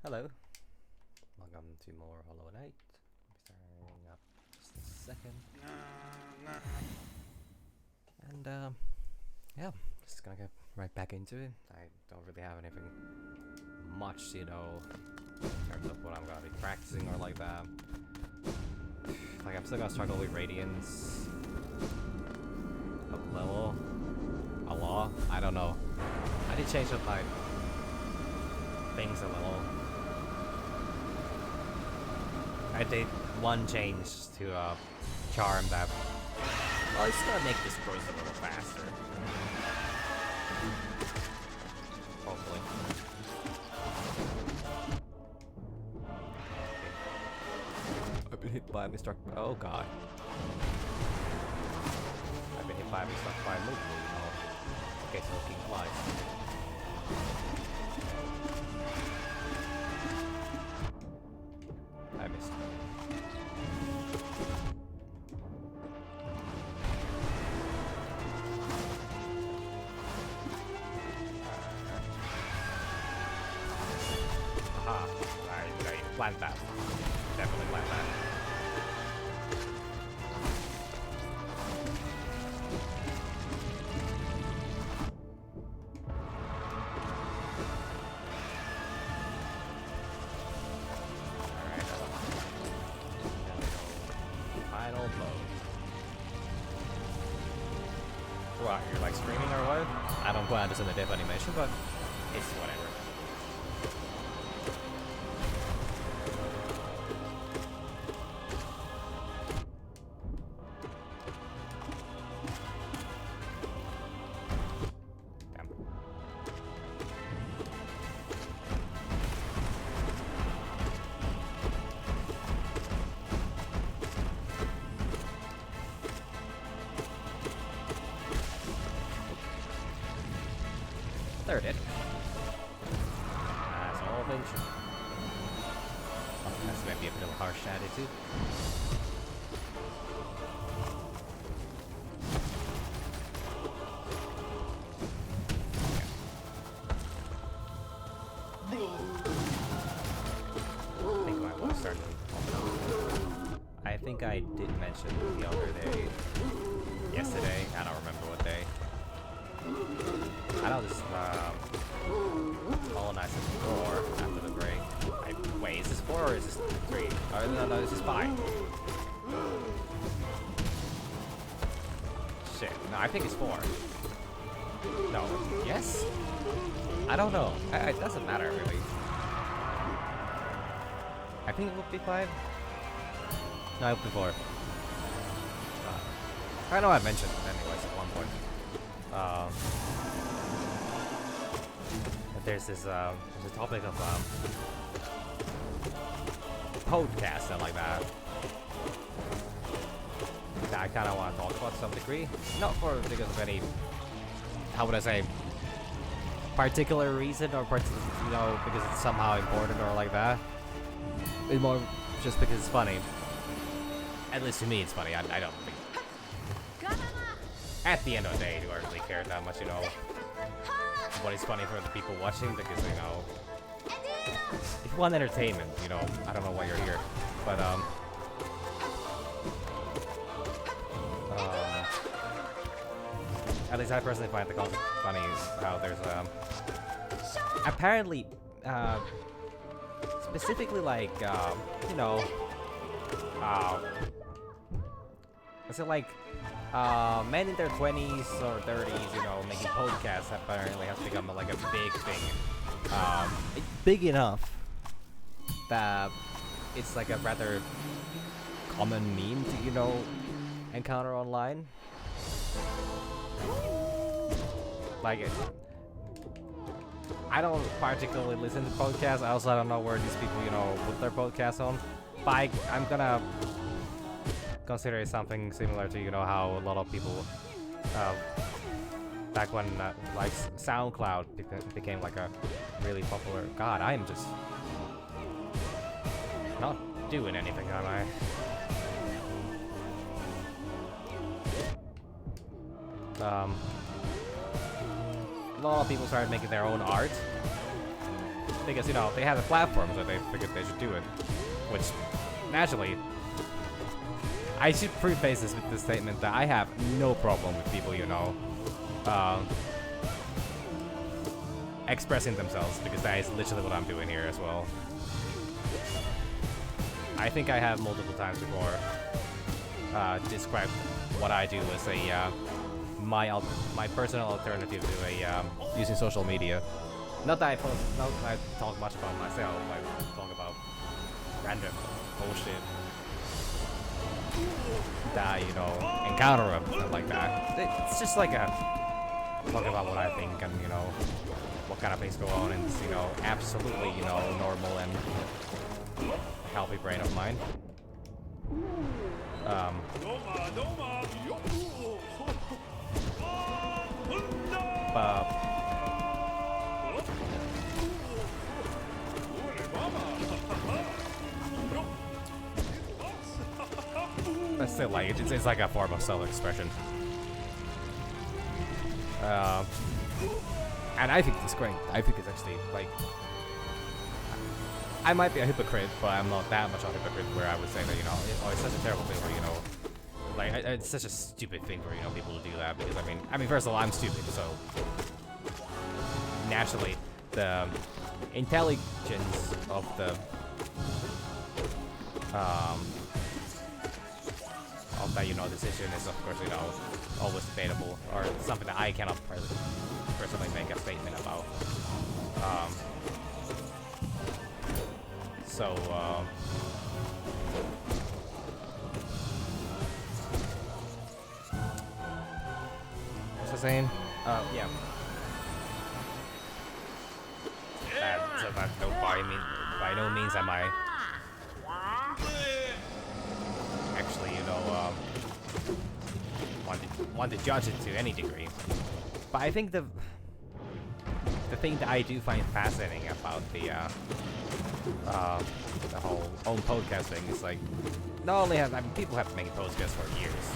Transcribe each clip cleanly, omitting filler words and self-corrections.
Hello, welcome to more Hollow Knight. Starting up just a second. And yeah, just gonna get right back into it. I don't really have anything much, in terms of what I'm gonna be practicing or like that. Like, I'm still gonna struggle with Radiance up level a lot. I don't know. I did change up my things a little. I did one change to charm that. Well, it's gonna make this burst a little faster. Hopefully. Okay. I've been hit by a Mr. Oh god. I've been hit by a Mr. Fire move. Oh. Okay, so King flies. I missed. Aha. I plant that. Definitely plant that. What, you're like streaming or what? I don't plan this in the dev animation, but it's whatever. Damn. There it is. That's all venture. Oh, that's maybe a bit of a harsh attitude. I think my voice started. I think I did mention the other day. Yesterday. I don't remember what day. I know this Hollow Knight is 4 after the break. Wait, is this 4 or is this 3? Oh, no, this is 5. Shit, no, I think it's 4. No, yes? I don't know. It doesn't matter, really. I think it would be 5. No, it would be 4. I know I mentioned it anyways at one point. There's this there's a topic of podcast and like that I kind of want to talk about to some degree, not because of any, how would I say, particular reason or because it's somehow important or like that. It's more just because it's funny. At least to me, it's funny. I don't think. At the end of the day, do I really care that much, what is funny for the people watching, because, if you want entertainment, I don't know why you're here, but, at least I personally find the concept funny, how there's, apparently, specifically, like, is it like, men in their 20s or 30s, making podcasts apparently has become like a big thing. It's big enough that it's like a rather common meme to, encounter online. Like, I don't particularly listen to podcasts. I also don't know where these people, put their podcasts on. But I'm gonna consider it something similar to, how a lot of people, back when, like, SoundCloud became, like, a really popular... God, I am just not doing anything, am I? A lot of people started making their own art. because, you know, they have a platform, so they figured they should do it. Which, naturally, I should preface this with the statement that I have no problem with people, you know, expressing themselves, because that is literally what I'm doing here as well. I think I have multiple times before described what I do as a my personal alternative to a using social media. Not that I talk much about myself. I talk about random bullshit that I, you know, encounter like that. It's just like a talk about what I think and, you know, what kind of things go on, and it's, you know, absolutely, you know, normal and healthy brain of mine. But still, like, it's like a form of self-expression. And I think it's great. I think it's actually, like, I might be a hypocrite, but I'm not that much of a hypocrite where I would say that, you know, it's such a terrible thing where, you know, like, it's such a stupid thing for, you know, people to do that, because, I mean, first of all, I'm stupid, so naturally, the intelligence of the, of that, you know, decision is, of course, you know, always debatable, or something that I cannot personally make a statement about. So, what's I saying? Yeah. So that by no means am I actually, you know, want to judge it to any degree. But I think the thing that I do find fascinating about the whole own podcast thing is, like, not only have, I mean, people have been making podcasts for years,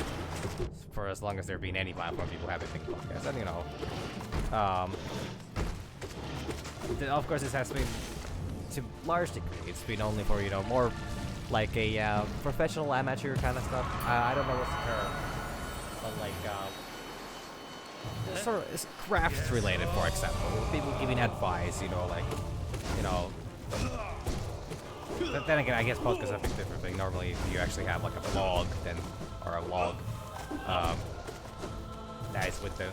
for as long as there have been any platform, people have been making podcasts, and, you know, of course this has been, to large degree, it's been only for, you know, more like a professional amateur kind of stuff. I don't know what's the term, but like sort of it's craft related, for example, people giving advice, you know, like, you know. But then again, I guess podcasts are a bit different thing. Normally, you actually have like a blog, then, or a log, that is with the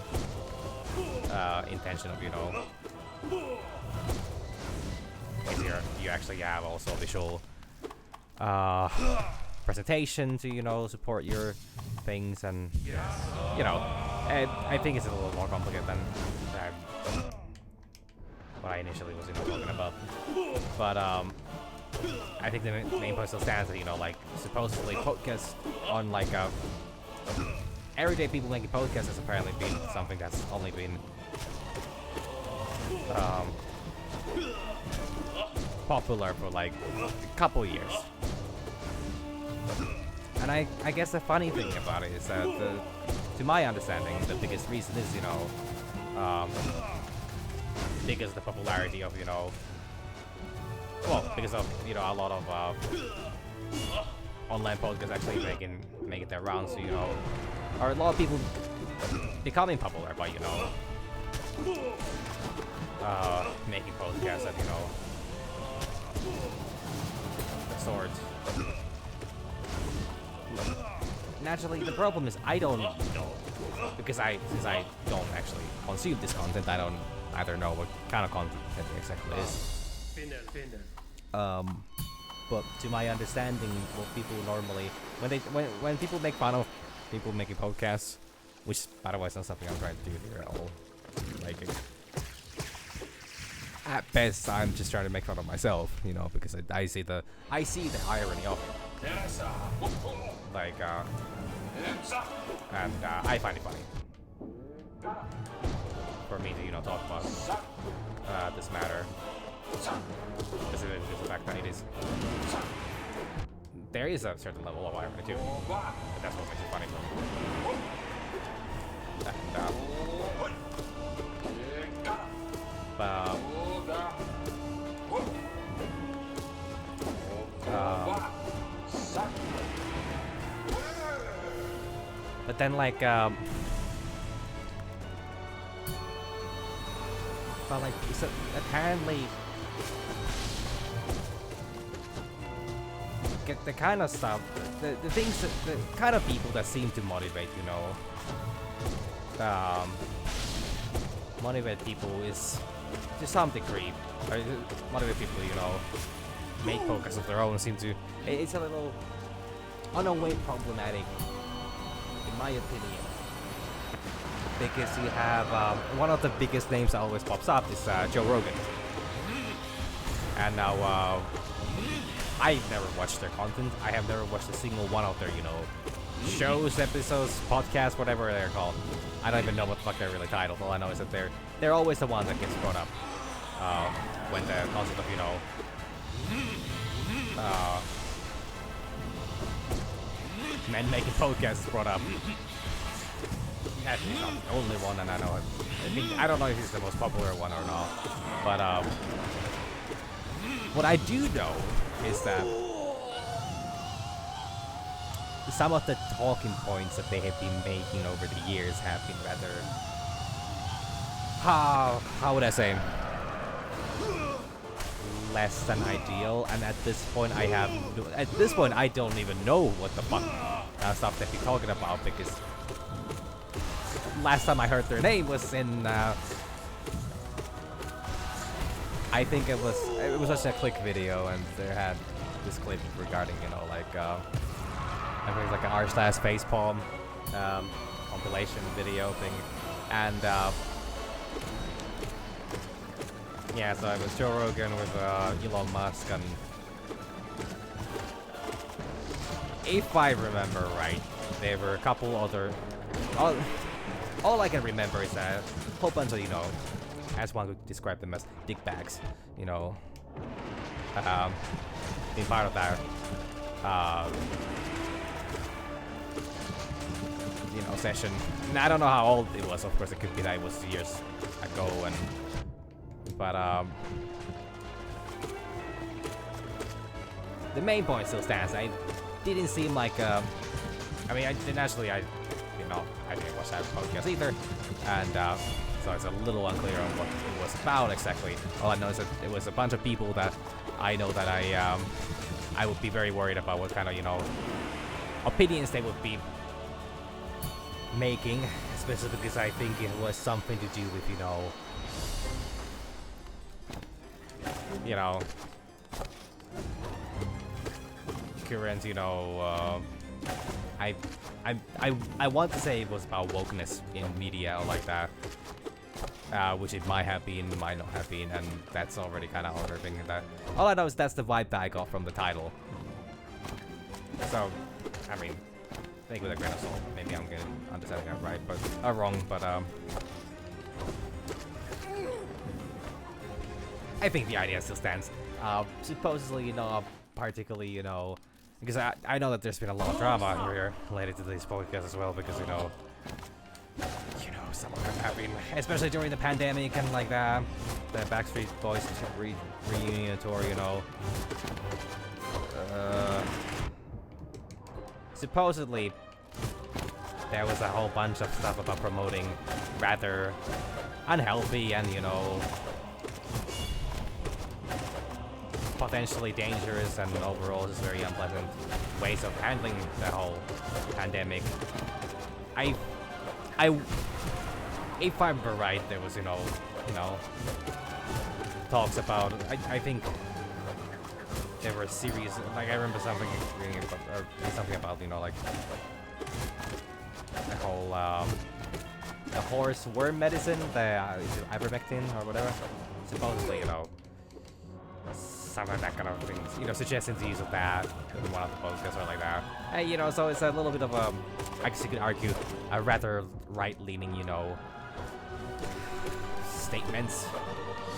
intention of, you know, you actually have also a visual presentation to, you know, support your things, and, you know, I think it's a little more complicated than what I initially was, you know, talking about. But I think the main point still stands that, you know, like, supposedly podcasts on, like, everyday people making podcasts has apparently been something that's only been popular for like a couple years. And I guess the funny thing about it is that, to my understanding, the biggest reason is, you know, because of the popularity of, you know, well, because of, you know, a lot of online podcasts actually making their rounds, so, you know, or a lot of people becoming popular by, you know, making podcasts and, you know, the sorts. Naturally, the problem is I don't know, because since I don't actually consume this content, I don't either know what kind of content it exactly is. But to my understanding, what people normally, when people make fun of people making podcasts, which, by the way, is not something I'm trying to do here at all, like, at best I'm just trying to make fun of myself, you know, because I see the irony of it, like, and I find it funny for me to, you know, talk about this matter. Specifically, the fact that there is a certain level of irony too, and that's what makes it funny for me. And, But then like but like so apparently get the kind of stuff, the things that the kind of people that seem to motivate, you know, motivate people is to some degree, or motivate people, you know, make focus of their own seem to, it's a little, on a way, problematic, in my opinion. Because you have, one of the biggest names that always pops up is Joe Rogan. And now, I've never watched their content. I have never watched a single one of their, you know, shows, episodes, podcasts, whatever they're called. I don't even know what the fuck they're really titled. All I know is that they're always the one that gets brought up when the concept of, you know, men making podcasts is brought up. Actually, not the only one, and I don't know if he's the most popular one or not. But what I do know is that some of the talking points that they have been making over the years have been rather, how would I say, less than ideal. And at this point, I don't even know what the fuck stuff they've been talking about, because last time I heard their name was in I think it was just a click video, and they had this clip regarding, you know, like I think it's like an r/facepalm compilation video thing, and yeah, so it was Joe Rogan with Elon Musk, and if I remember right, there were a couple other. All I can remember is a whole bunch of, you know, as one could describe them as dick bags, you know, being part of that, you know, session. And I don't know how old it was. Of course, it could be that it was years ago, but the main point still stands. I didn't seem like I mean, I didn't actually. I didn't watch that podcast either, and so it's a little unclear on what it was about exactly. All I know is that it was a bunch of people that I know that I would be very worried about what kind of, you know, opinions they would be making, especially because I think it was something to do with, you know, current, you know, I want to say it was about wokeness in media or like that, which it might have been, might not have been, and that's already kind of other thing. That all I know is that's the vibe that I got from the title. So, I mean, take it with a grain of salt. Maybe I'm getting understanding that right, but wrong. But I think the idea still stands. Supposedly, you know, particularly, you know. Because I know that there's been a lot of drama here related to these podcasts as well, because, you know, some of them have been, especially during the pandemic and like that, the Backstreet Boys reunion tour, you know. Supposedly, there was a whole bunch of stuff about promoting rather unhealthy and, you know, potentially dangerous and overall just very unpleasant ways of handling the whole pandemic. If I'm right, there was, you know, talks about, I think there were a series, like I remember something about, you know, like the whole, the horse worm medicine, the is it ivermectin or whatever, supposedly, you know, some of that kind of things, you know, suggesting the use of that in one of the podcasts or like that. And, you know, so it's a little bit of a, I guess you could argue, a rather right-leaning, you know, statements.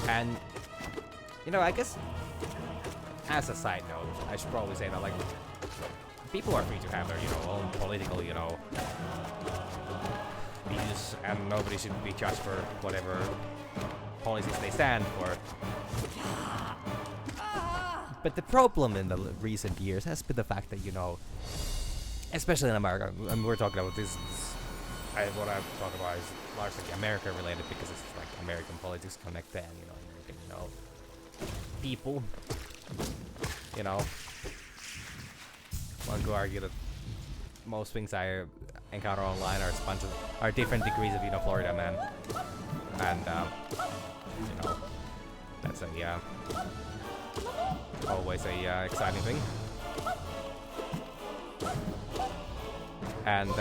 And, you know, I guess, as a side note, I should probably say that, like, people are free to have their, you know, own political, you know, views, and nobody should be judged for whatever policies they stand for. But the problem in the recent years has been the fact that, you know, especially in America. I mean, we're talking about this what I talk about is largely America related because it's like American politics connect and American people. One could argue that most things I encounter online are different degrees of Florida man, and that's always a exciting thing. And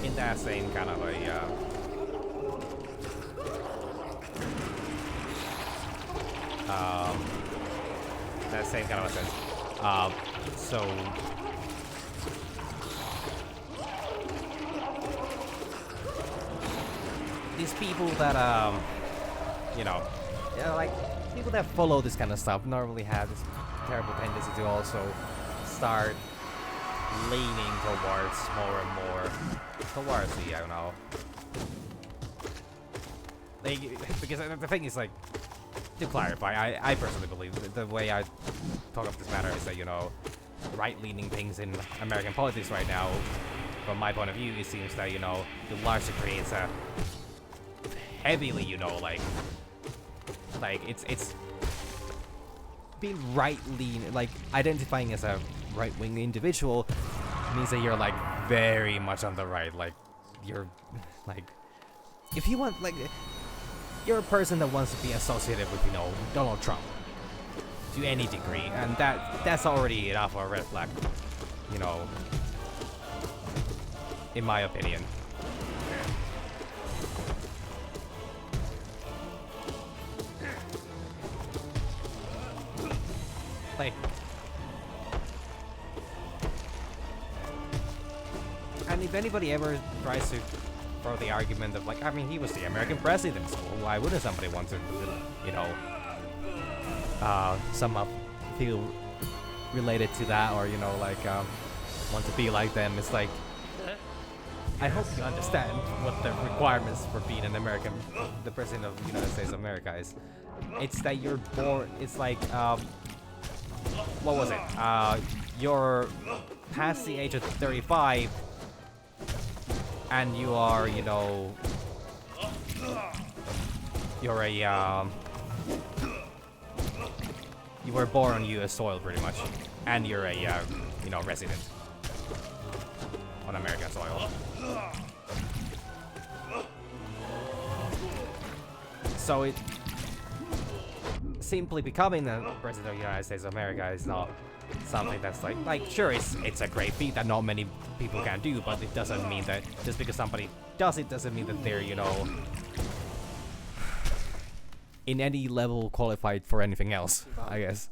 in that same kind of that same kind of a sense. So these people that like people that follow this kind of stuff normally have this terrible tendency to also start leaning towards more and more towards the because the thing is, like, to clarify, I personally believe that the way I talk about this matter is that right-leaning things in American politics right now, from my point of view, it seems that to a large degree it's a heavily like it's being right-lean, like identifying as a right-wing individual means that you're like very much on the right, like you're like, if you want, like, you're a person that wants to be associated with Donald Trump to any degree, and that's already enough of a red flag, in my opinion. Like, and if anybody ever tries to throw the argument of, like, I mean, he was the American president, so why wouldn't somebody want to, somehow feel related to that, or, want to be like them? It's like, I hope you understand what the requirements for being the president of the United States of America is. It's that you're born, it's like, what was it? You're past the age of 35, and you are, you're a, you were born on U.S. soil, pretty much, and you're a, resident on American soil. So it simply becoming the president of the United States of America is not something that's like sure, it's a great feat that not many people can do, but it doesn't mean that just because somebody does it doesn't mean that they're in any level qualified for anything else, I guess,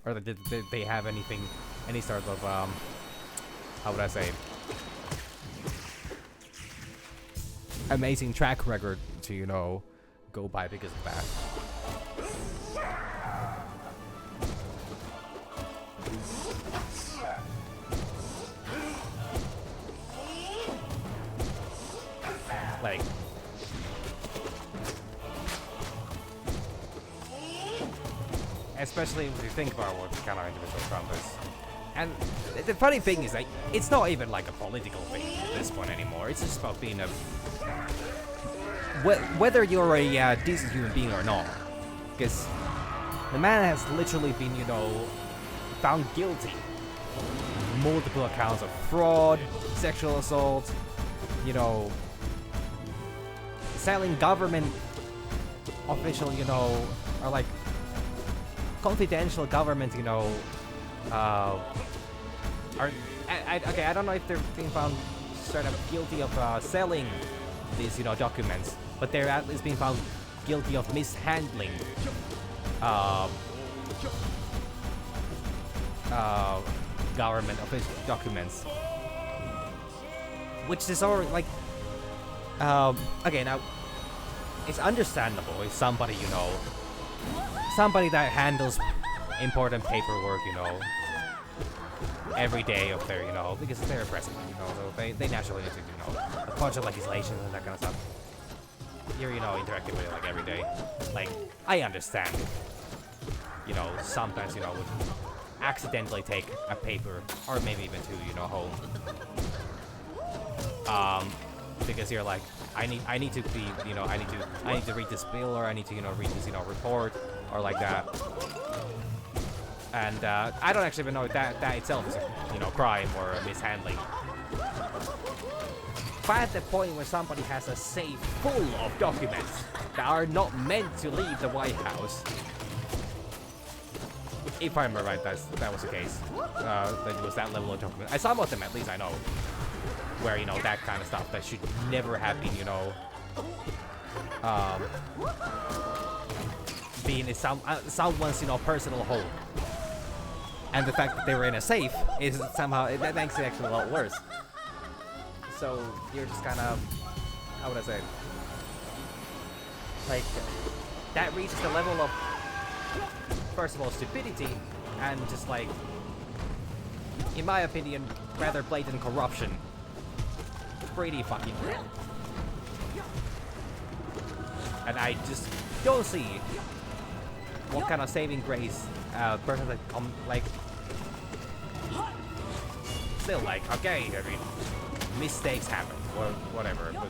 or that they have any sort of how would I say, amazing track record to go by because of that. Like, especially if you think about what kind of individual Trump is. And the funny thing is, like, it's not even like a political thing at this point anymore. It's just about being a whether you're a decent human being or not. Because the man has literally been, found guilty of multiple accounts of fraud, sexual assault, selling government official, or like confidential government, are okay. I don't know if they're being found sort of guilty of selling these, documents, but they're at least being found guilty of mishandling government official documents, which is already like, okay, now it's understandable if somebody somebody that handles important paperwork, you know, every day of their, you know, because they're a president, you know, so they naturally need to, you know, a bunch of legislation and that kind of stuff. You're, you know, interacting with it like every day. Like, I understand it. You know, sometimes, you know, would accidentally take a paper or maybe even two, you know, home. Because you're like, I need to be, you know, I need to read this bill, or I need to, you know, read this, you know, report, or like that. And I don't actually even know if that itself is a, you know, crime or a mishandling. But at the point where somebody has a safe full of documents that are not meant to leave the White House, if I remember right, that was the case. That it was that level of document. Some of them, at least, I know, where, you know, that kind of stuff that should never have been, you know, being in someone's, you know, personal home. And the fact that they were in a safe is somehow, that makes it actually a lot worse. So you're just kind of, how would I say, like, that reaches the level of, first of all, stupidity, and just like, in my opinion, rather blatant corruption. Pretty fucking real. And I just don't see what kind of saving grace person that like, still like, okay, I mean, mistakes happen or whatever, but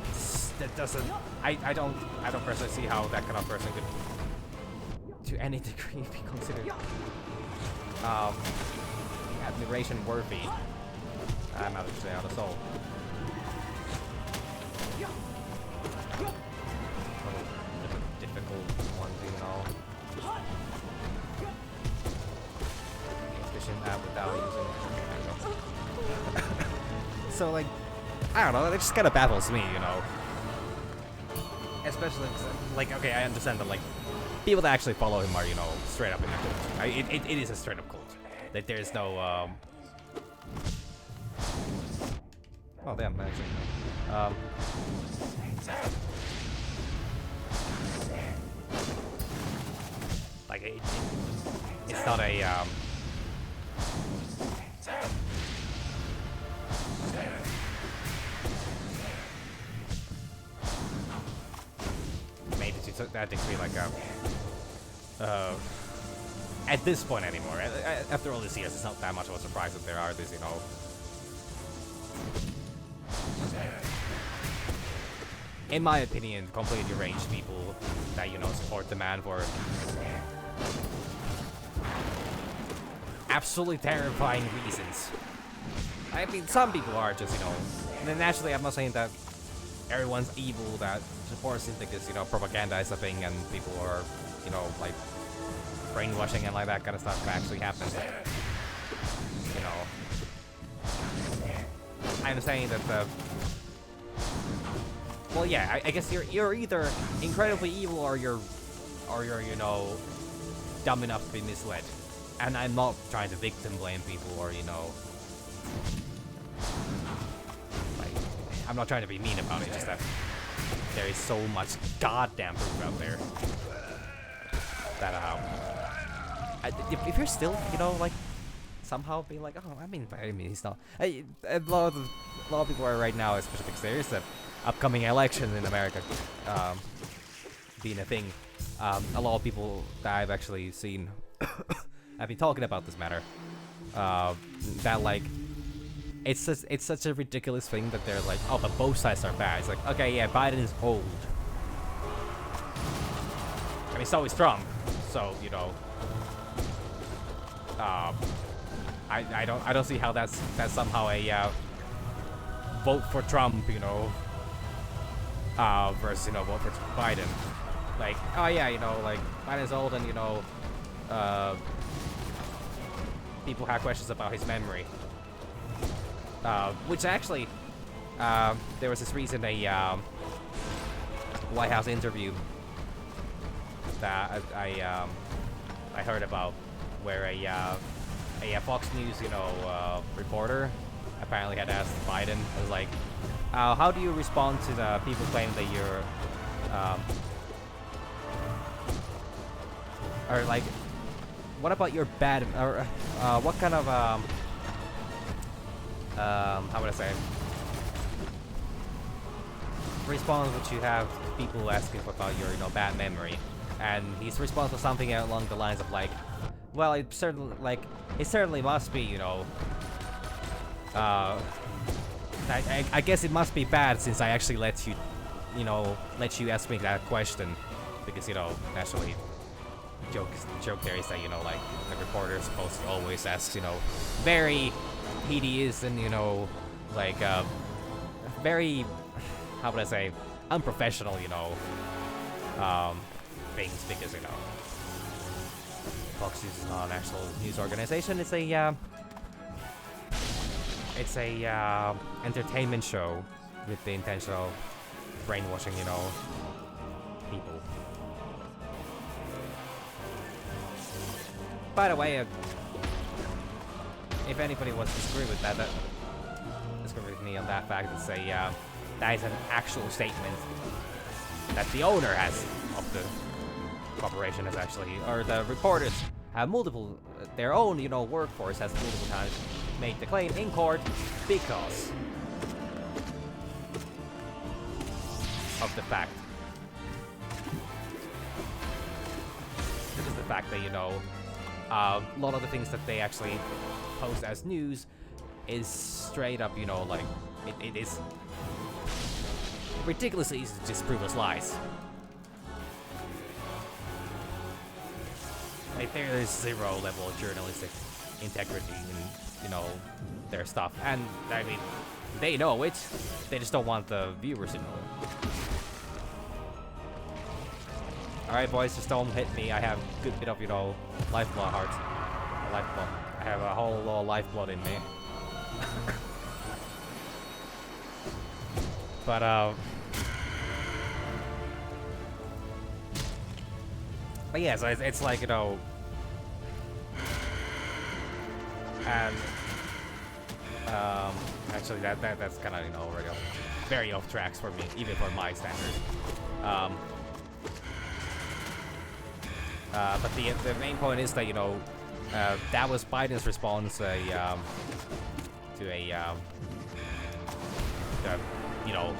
that doesn't, I don't personally see how that kind of person could to any degree be considered admiration worthy. I'm not to say on the soul. Difficult ones, you know. Efficient without using. So like, I don't know. It just kind of baffles me, you know. Especially like, okay, I understand that like people that actually follow him are, you know, straight up in their culture. It is a straight up cult. Like there's no oh damn, actually. Like it's not a made it to that degree like at this point anymore. After all these years, it's not that much of a surprise that there are these, you know, in my opinion, completely deranged people that, you know, support the man for absolutely terrifying reasons. I mean, some people are just, you know, and then naturally, I'm not saying that everyone's evil that supports it because, you know, propaganda is a thing and people are, you know, like brainwashing and like that kind of stuff actually happens. You know, I'm saying that the, well, yeah, I guess you're either incredibly evil or you're, you know, dumb enough to be misled. And I'm not trying to victim blame people or, you know, like, I'm not trying to be mean about it, just that there is so much goddamn proof out there that, if you're still, you know, like, somehow being like, oh, I mean, he's not, a lot of people are right now, especially because there is the upcoming election in America, being a thing. A lot of people that I've actually seen have been talking about this matter, that like, it's such a ridiculous thing that they're like, oh, but both sides are bad. It's like, okay, yeah, Biden is old. I mean, so is Trump. So, you know, I don't see how that's somehow a vote for Trump, you know, versus, you know, vote for Biden. Like, oh yeah, you know, like Biden's old and, you know, people have questions about his memory. Which actually, there was this recent White House interview that I heard about, where a Fox News, you know, reporter apparently had asked Biden, was like, how do you respond to the people claiming that you're or like, what about your bad, or what kind of how would I say, response would you have to people asking about your, you know, bad memory? And his response was something along the lines of like, well, it certainly must be, you know, I guess it must be bad since I actually let you ask me that question, because, you know, naturally, joke there is that, you know, like, the reporter is supposed to always ask, you know, very hideous and, you know, like, very, how would I say, unprofessional, you know, things, because, you know, Fox News is not an actual news organization. It's a entertainment show with the intention of brainwashing, you know, people. By the way, if anybody wants to disagree with that, disagree with me on that fact, it's that is an actual statement that the owner has of the corporation has actually, or the reporters have multiple, their own, you know, workforce has multiple times made the claim in court because of the fact. Because the fact that, you know, a lot of the things that they actually post as news is straight up, you know, like, it is ridiculously easy to disprove as lies. Like, there is zero level of journalistic integrity in, you know, their stuff. And, I mean, they know it. They just don't want the viewers to know it. Alright, boys, just don't hit me. I have a good bit of, you know, lifeblood hearts. Lifeblood. I have a whole lot of lifeblood in me. But yeah, so it's like, you know, and actually that's kind of, you know, already very off tracks for me, even for my standards. But the main point is that, you know, that was Biden's response to a you know,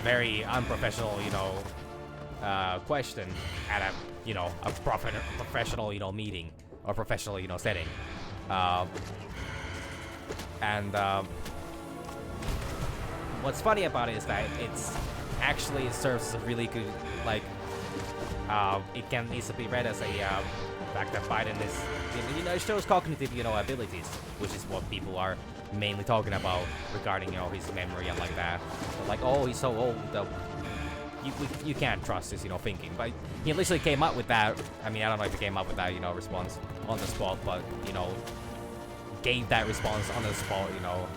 very unprofessional, you know, question at a, you know, a professional, you know, meeting or professional, you know, setting. What's funny about it is that it serves as a really good, like, it can easily be read as a fact that Biden is, you know, it shows cognitive, you know, abilities, which is what people are mainly talking about regarding, you know, his memory and like that. Like, oh, he's so old, you can't trust his, you know, thinking. But he literally came up with that. I mean, I don't know if he came up with that, you know, response on the spot, but, you know, gave that response on the spot, you know,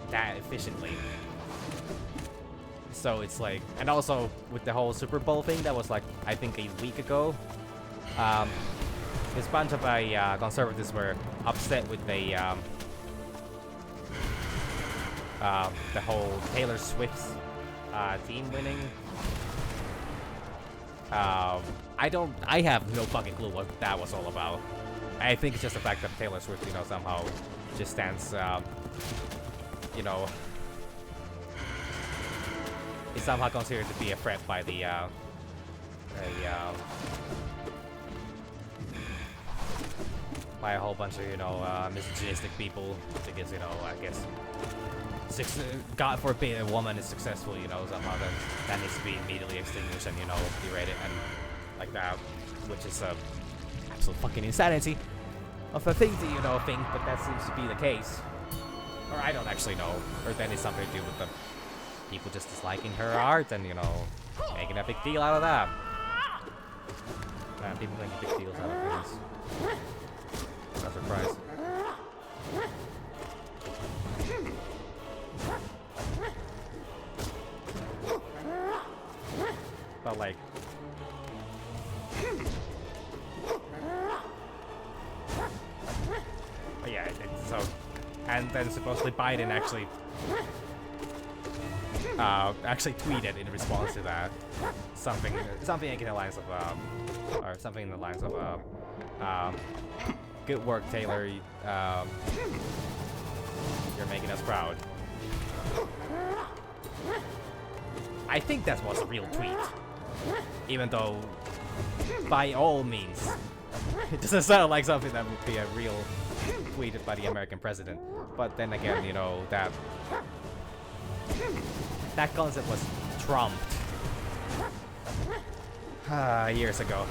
that efficiently. So it's like, and also with the whole Super Bowl thing, that was like, I think a week ago. This bunch of conservatives were upset with the whole Taylor Swift team winning. I have no fucking clue what that was all about. I think it's just the fact that Taylor Swift, you know, somehow just stands, you know, is somehow considered to be a threat by the, by a whole bunch of, you know, misogynistic people, because, you know, I guess, God forbid a woman is successful, you know, somehow that needs to be immediately extinguished and, you know, berated and like that, which is absolute fucking insanity of a thing to, you know, think, but that seems to be the case. Or I don't actually know, or then it's something to do with the people just disliking her art and, you know, making a big deal out of that. People making big deals out of things. Not surprised. But like, but yeah, so, and then supposedly Biden actually actually tweeted in response to that something in the lines of or something in the lines of good work, Taylor. You're making us proud. I think that was a real tweet, even though by all means it doesn't sound like something that would be a real tweeted by the American president. But then again, you know, that concept was trumped years ago.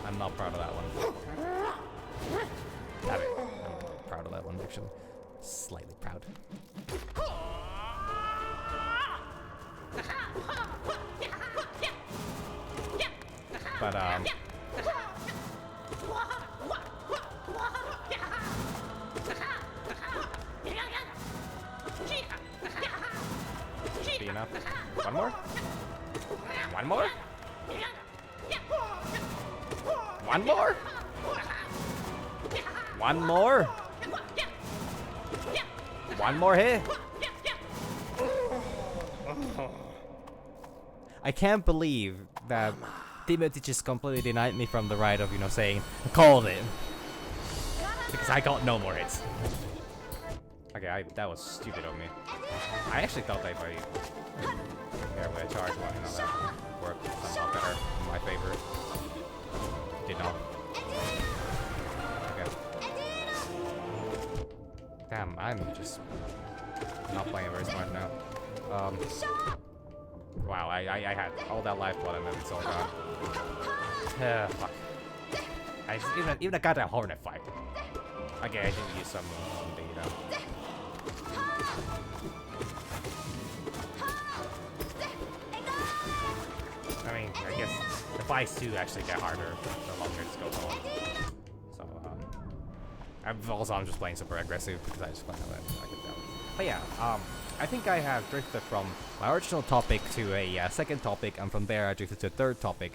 I'm not proud of that one. I mean, I'm proud of that one, actually. Slightly proud. But, be enough. One more? One more? One more? One more? One more hit? I can't believe that Timothy just completely denied me from the right of, you know, saying, called it. Because I got no more hits. Okay, that was stupid of me. I actually thought that if I charge one, you know, that worked somehow better in my favor. Did not. Okay. Damn, I'm just not playing very smart now. Wow, I had all that lifeblood and then it's all gone. Fuck. Even I got that hornet fight. Okay, I didn't use some on the I mean, I guess the fights do actually get harder the longer this goes on. So, I'm just playing super aggressive because I just find that I can tell. But yeah, I think I have drifted from my original topic to a second topic, and from there I drifted to a third topic,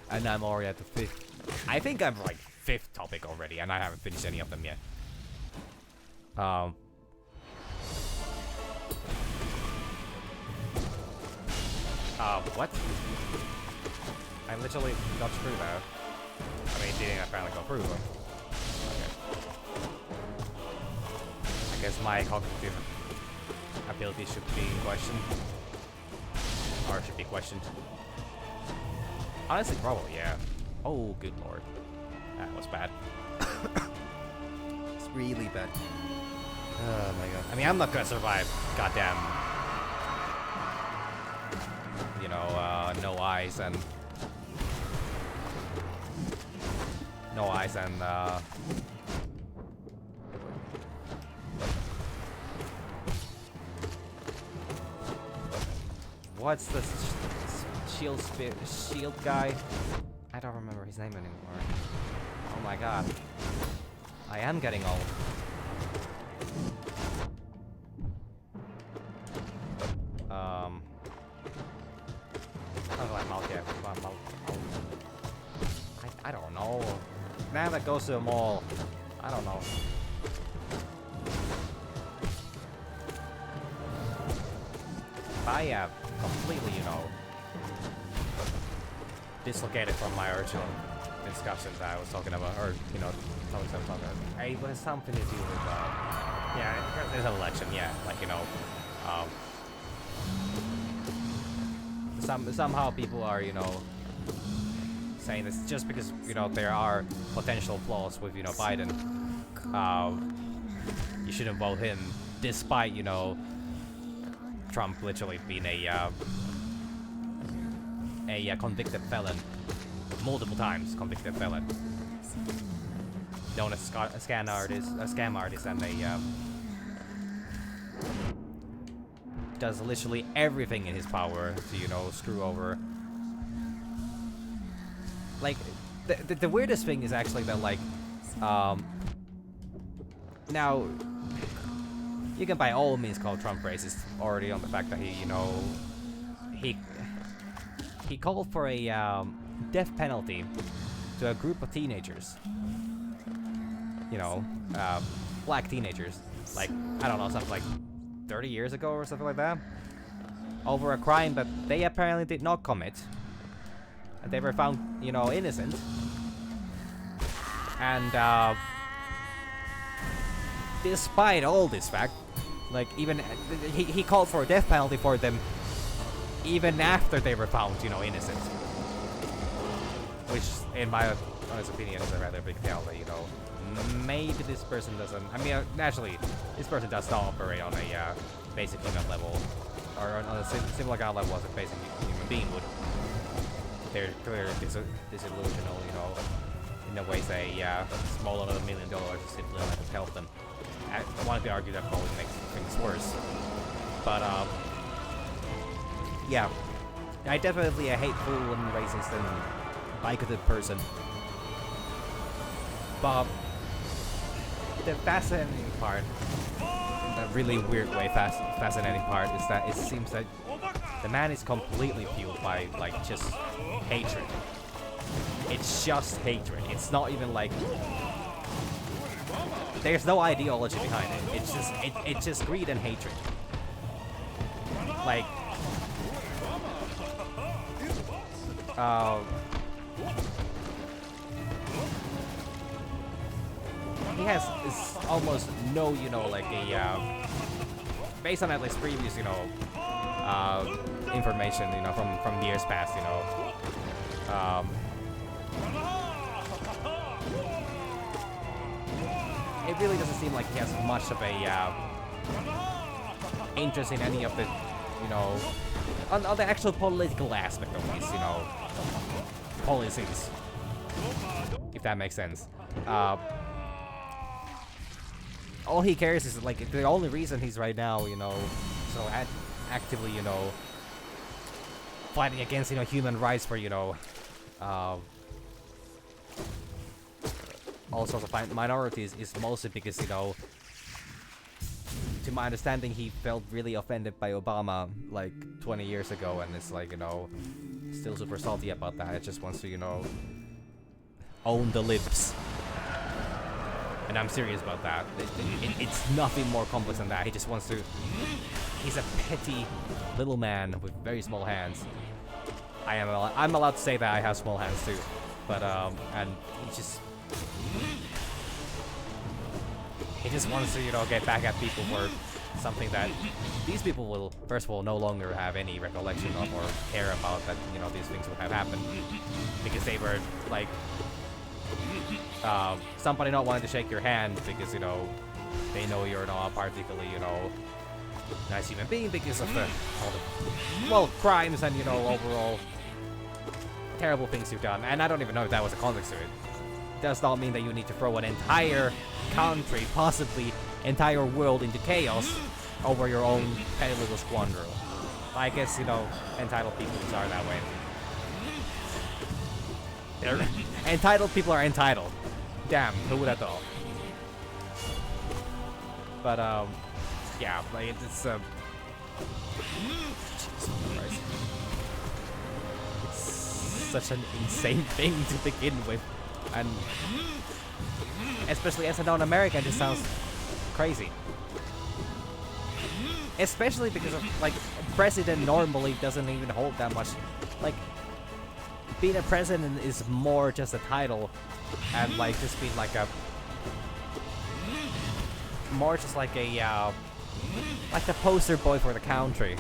and I'm already at the fifth. I think I'm like fifth topic already, and I haven't finished any of them yet. What? I literally got through that. I mean, didn't apparently go through them. Okay. I guess my cognitive ability should be in question. Or should be questioned. Honestly, probably, yeah. Oh, good lord. That was bad. It's really bad. Oh my god. I mean, I'm not gonna survive goddamn... You know, no eyes and... No eyes and, what's the shield guy? I don't remember his name anymore. Oh my god. I am getting old. I don't know. Man that goes to the mall. I don't know. I have completely, you know, dislocated from my original discussions that I was talking about, or, you know, topics I was talking about. It has something to do with, yeah, there's an election, yeah, like, you know, somehow people are, you know, saying this just because, you know, there are potential flaws with, you know, Biden. You shouldn't vote him, despite, you know, Trump literally being a convicted felon, multiple times convicted felon, known as a scam artist, and does literally everything in his power to, you know, screw over. Like, the weirdest thing is actually that, like, now, you can by all means call Trump racist already on the fact that he, you know, he called for a death penalty to a group of teenagers. You know, black teenagers. Like, I don't know, something like 30 years ago or something like that. over a crime that they apparently did not commit. And they were found, you know, innocent. And despite all this fact, like even he called for a death penalty for them even after they were found, you know, innocent. Which, in my honest opinion, is a rather big tell that, you know, maybe this person doesn't... I mean, naturally, this person does not operate on a basic human level, or on a similar kind of level as a basic human being would. They're clearly disillusional, you know, in a way a small amount of $1 million is simply not to help them. One could argue that probably makes things worse. But, yeah. I definitely a hateful and racist and bigoted person. But the fascinating part, in a really weird way fascinating part, is that it seems that the man is completely fueled by, like, just hatred. It's just hatred. It's not even like... There's no ideology behind it. It's just greed and hatred. Like... he has almost no, you know, like a, based on at least previous, you know, information, you know, from years past, you know, it really doesn't seem like he has much of a, interest in any of the, you know, on the actual political aspect of these, you know, policies, if that makes sense. All he cares is, like, the only reason he's right now, you know, so actively, you know, fighting against, you know, human rights for, you know, all sorts of minorities is mostly because, you know, to my understanding, he felt really offended by Obama, like, 20 years ago, and it's like, you know, still super salty about that. It just wants to, you know, own the libs. And I'm serious about that. It's nothing more complex than that. He just wants to... He's a petty little man with very small hands. I'm allowed to say that I have small hands too. But, and he just wants to, you know, get back at people for something that these people will, first of all, no longer have any recollection of or care about that, you know, these things would have happened. Because they were, like... somebody not wanting to shake your hand because, you know, they know you're not particularly, you know, nice human being because of all the, well, crimes and, you know, overall terrible things you've done. And I don't even know if that was a context to it. Does not mean that you need to throw an entire country, possibly entire world, into chaos over your own petty little squander. I guess, you know, entitled people are that way. Entitled people are entitled. Damn, who would have thought? But, yeah, like, it's, Jesus Christ. It's such an insane thing to begin with. And, especially as a non-American, it just sounds crazy. Especially because of, like, president normally doesn't even hold that much, like, being a president is more just a title, and like just being like a more just like a like the poster boy for the country.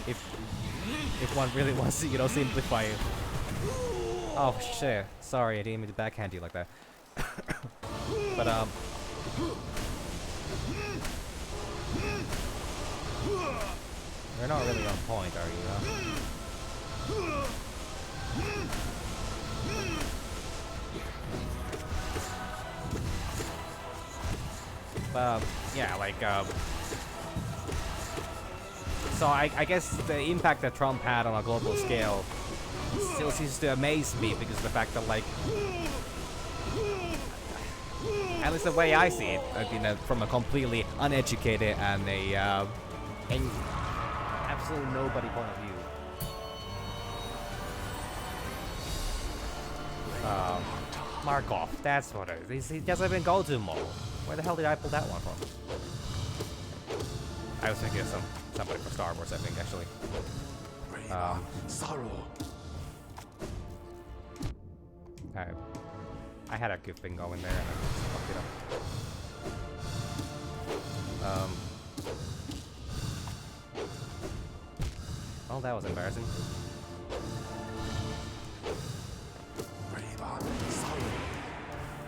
If one really wants to, you know, simplify it. Oh shit! Sorry, I didn't mean to backhand you like that. But you're not really on point, are you? Yeah, like, so I guess the impact that Trump had on a global scale still seems to amaze me because of the fact that, like, at least the way I see it, I mean, from a completely uneducated and a absolute nobody point of view. Markov, that's what it is. He doesn't even go to mall. Where the hell did I pull that one from? I was thinking of somebody for Star Wars, I think, actually. I had a good thing going there, and I just fucked it up. Well, that was embarrassing.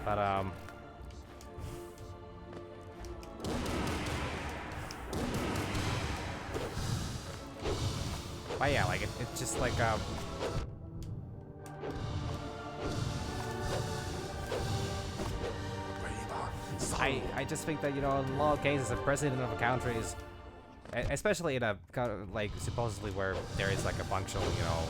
But, but yeah, like, it's just like, I just think that, you know, in a lot of cases, a president of a country is, especially in a, like, supposedly where there is, like, a functional, you know,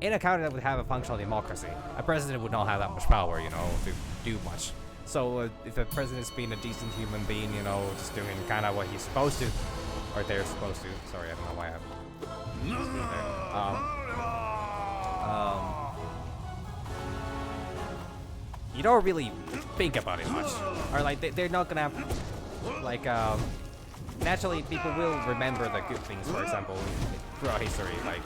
in a country that would have a functional democracy, a president would not have that much power, you know, to do much. So if a president's being a decent human being, you know, just doing kind of what he's supposed to, or they're supposed to. Sorry, I don't know why I'm just doing there. You don't really think about it much, or like they're not gonna have, like, naturally people will remember the good things, for example, throughout history, like,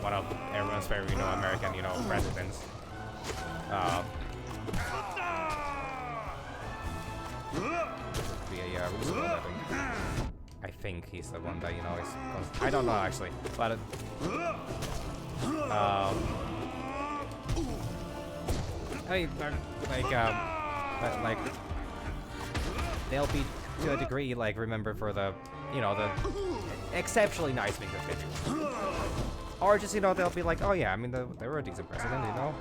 one of everyone's favorite, you know, American, you know, presidents. Roosevelt, I think he's the one that, you know, is. I don't know actually, but I mean, like they'll be to a degree like remembered for the, you know, the exceptionally nice things that they do. Or just, you know, they'll be like, oh yeah, I mean, they were a decent president, you know?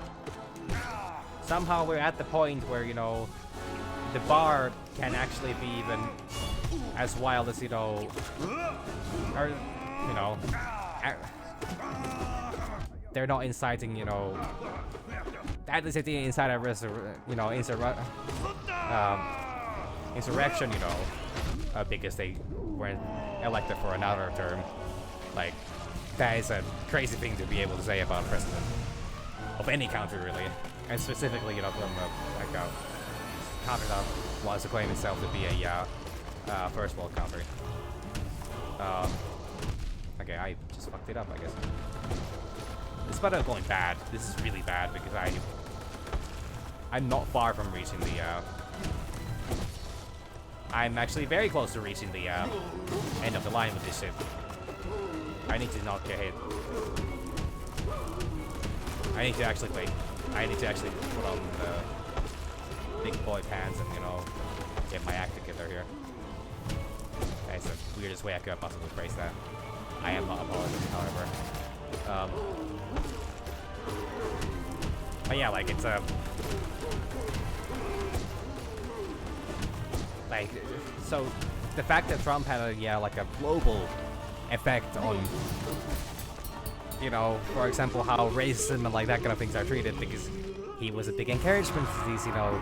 Somehow we're at the point where, you know, the bar can actually be even as wild as, you know, or, you know, they're not inciting, you know, at least at the inside of, you know, insurrection, you know, because they weren't elected for another term. Like, that is a crazy thing to be able to say about a president of any country, really, and specifically, you know, from like a country that wants to claim itself to be a first world country. Okay, I just fucked it up, I guess. It's about going bad. This is really bad because I'm not far from reaching the. I'm actually very close to reaching the end of the line with this shit. I need to not get hit. I need to actually put on the big boy pants and, you know, get my act together here. That's the weirdest way I could possibly phrase that. I am not apologizing, however. But yeah, like, it's a... like, so the fact that Trump had a, like a global effect on, you know, for example, how racism and like that kind of things are treated, because he was a big encouragement to these, you know,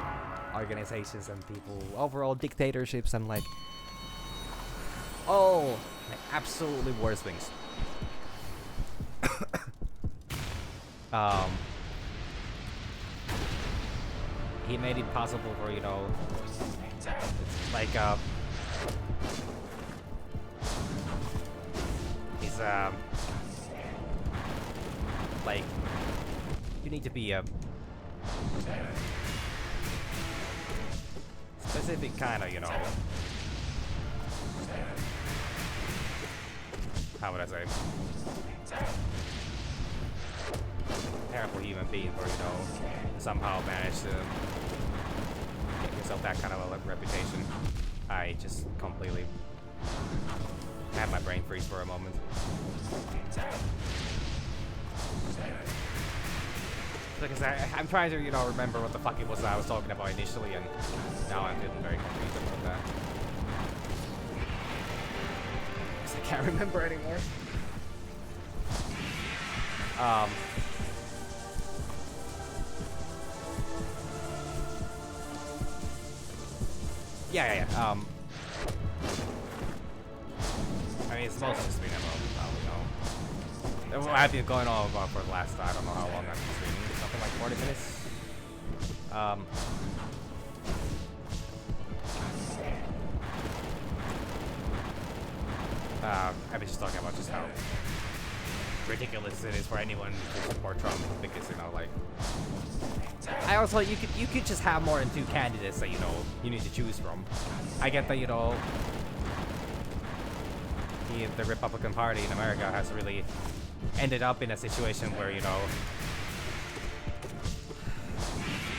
organizations and people, overall dictatorships and like all like absolutely worse things. He made it possible for, you know, like he's like, you need to be a specific kind of, you know, how would I say, terrible human being for, you know, somehow manage to get yourself that kind of a reputation. I just completely had my brain freeze for a moment. Because I'm trying to, you know, remember what the fuck it was that I was talking about initially, and now I'm feeling very confused about that. Because I can't remember anymore. Yeah. I mean, it's mostly just been about, you know, Well, I've been going on for the last, I don't know how long I've been streaming, something like 40 minutes. I've been just talking about just how ridiculous it is for anyone to support Trump, because, you know, like, I also, you could just have more than 2 candidates that, you know, you need to choose from. I get that, you know, the Republican Party in America has really ended up in a situation where, you know,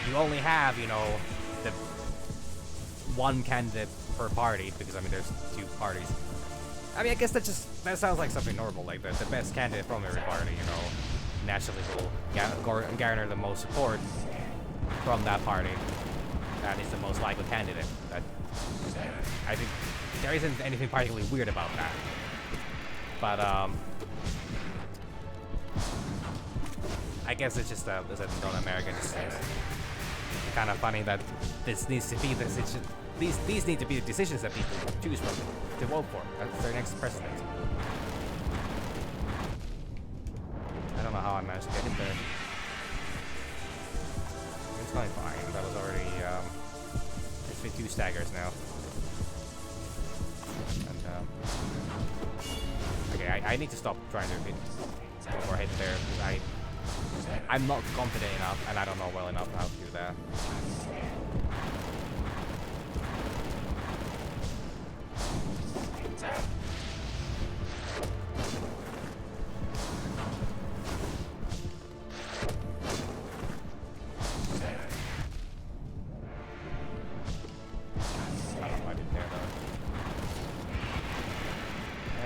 you only have, you know, the 1 candidate per party, because, I mean, there's 2 parties. I mean, I guess that sounds like something normal, like the best candidate from every party, you know, naturally will garner the most support from that party. That is the most likely candidate. That, I think there isn't anything particularly weird about that. But, I guess it's just that North America just seems kind of funny that this needs to be the decision. These need to be the decisions that people choose from to vote for as their next president. I don't know how I managed to get it there. It's going fine. That was already it's been 2 staggers now. And okay, I need to stop trying to hit one more hit there, because I'm not confident enough, and I don't know well enough how to do that.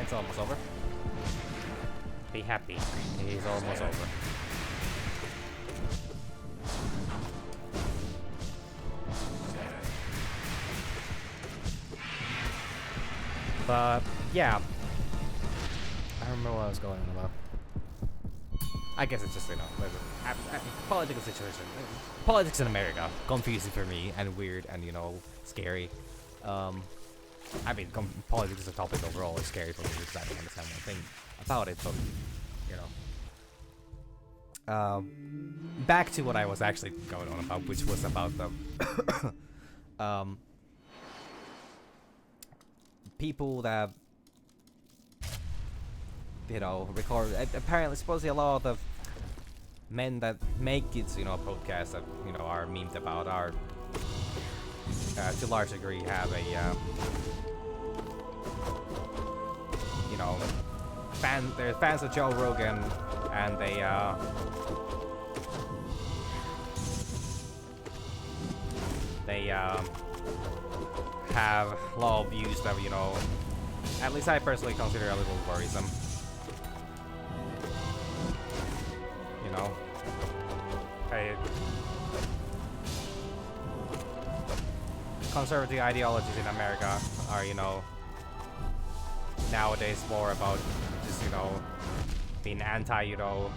It's almost over. Be happy. It's almost over. But yeah, I remember what I was going on about. I guess it's just, you know, political situation. Politics in America, confusing for me and weird and, you know, scary. I mean, politics as a topic overall is scary for me because I don't understand one thing about it, but, you know. Back to what I was actually going on about, which was about the people that, you know, record. Apparently, supposedly a lot of the men that make it, you know, podcasts that, you know, are memed about are, to a large degree, have a, you know, they're fans of Joe Rogan, and they, have a lot of views that, you know, at least I personally consider a little worrisome. You know, conservative ideologies in America are, you know, nowadays more about just, you know, being anti, you know,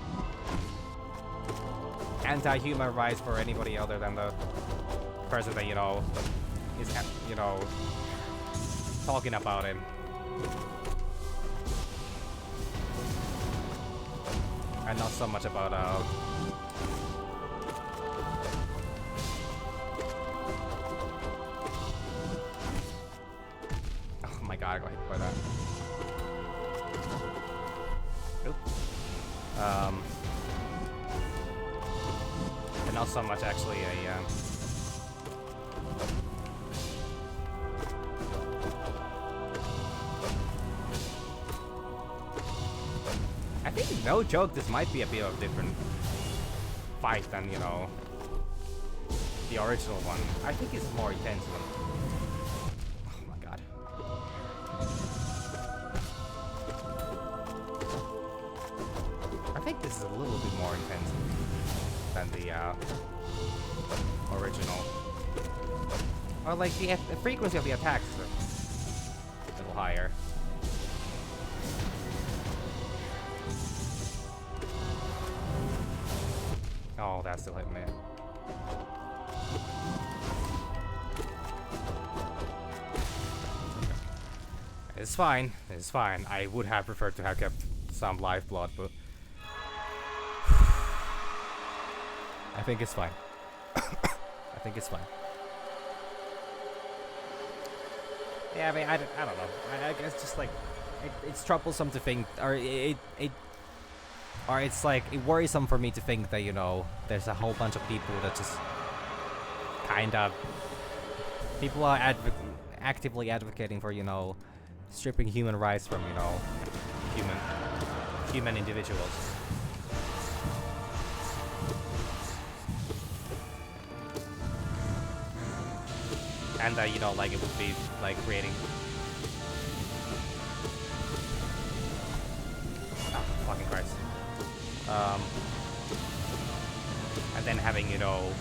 anti-human rights for anybody other than the person that, you know, is, you know, talking about him. And not so much about, oh my god, I got hit by that. Oop. And not so much actually a, I think, no joke, this might be a bit of a different fight than, you know, the original one. I think it's more intense than... Oh my god. I think this is a little bit more intense than the original. Or like the frequency of the attacks is a little higher. Oh, that still hit me. It's fine. It's fine. I would have preferred to have kept some lifeblood, but I think it's fine. I think it's fine. Yeah, I mean, I don't know. I guess just like it's troublesome to think, or or it's like it worrisome for me to think that, you know, there's a whole bunch of people that just kind of people are actively advocating for, you know, stripping human rights from, you know, human individuals. And that, you know, like it would be like creating. Oh, fucking Christ. And then having, you know,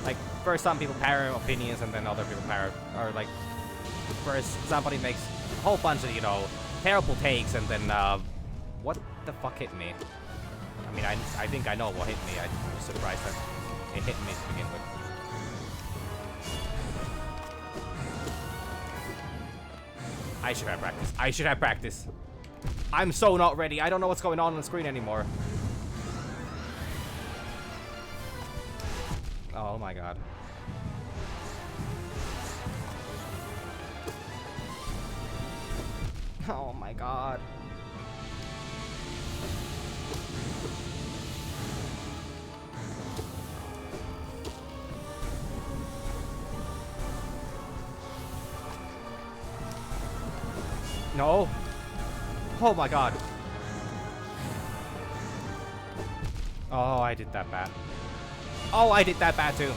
like first some people parrot opinions and then other people parrot, or like first somebody makes a whole bunch of, you know, terrible takes and then what the fuck hit me? I mean, I think I know what hit me. I'm just surprised that it hit me to begin with. I should have practice. I should have practice. I'm so not ready. I don't know what's going on the screen anymore. Oh my god. Oh my god. No. Oh my god. Oh, I did that bad. Oh, I did that bad too.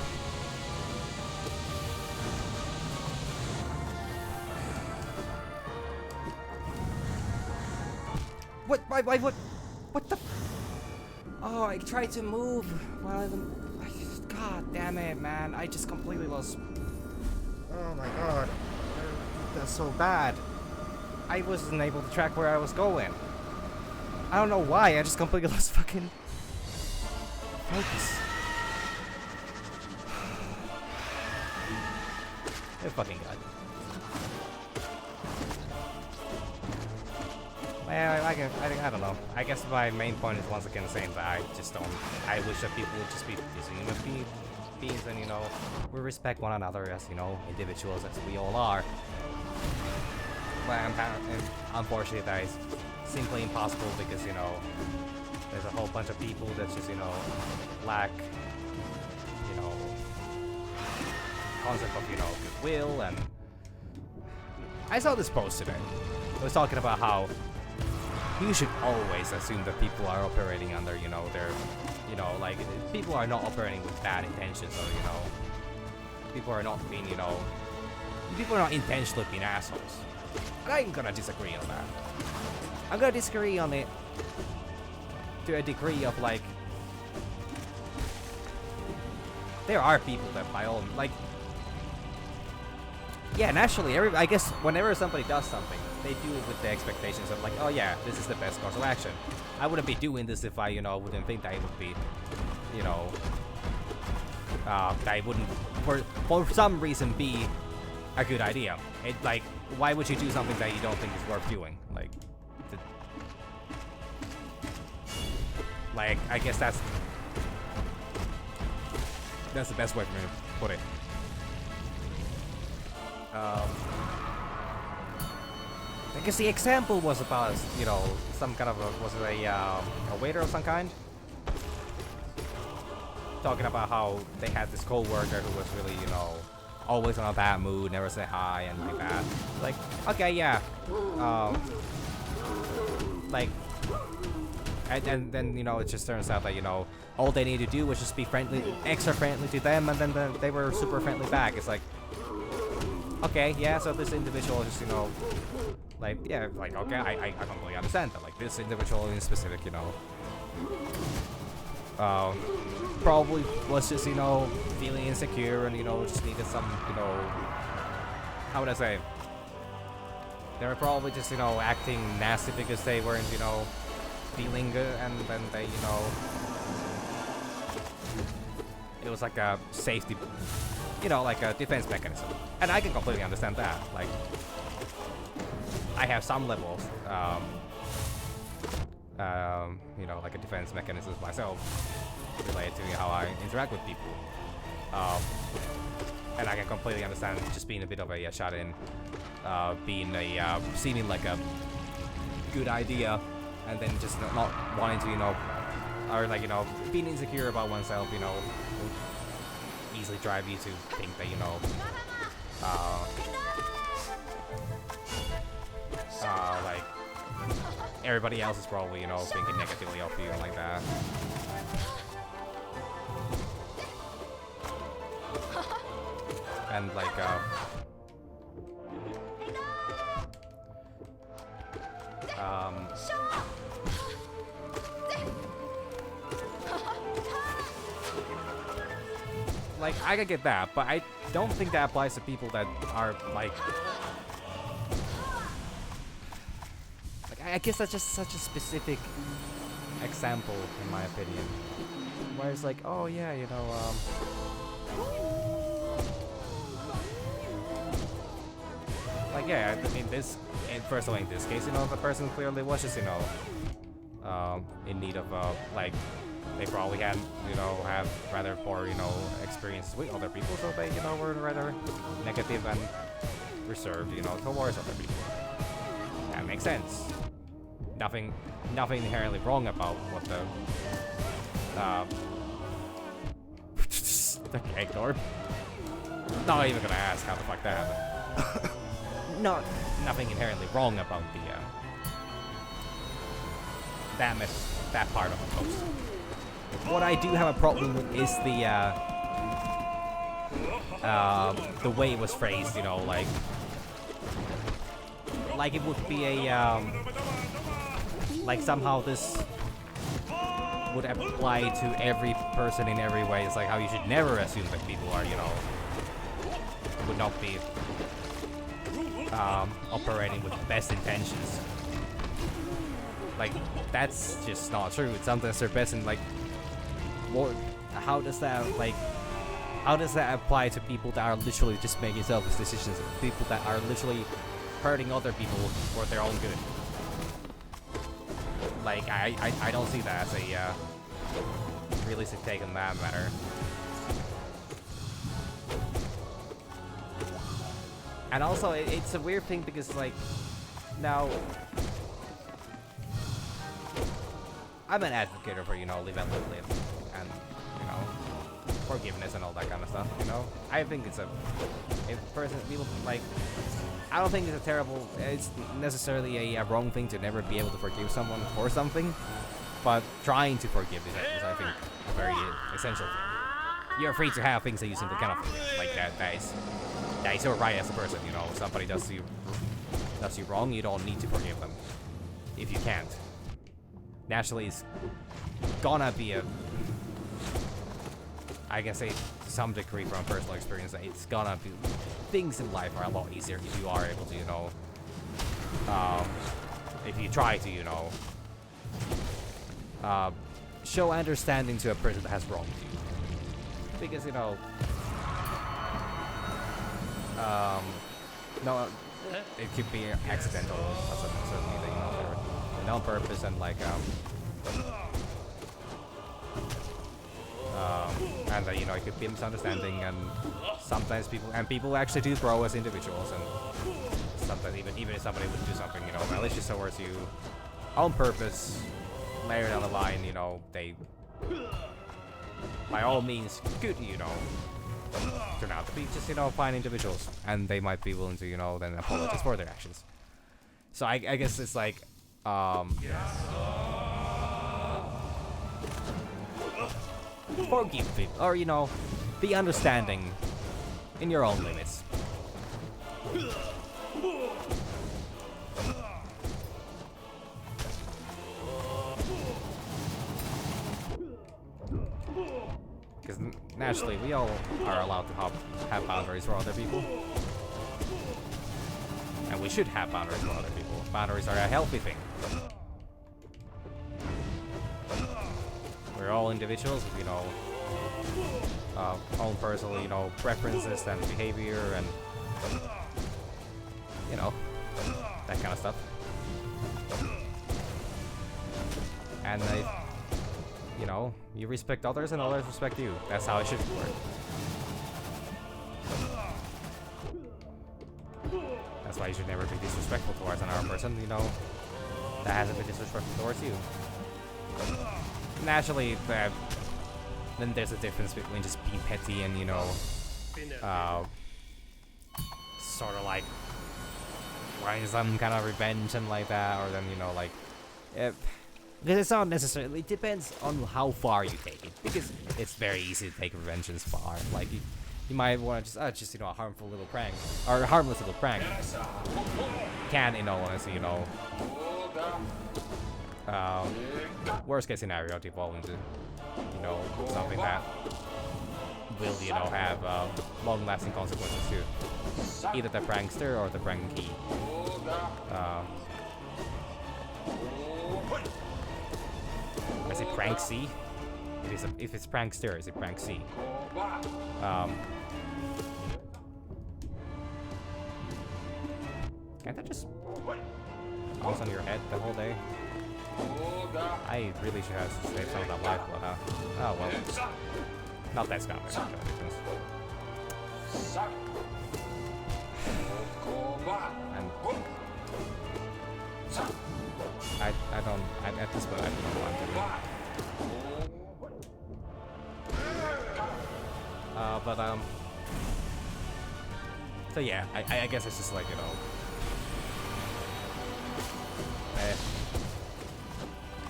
What? What the? Oh, I tried to move. Well, god damn it, man. I just completely lost. Oh my god. That's so bad. I wasn't able to track where I was going. I don't know why, I just completely lost fucking focus. Oh fucking god. Well, I don't know. I guess my main point is once again saying that I wish that people would just be human beings and, you know, we respect one another as, you know, individuals as we all are. But unfortunately, that is simply impossible because, you know, there's a whole bunch of people that just, you know, lack, you know, concept of, you know, goodwill. And I saw this post today. It was talking about how you should always assume that people are operating under, you know, their, you know, like people are not operating with bad intentions, or, you know, people are not being, you know, people are not intentionally being assholes. And I'm gonna disagree on that. I'm gonna disagree on it to a degree of, like, there are people that by all, like, yeah, naturally, I guess whenever somebody does something, they do it with the expectations of, like, oh yeah, this is the best course of action. I wouldn't be doing this if I, you know, wouldn't think that it would be, you know, that it wouldn't, for some reason, be a good idea. It, like, why would you do something that you don't think is worth doing? Like, I guess that's the best way for me to put it. I guess the example was about, you know, some kind of was it a waiter of some kind? Talking about how they had this co-worker who was really, you know, always on a bad mood, never say hi, and like that. Like, okay, yeah. Like, and then, you know, it just turns out that, you know, all they need to do was just be friendly, extra friendly to them, and then they were super friendly back. It's like, okay, yeah, so this individual just, you know, like, yeah, like, okay, I completely understand that. Like, this individual in specific, you know, probably was just, you know, feeling insecure and, you know, just needed some, you know, how would I say? They were probably just, you know, acting nasty because they weren't, you know, feeling good, and then they, you know, it was like a safety, you know, like a defense mechanism. And I can completely understand that. Like, I have some level of, you know, like a defense mechanism myself. related to how I interact with people. And I can completely understand just being a bit of a shut-in, being a seeming like a good idea, and then just not wanting to, you know, or like, you know, being insecure about oneself, you know, will easily drive you to think that, you know, like everybody else is probably, you know, thinking negatively of you and like that. And like, like, I can get that, but I don't think that applies to people that are like I guess that's just such a specific example, in my opinion. Where it's like, oh yeah, you know, like yeah, first of all, in this case, you know, the person clearly was just, you know, in need of, like, they probably had, you know, have rather poor, you know, experiences with other people, so they, you know, were rather negative and reserved, you know, towards other people. That makes sense. Nothing inherently wrong about what the the egg orb. Not even gonna ask how the fuck that happened. Nothing inherently wrong about the that part of the post. What I do have a problem with is the way it was phrased. You know, like it would be a like somehow this would apply to every person in every way. It's like how you should never assume that people are, you know, would not be operating with the best intentions. Like, that's just not true. It's sometimes their best in, like, what, how does that apply to people that are literally just making selfish decisions, people that are literally hurting other people for their own good? Like, I don't see that as a realistic take on that matter. And also, it's a weird thing because, like, now, I'm an advocate for, you know, live and let live, and, you know, forgiveness and all that kind of stuff, you know? I think it's people, like, I don't think it's necessarily a wrong thing to never be able to forgive someone for something, but trying to forgive is I think, a very essential thing. You're free to have things that you simply cannot forgive, like that is your right as a person, you know? Somebody does you wrong, you don't need to forgive them, if you can't. Naturally, it's gonna be I can say to some degree from personal experience that it's gonna be, things in life are a lot easier if you are able to, you know, if you try to, you know, show understanding to a person that has wronged you. Because, you know, no, it could be accidental, certainly, you know, and on purpose, and like, and you know, it could be a misunderstanding, and sometimes people actually do grow as individuals, and sometimes even if somebody would do something, you know, malicious towards you on purpose, later down the line, you know, they by all means could, you know, turn out to be just, you know, fine individuals, and they might be willing to, you know, then apologize for their actions. So I guess it's like, forgive people, or, you know, be understanding in your own limits. Because naturally, we all are allowed to have boundaries for other people. And we should have boundaries for other people. Boundaries are a healthy thing. We're all individuals with, you know, own personal, you know, preferences and behavior and, you know, that kind of stuff. And you know, you respect others and others respect you. That's how it should work. That's why you should never be disrespectful towards another person, you know, that hasn't been disrespectful towards you. Naturally, then there's a difference between just being petty and, you know, sort of like wanting some kind of revenge and like that, or then, you know, like, because it's not necessarily, it depends on how far you take it, because it's very easy to take revenge as far. Like, you might want to just, you know, a harmful little prank, or a harmless little prank. Can, in all honesty, you know, worst case scenario, devolve into, you know, something that will, you know, have long-lasting consequences to either the prankster or the prankee. I say pranksy. If it's prankster, is it pranksy? Can't that just bounce on your head the whole day? I really should have saved some of that life, but oh well. Not that Scott. And I don't, at this point I don't know what I'm doing. So yeah, I guess it's just like, you know,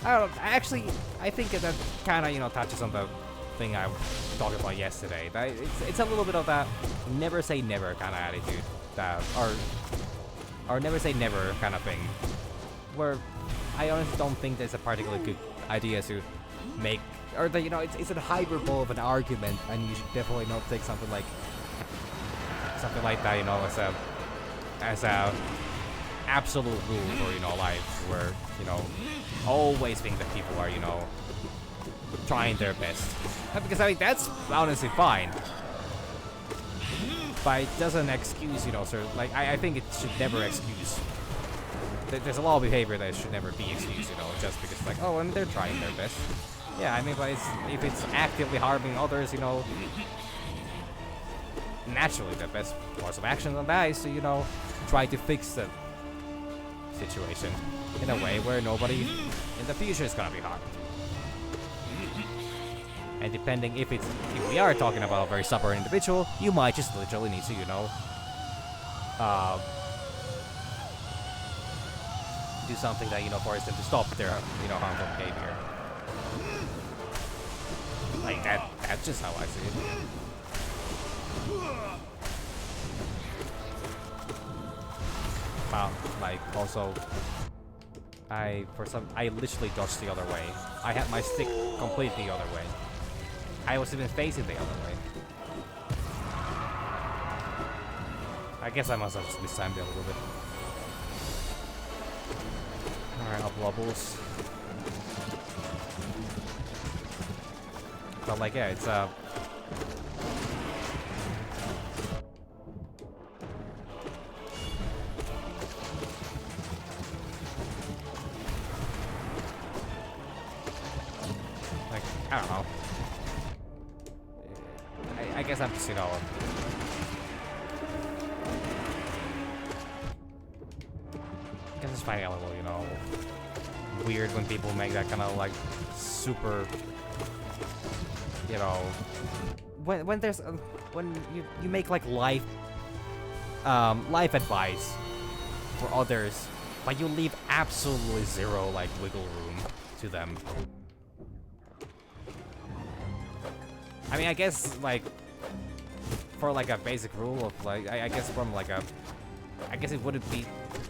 I don't know, actually, I think that kind of, you know, touches on the thing I was talking about yesterday. That it's a little bit of that never say never kind of attitude, that, or never say never kind of thing, where I honestly don't think there's a particularly good idea to make, or that, you know, it's a hyperbole of an argument, and you should definitely not take something like that, you know, as a absolute rule for, you know, life, where, you know, always think that people are, you know, trying their best. Because I mean, that's honestly fine, but it doesn't excuse, you know, sort of, like, I think it should never excuse. There's a lot of behavior that should never be excused, you know, just because it's like, oh, and they're trying their best. Yeah, I mean, but if it's actively harming others, you know, naturally the best course of action on that is to, you know, try to fix the situation in a way where nobody in the future is gonna be harmed. And depending if we are talking about a very stubborn individual, you might just literally need to, you know, do something that, you know, forces them to stop their, you know, harmful behavior. Like that's just how I see it. Like, also, I literally dodged the other way. I had my stick completely the other way. I was even facing the other way. I guess I must have just mistimed it a little bit. Alright, up levels. But like, yeah, it's like, I don't know. I guess I'm just, you know, I guess it's finding a little, you know, weird when people make that kind of like super, you know, when there's when you make like life advice for others, but you leave absolutely zero like wiggle room to them. I mean, I guess like for like a basic rule of like, I guess from like a, I guess it wouldn't be,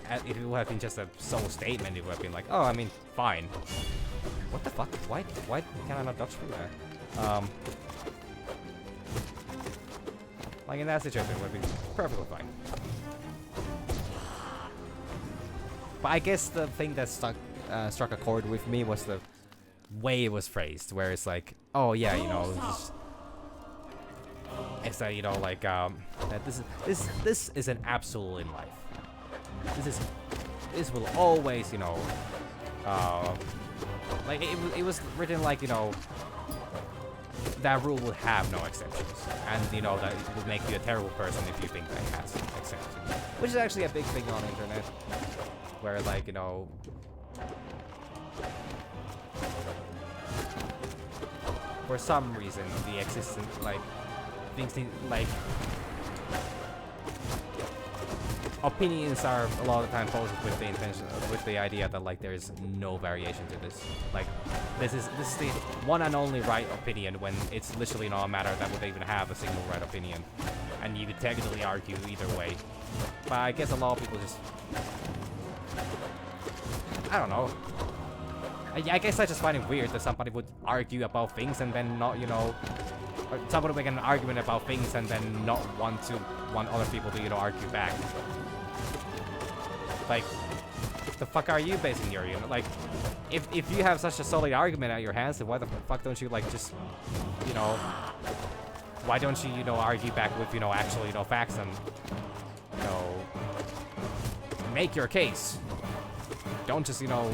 if it would have been just a sole statement, it would have been like, oh, I mean, fine. What the fuck? Why can I not dodge through that? Like in that situation, it would be perfectly fine. But I guess the thing that struck a chord with me was the way it was phrased, where it's like, oh yeah, you know, it's that, you know, like that this is an absolute in life. This will always, you know, Like, it was written like, you know, that rule would have no exceptions. And, you know, that it would make you a terrible person if you think that it has exceptions. Which is actually a big thing on the internet. Where, like, you know... For some reason, the existence, like... Things, like... Opinions are a lot of the time posed with the intention, with the idea that like there is no variation to this. Like this is the one and only right opinion when it's literally not a matter that would even have a single right opinion, and you could technically argue either way. But I guess a lot of people just, I don't know. I guess I just find it weird that somebody would argue about things and then not, you know, or somebody would make an argument about things and then not want other people to, you know, argue back. Like, the fuck are you basing your, you know, like, if you have such a solid argument at your hands, then why the fuck don't you, like, just, you know, why don't you, you know, argue back with, you know, actual, you know, facts and, you know, make your case. Don't just, you know,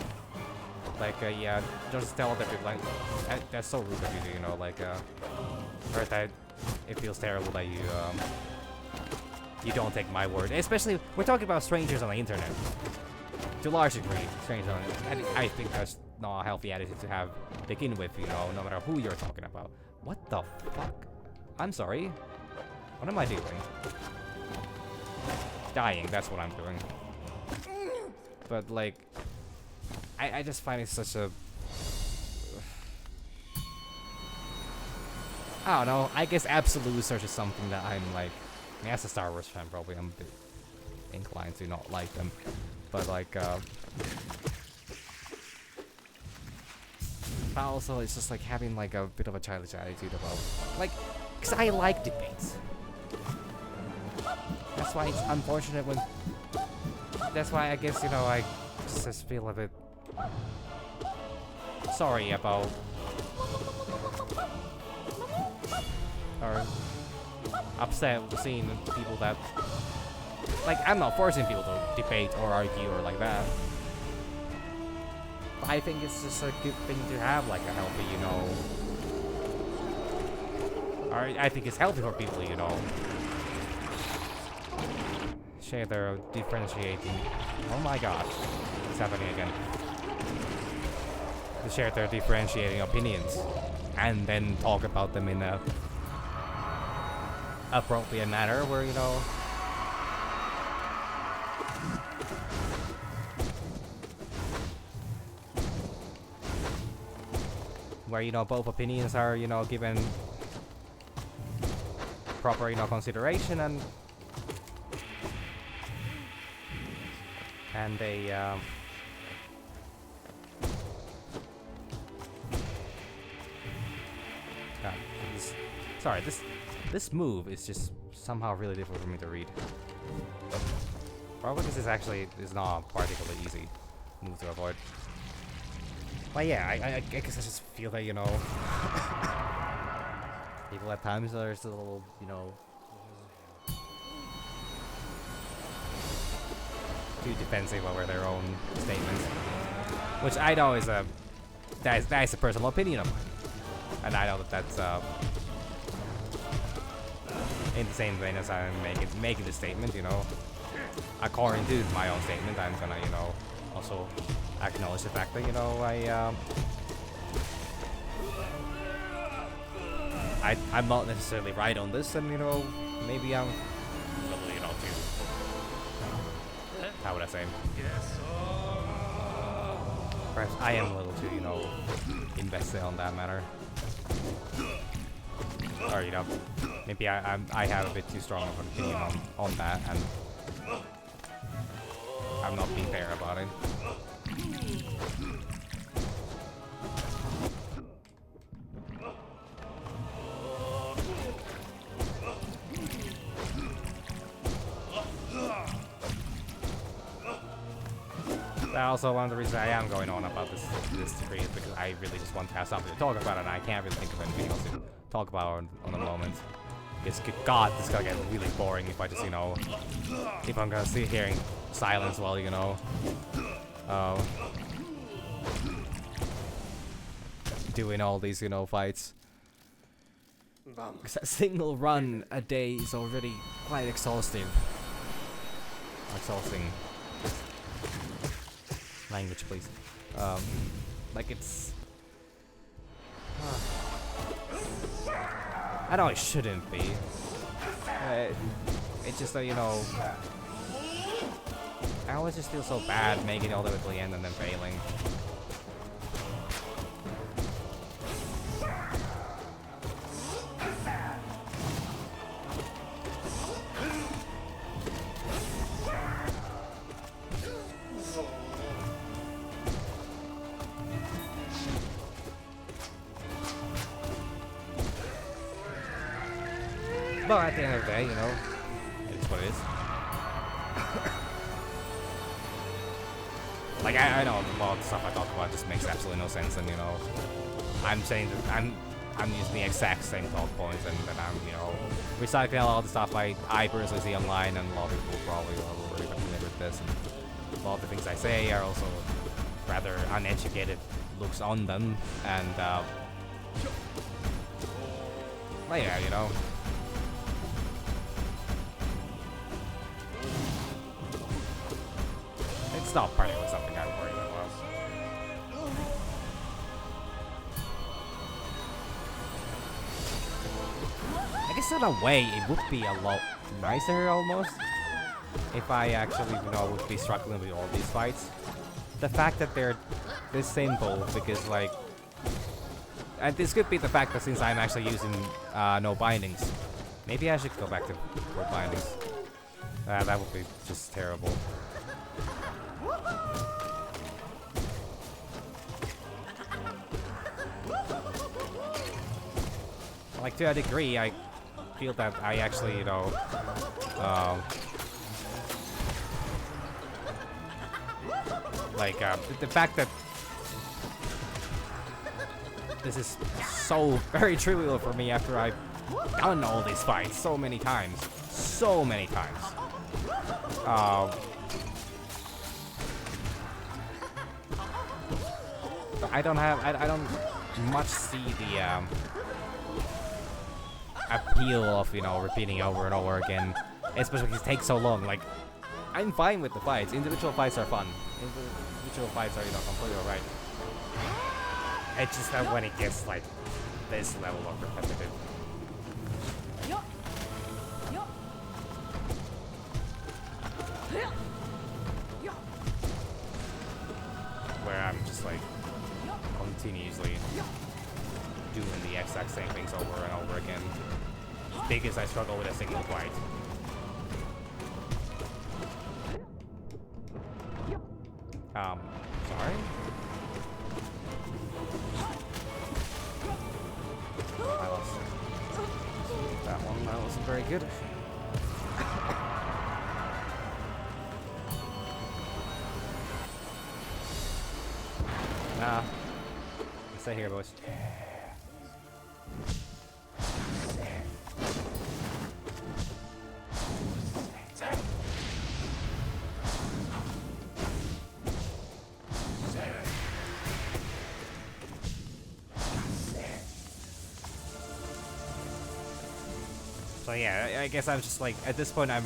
like, yeah, don't just tell other people, like, that's so rude of you, you know, like, or that it feels terrible that you don't take my word. Especially, we're talking about strangers on the internet. To a large degree, strangers on the internet. And I think that's not a healthy attitude to have to begin with, you know, no matter who you're talking about. What the fuck? I'm sorry. What am I doing? Dying, that's what I'm doing. But, like, I just find it such a... I don't know, I guess absolute search is something that I'm like... I mean, as a Star Wars fan, probably I'm a bit inclined to not like them. But like, but also it's just like having like a bit of a childish attitude about, like, because I like debates. That's why it's unfortunate when, that's why I guess, you know, I just feel a bit sorry about, or upset with seeing people that, like, I'm not forcing people to debate or argue or like that. But I think it's just a good thing to have, like, a healthy, you know, or I think it's healthy for people, you know, share their differentiating, oh my god, it's happening again, to share their differentiating opinions and then talk about them in a appropriate manner where, you know, where, you know, both opinions are, you know, given proper, you know, consideration and they sorry, this move is just somehow really difficult for me to read. Probably because this actually is not particularly easy move to avoid. But yeah, I guess I just feel that, you know, people at times are just a little, you know, too defensive over their own statements. Which I know is that is a personal opinion of mine. And I know that that's in the same vein as I'm making the statement, you know, according to my own statement, I'm gonna, you know, also acknowledge the fact that, you know, I'm not necessarily right on this, and, you know, maybe I'm a little, you know, too, how would I say? Perhaps I am a little too, you know, invested on that matter. Or, you know, maybe I have a bit too strong of an opinion on that, and I'm not being fair about it. Also, one of the reasons I am going on about this degree is because I really just want to have something to talk about, and I can't really think of anything else to talk about on the moment. Because, God, this is gonna get really boring if I just, you know, if I'm gonna sit here in silence while, you know, do in all these, you know, fights. Because a single run a day is already quite exhausting. Exhausting. Language, please. Like it's... I know it shouldn't be. It's just that, you know... I always just feel so bad making it all the way to the end and then failing. But at the end of the day, you know, it's what it is. Like, I know a lot of stuff I talk about just makes absolutely no sense, and, you know, I'm saying that I'm using the exact same thought points, and I'm, you know, recycling a lot of the stuff I personally see online, and a lot of people probably are already familiar with this, and a lot of the things I say are also rather uneducated looks on them, and, well, yeah, you know. It's not particularly something I'm worried about. I guess in a way it would be a lot nicer almost if I actually, you know, would be struggling with all these fights. The fact that they're this simple, because like, and this could be the fact that since I'm actually using no bindings, maybe I should go back to bindings. That would be just terrible. Like, to a degree, I feel that I actually, you know, like, the fact that this is so very trivial for me after I've done all these fights so many times. But I don't much see the, appeal of, you know, repeating over and over again, especially because it takes so long. Like, I'm fine with the fights. Individual fights are fun. Individual fights are, you know, completely alright. It's just that when it gets, like, this level of repetitive. Where I'm just, like, continuously doing the exact same things over and over again. Because I struggle with a single fight. Sorry? I lost that one. That wasn't very good. Nah. Stay here, boys. So yeah, I guess I'm just like, at this point I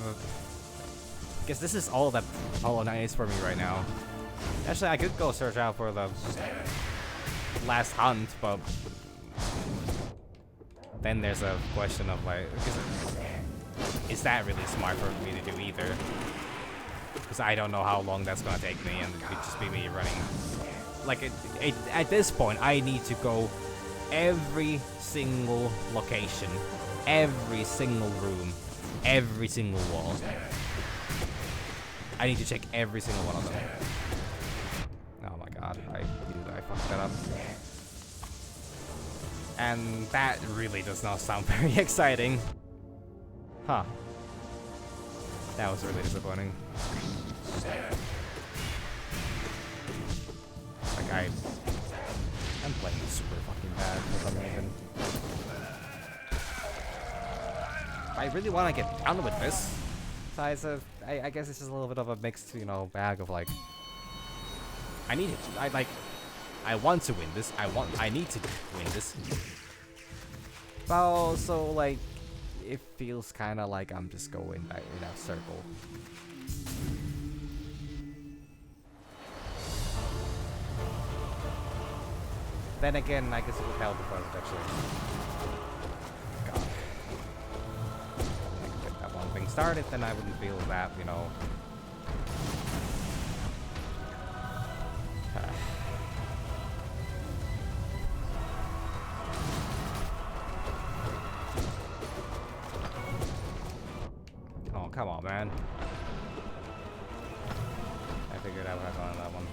guess this is all that Hollow Knight is for me right now. Actually, I could go search out for the last hunt, but then there's a question of like, is that really smart for me to do either? Because I don't know how long that's gonna take me, and it could just be me running. Like, at this point, I need to go every single location, every single room, every single wall. I need to check every single one of them. Oh my god, I fucked that up. And that really does not sound very exciting. Huh. That was really disappointing. Like, I'm playing super fucking bad for some reason. I really want to get done with this. So it's I guess it's just a little bit of a mixed, you know, bag of like, I need it. I want to win this. I need to win this. But also, like, it feels kind of like I'm just going back in a circle. Then again, I guess it would help if I was actually... God. If I could get that one thing started, then I wouldn't feel that, you know... Oh, come on, man. I figured I would have gone on that one.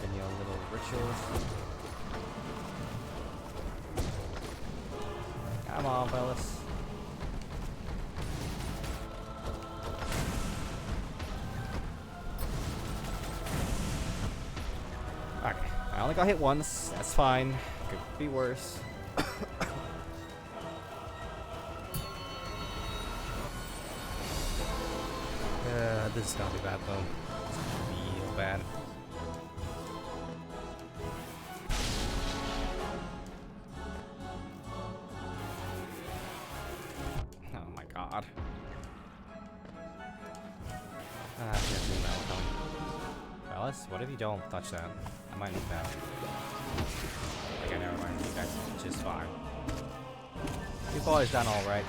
And your little rituals. Come on, fellas. Okay, I only got hit once. That's fine. Could be worse. This is gonna be bad though. Real bad. Oh my god. Fellas, what if you don't touch that? I might need that. Okay, never mind. You guys are just fine. You boys done alright.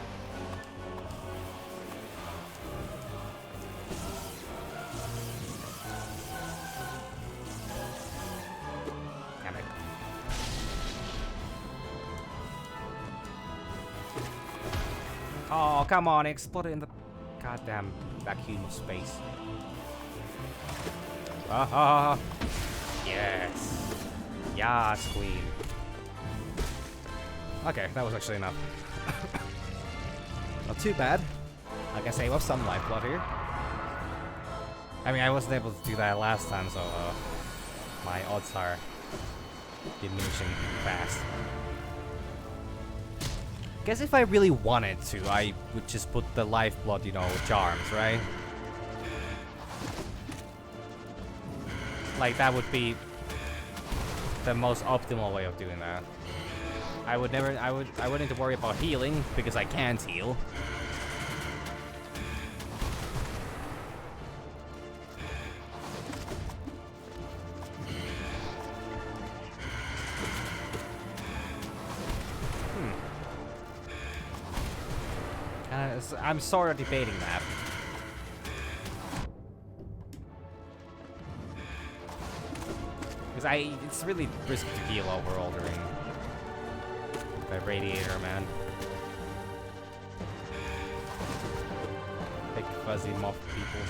Oh, come on, it exploded in the goddamn vacuum of space. Ah, yes. Yes, queen. Okay, that was actually enough. Not too bad. I can save up some lifeblood here. I mean, I wasn't able to do that last time, so my odds are diminishing fast. Guess if I really wanted to, I would just put the lifeblood, you know, charms, right? Like, that would be the most optimal way of doing that. I wouldn't need to worry about healing, because I can't heal. I'm sort of debating that. Because it's really risky to heal over altering the radiator, man. Big fuzzy moth people.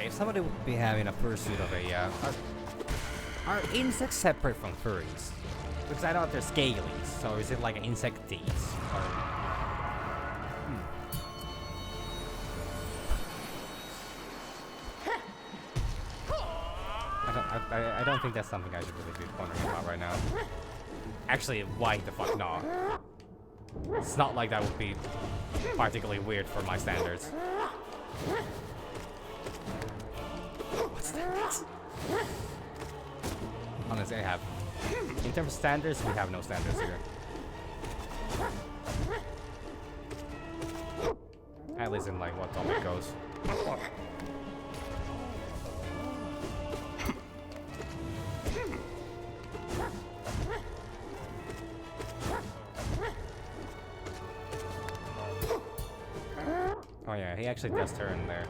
If somebody would be having a pursuit of a, are insects separate from furries? Because I know they're scalies, so is it like an insectes? Or, I don't think that's something I should really be wondering about right now. Actually, why the fuck not? It's not like that would be particularly weird for my standards. What's that? Honestly, I have. In terms of standards, we have no standards here. At least in like what topic goes. he actually does turn there.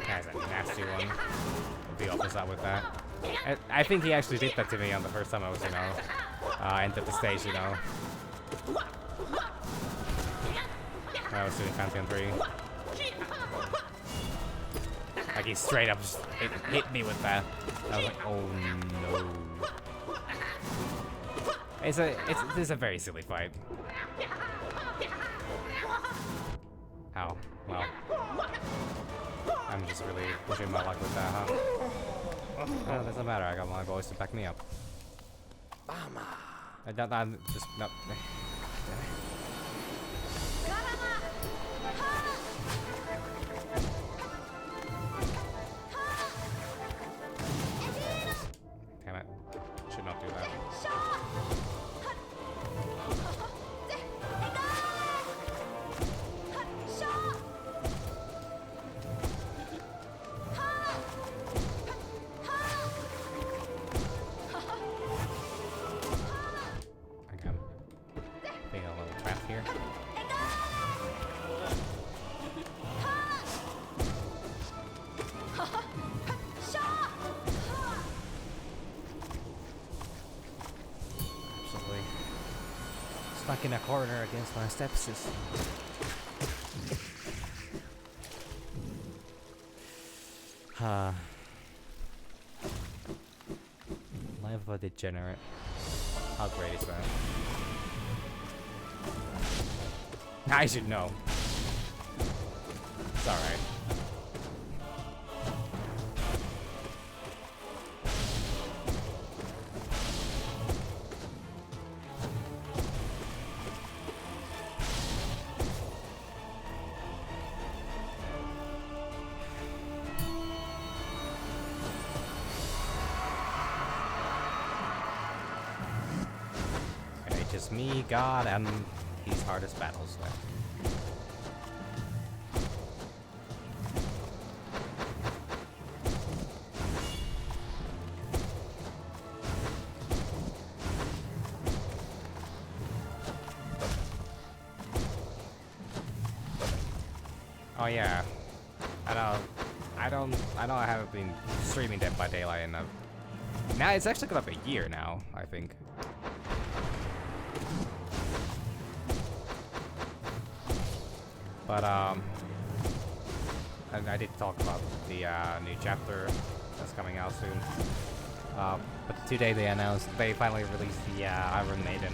That's a nasty one. The opposite with that. I think he actually did that to me on the first time I was, you know, entered the stage, you know. I was doing Pantheon 3. Like he straight up just hit me with that. I was like, oh no. This is a very silly fight. How? Well, I'm just really pushing my luck with that, huh? Oh, doesn't matter. I got my boys to back me up. I'm just no. Damn it! Should not do that. Stuck in a corner against my stepsis. Life of a degenerate. How great is that? I should know. It's alright. Just me, God, and these hardest battles left. Oh yeah, I know I haven't been streaming Dead by Daylight enough. Now it's actually gonna be a year now, I think. But I did talk about the new chapter that's coming out soon. But today they announced they finally released the Iron Maiden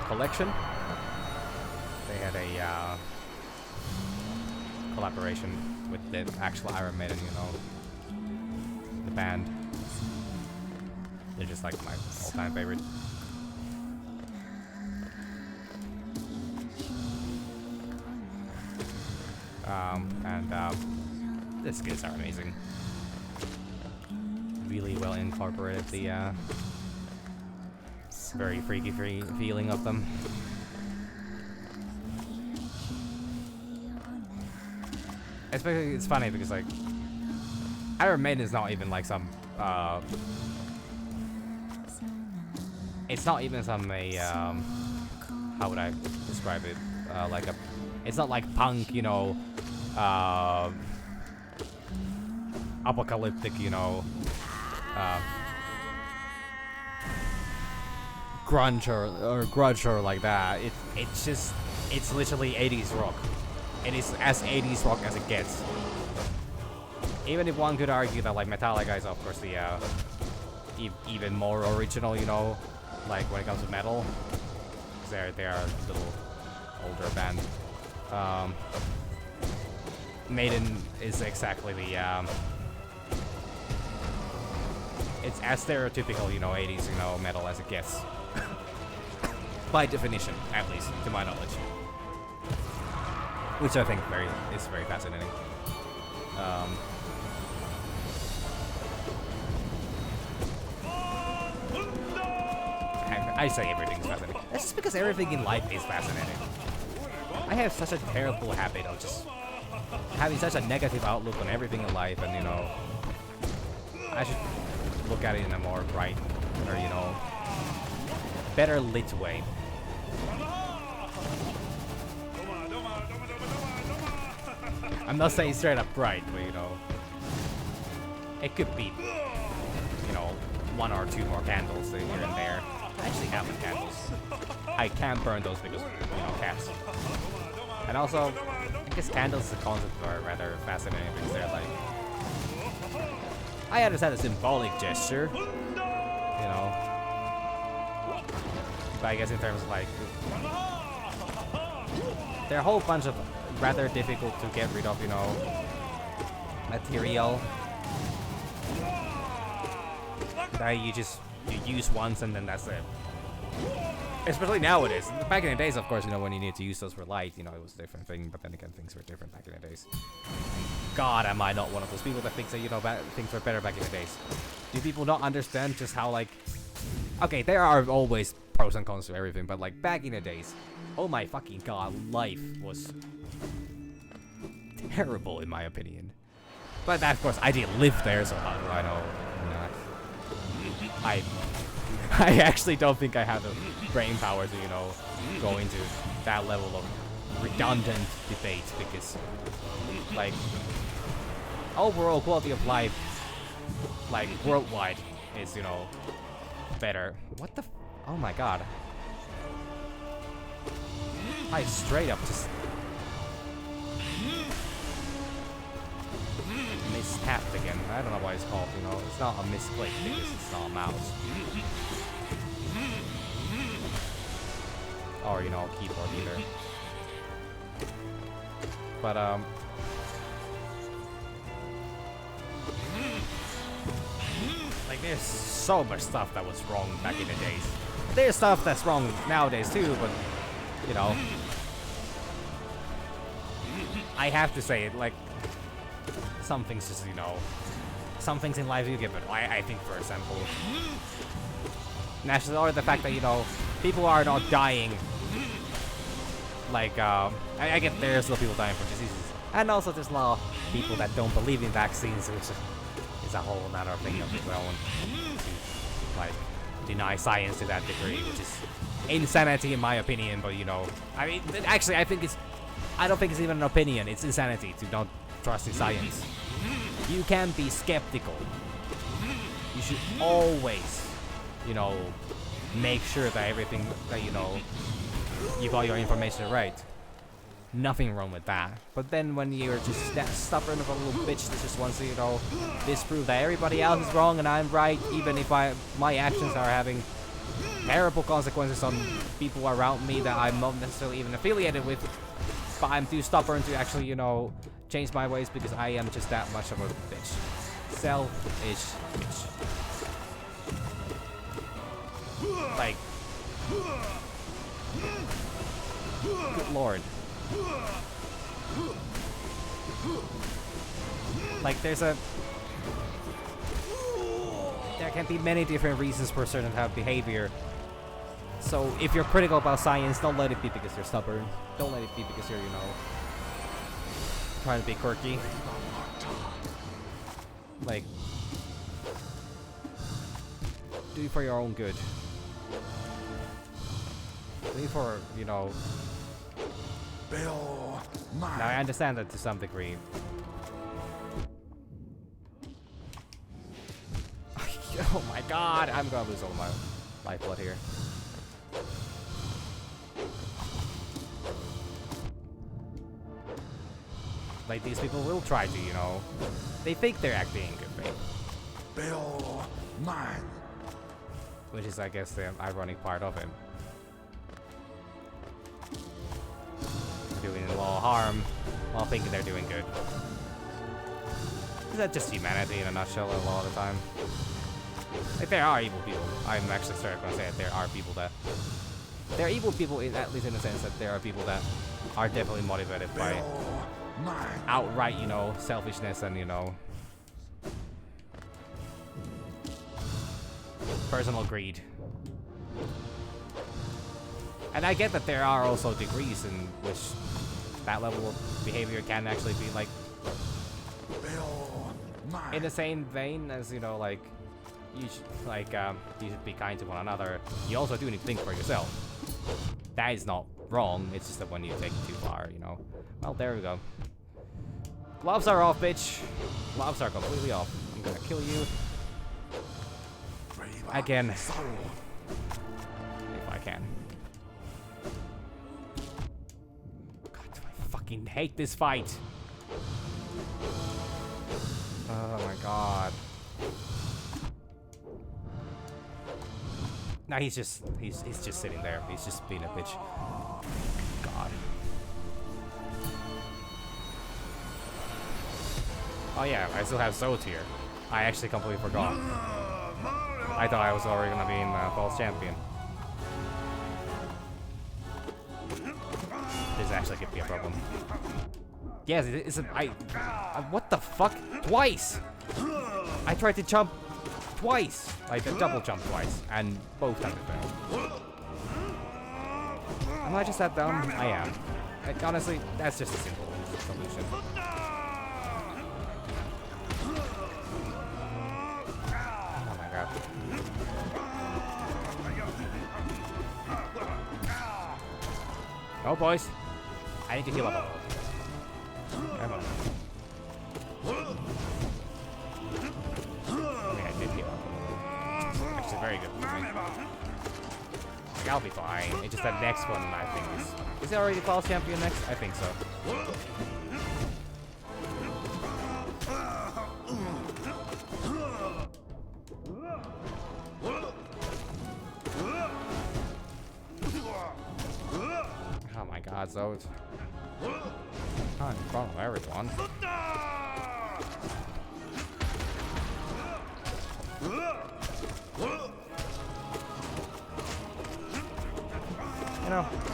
collection. They had a collaboration with the actual Iron Maiden, you know, the band. They're just like my all-time favorite. The skins are amazing. Really well incorporated the very freaky feeling of them. Especially, it's funny because like Iron Maiden is not even like some it's not even some how would I describe it, like a, it's not like punk, you know, apocalyptic, you know, grunge or like that. It's just, it's literally 80s rock. It is as 80s rock as it gets. Even if one could argue that like Metallica is of course the even more original, you know, like when it comes to metal, they are a little older band. Maiden is exactly the it's as stereotypical, you know, 80s, you know, metal as it gets. by definition, at least to my knowledge, which I think is very fascinating. I say everything's fascinating. That's just because everything in life is fascinating. I have such a terrible habit of just having such a negative outlook on everything in life, and you know, I should look at it in a more bright, or you know, better lit way. I'm not saying straight up bright, but you know, it could be, you know, 1 or 2 more candles here and there. I actually have the candles. I can't burn those because, you know, cats. And also, I guess candles as a concept are rather fascinating because they're like, I understand the symbolic gesture, you know, but I guess in terms of like, there are a whole bunch of rather difficult to get rid of, you know, material that you use once and then that's it. Especially nowadays. Back in the days, of course, you know, when you need to use those for light, you know, it was a different thing, but then again, things were different back in the days. God, am I not one of those people that thinks that, you know, things were better back in the days. Do people not understand just how, like, okay, there are always pros and cons to everything, but like back in the days, oh my fucking god, life was terrible in my opinion. But that, of course, I didn't live there, so how do I know? I actually don't think I have the brain power to, you know, go into that level of redundant debate because, like, overall quality of life, like, worldwide is, you know, better. What the oh my god. I straight up just mistapped again. I don't know why it's called, you know, it's not a misclick because it's not a mouse. Or, you know, keyboard either. But, like, there's so much stuff that was wrong back in the days. There's stuff that's wrong nowadays too, but, you know, I have to say it, like, some things just, you know, some things in life you give it. I think, for example, national, or the fact that, you know, people are not dying. Like, I get there's still people dying from diseases. And also there's a lot of people that don't believe in vaccines, which is a whole other thing of its own. To, like, deny science to that degree, which is insanity in my opinion, but, you know, I mean, actually, I don't think it's even an opinion, it's insanity to not trust in science. You can be skeptical. You should always, you know, make sure that everything that, you know, you got your information right. Nothing wrong with that. But then when you're just that stubborn of a little bitch that just wants to, you know, disprove that everybody else is wrong and I'm right, even if my actions are having terrible consequences on people around me that I'm not necessarily even affiliated with, but I'm too stubborn to actually, you know, change my ways because I am just that much of a bitch. Selfish bitch. Like, good lord. Like, there can be many different reasons for certain type of behavior. So if you're critical about science, don't let it be because you're stubborn. Don't let it be because you're, you know, trying to be quirky. Like, do it for your own good. Do it for, you know. Now I understand that to some degree. Oh my god, I'm gonna lose all my lifeblood here. Like, these people will try to, you know, they think they're acting in good faith. Bill, mine. Which is, I guess, the ironic part of it. Doing a lot of harm while thinking they're doing good. Is that just humanity in a nutshell a lot of the time? Like, there are evil people. I'm actually sorry to say that there are people that They're evil people, at least in the sense that there are people that are definitely motivated by Bill mine. outright, selfishness and, personal greed. And I get that there are also degrees in which that level of behavior can actually be like Bill mine. in the same vein as like you should be kind to one another. You also do need to think for yourself. That is not wrong. It's just that when you take it too far, Well, there we go. Gloves are off, bitch. Gloves are completely off. I'm gonna kill you again if I can. God, do I fucking hate this fight? Oh my god. Nah, he's just sitting there. He's just being a bitch. God. Oh yeah, I still have Zote here. I actually completely forgot. I thought I was already gonna be in False Champion. This actually could be a problem. Yes, it's a. What the fuck? Twice! I tried to jump twice! Like a double jump twice, and both times it failed. Am I just that dumb? I am. Honestly, that's just a simple solution. Oh my god. Oh boys, I need to heal up a little. Come on. Okay, I did heal up a little. Actually, very good for me. Like, I'll be fine. It's just that next one, I think, is it already False Champion next? I think so. Oh my god, Zod. Not in front of everyone.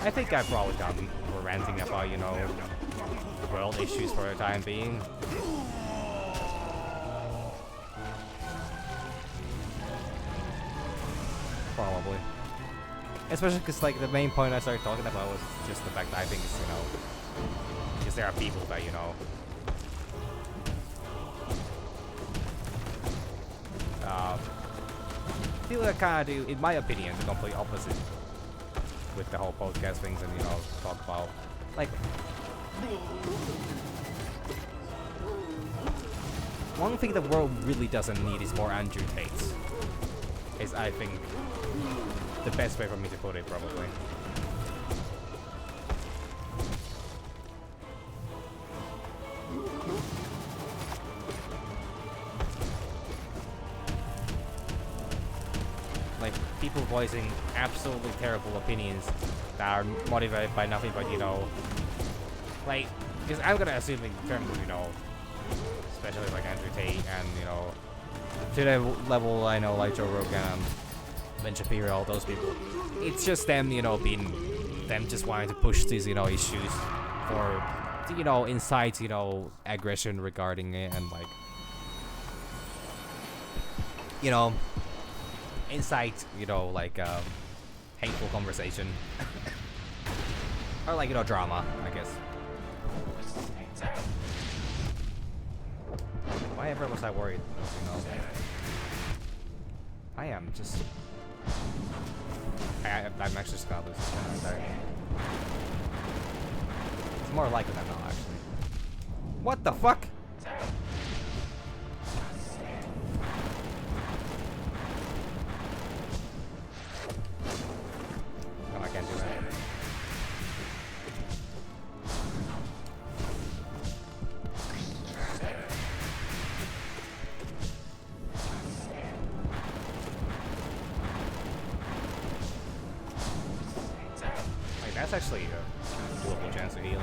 I think I've probably done for ranting about, world issues for the time being. Probably. Especially because, like, the main point I started talking about was just the fact that I think it's, because there are people that, people that kind of do, in my opinion, the complete opposite with the whole podcast things and, talk about, like, one thing the world really doesn't need is more Andrew Tates. Is, I think, the best way for me to put it, probably. Like, people voicing absolutely terrible opinions that are motivated by nothing but, like, because I'm gonna assume in terms of, especially like Andrew Tate and, to the level I know, like Joe Rogan, Ben Shapiro, all those people. It's just them, them just wanting to push these, issues for, incite, aggression regarding it and, like, incite, like, hateful conversation. Or, like, drama, I guess. Why ever was I worried? I am just... I'm actually just gonna lose this one right there. It's more likely than not, actually. What the fuck? No, I can't do that. That's actually a doable chance to heal.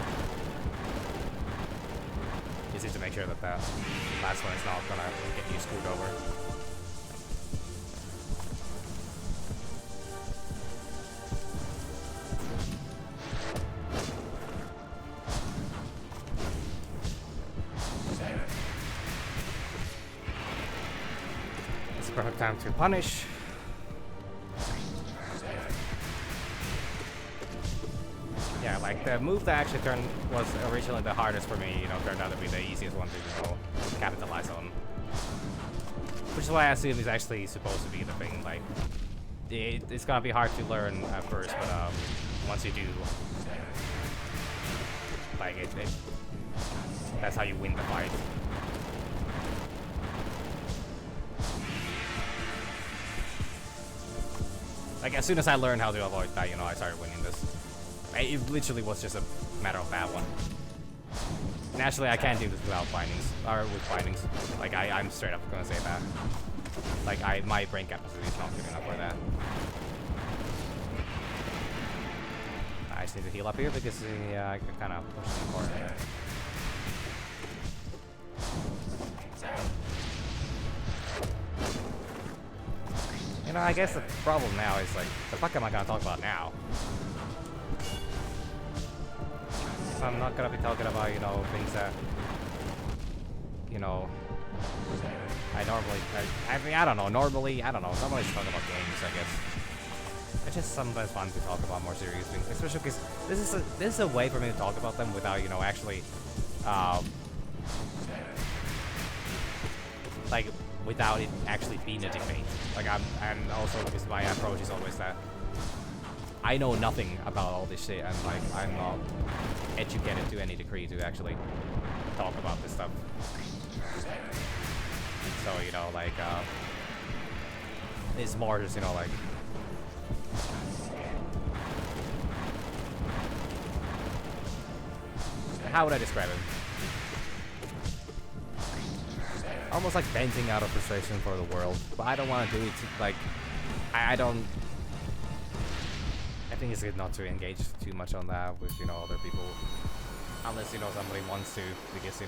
Just need to make sure that that last one is not gonna get you screwed over. perfect time to punish. Yeah, like the move that actually was originally the hardest for me, turned out to be the easiest one to, capitalize on. Which is why I assume it's actually supposed to be the thing. Like, it's gonna be hard to learn at first, but once you do, like that's how you win the fight. Like, as soon as I learned how to avoid that, I started winning this. It literally was just a matter of that one. Naturally, I can't do this without bindings, or with bindings. Like, I'm straight up gonna say that. Like, my brain capacity is not good enough for that. I just need to heal up here because, I can kind of push the corner there. I guess the problem now is, like, the fuck am I gonna talk about now? So I'm not gonna be talking about, things that, I don't know, normally just talk about games, I guess. It's just sometimes fun to talk about more serious things, especially because this is a way for me to talk about them without, actually, like, without it actually being a debate. Like, and also because my approach is always that I know nothing about all this shit, and like I'm not educated to any degree to actually talk about this stuff. So like it's more just like how would I describe it? Almost like venting out of frustration for the world, but I don't want to do it. Like, I don't. I think it's good not to engage too much on that with other people, unless somebody wants to, because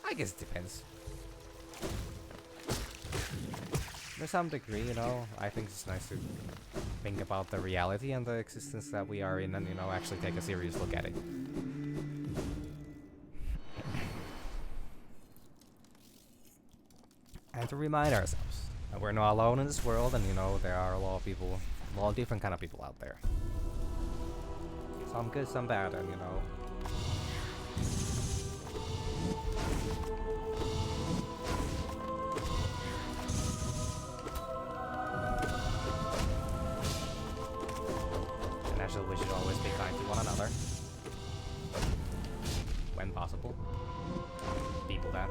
I guess it depends. There's some degree, I think it's nice to think about the reality and the existence that we are in, and actually take a serious look at it. And to remind ourselves that we're not alone in this world, and there are a lot of people, a lot of different kind of people out there. Some good, some bad, and and naturally we should always be kind to one another when possible. People that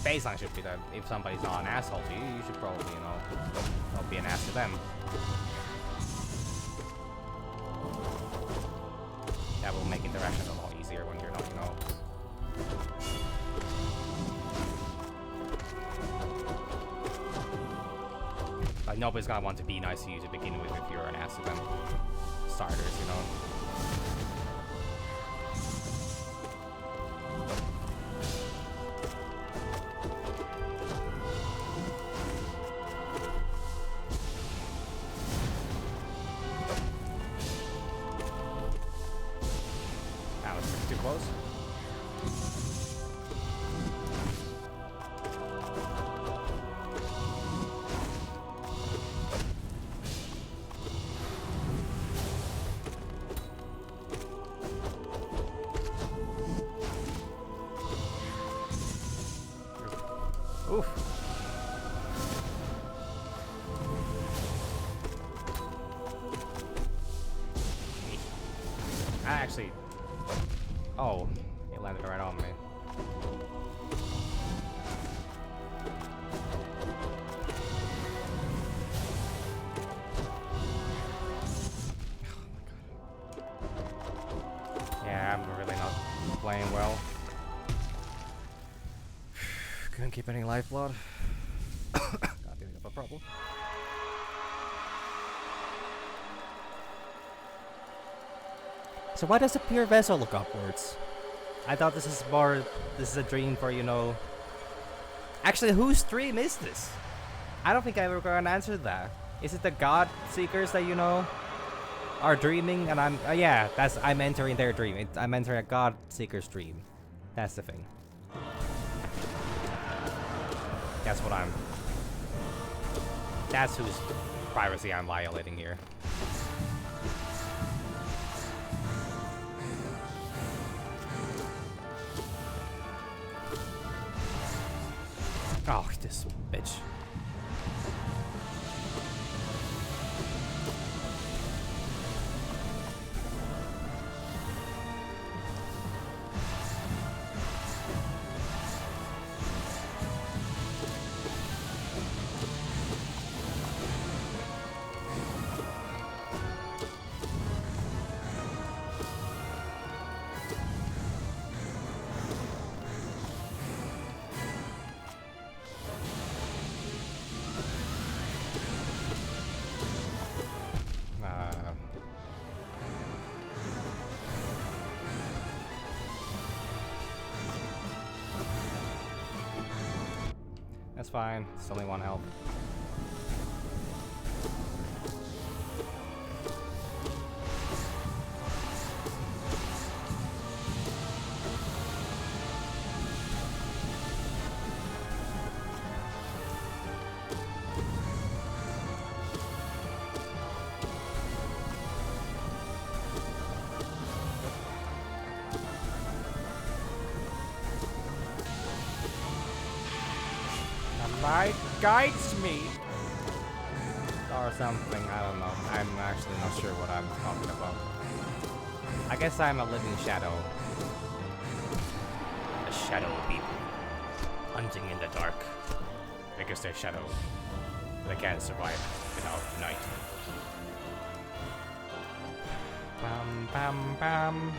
baseline should be that if somebody's not an asshole to you, you should probably, don't be an ass to them. That will make interactions a lot easier when you're not, like, nobody's gonna want to be nice to you to begin with if you're an ass to them. Starters, Oof. I actually... Oh, it landed right on me. Yeah, I'm really not playing well. Couldn't keep any lifeblood. Got dealing with a problem. So why does the pure vessel look upwards? I thought this is a dream for, Actually, whose stream is this? I don't think I ever got an answer to that. Is it the God Seekers that you know are dreaming? And I'm yeah, I'm entering their dream. I'm entering a God Seeker stream. That's the thing. That's whose privacy I'm violating here. Oh, this bitch. That's fine. It's only one health. Light guides me. Or something, I don't know. I'm actually not sure what I'm talking about. I guess I'm a living shadow. A shadow people. Hunting in the dark. Because they're shadow. They can't survive without night. Bam bam bam.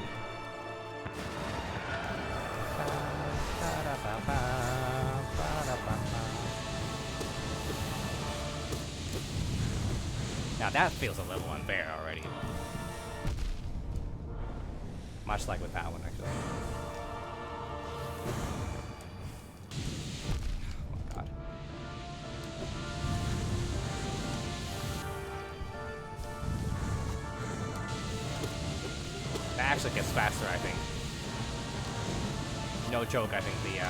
Now that feels a little unfair already. Much like with that one, actually. Oh my god. That actually gets faster, I think. No joke, I think the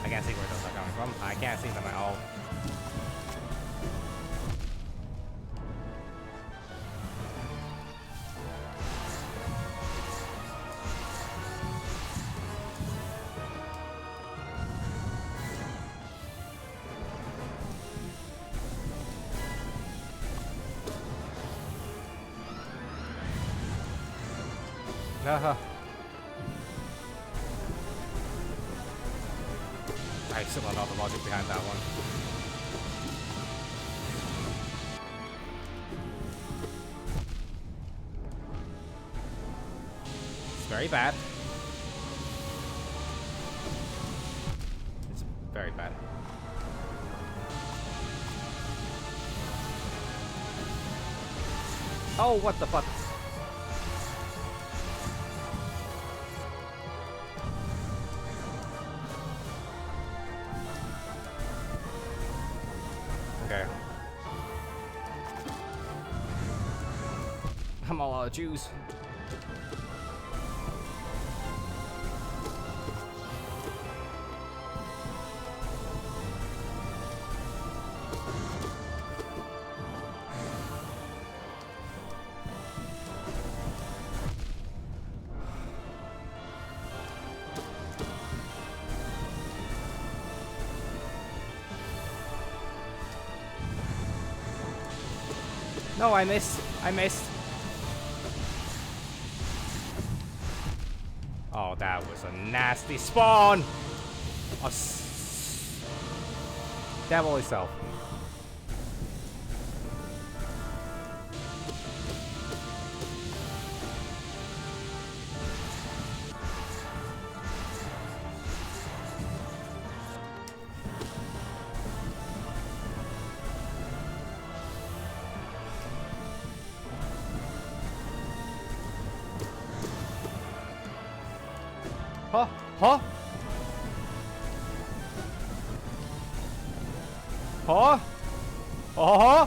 I can't see where those are coming from. I can't see them at all. I still don't know the logic behind that one. It's very bad. It's very bad. Oh, what the fuck? Okay. I'm all out of juice. No, I missed. I missed. Oh, that was a nasty spawn. Devil itself. Huh? Huh? Huh? Uh-huh?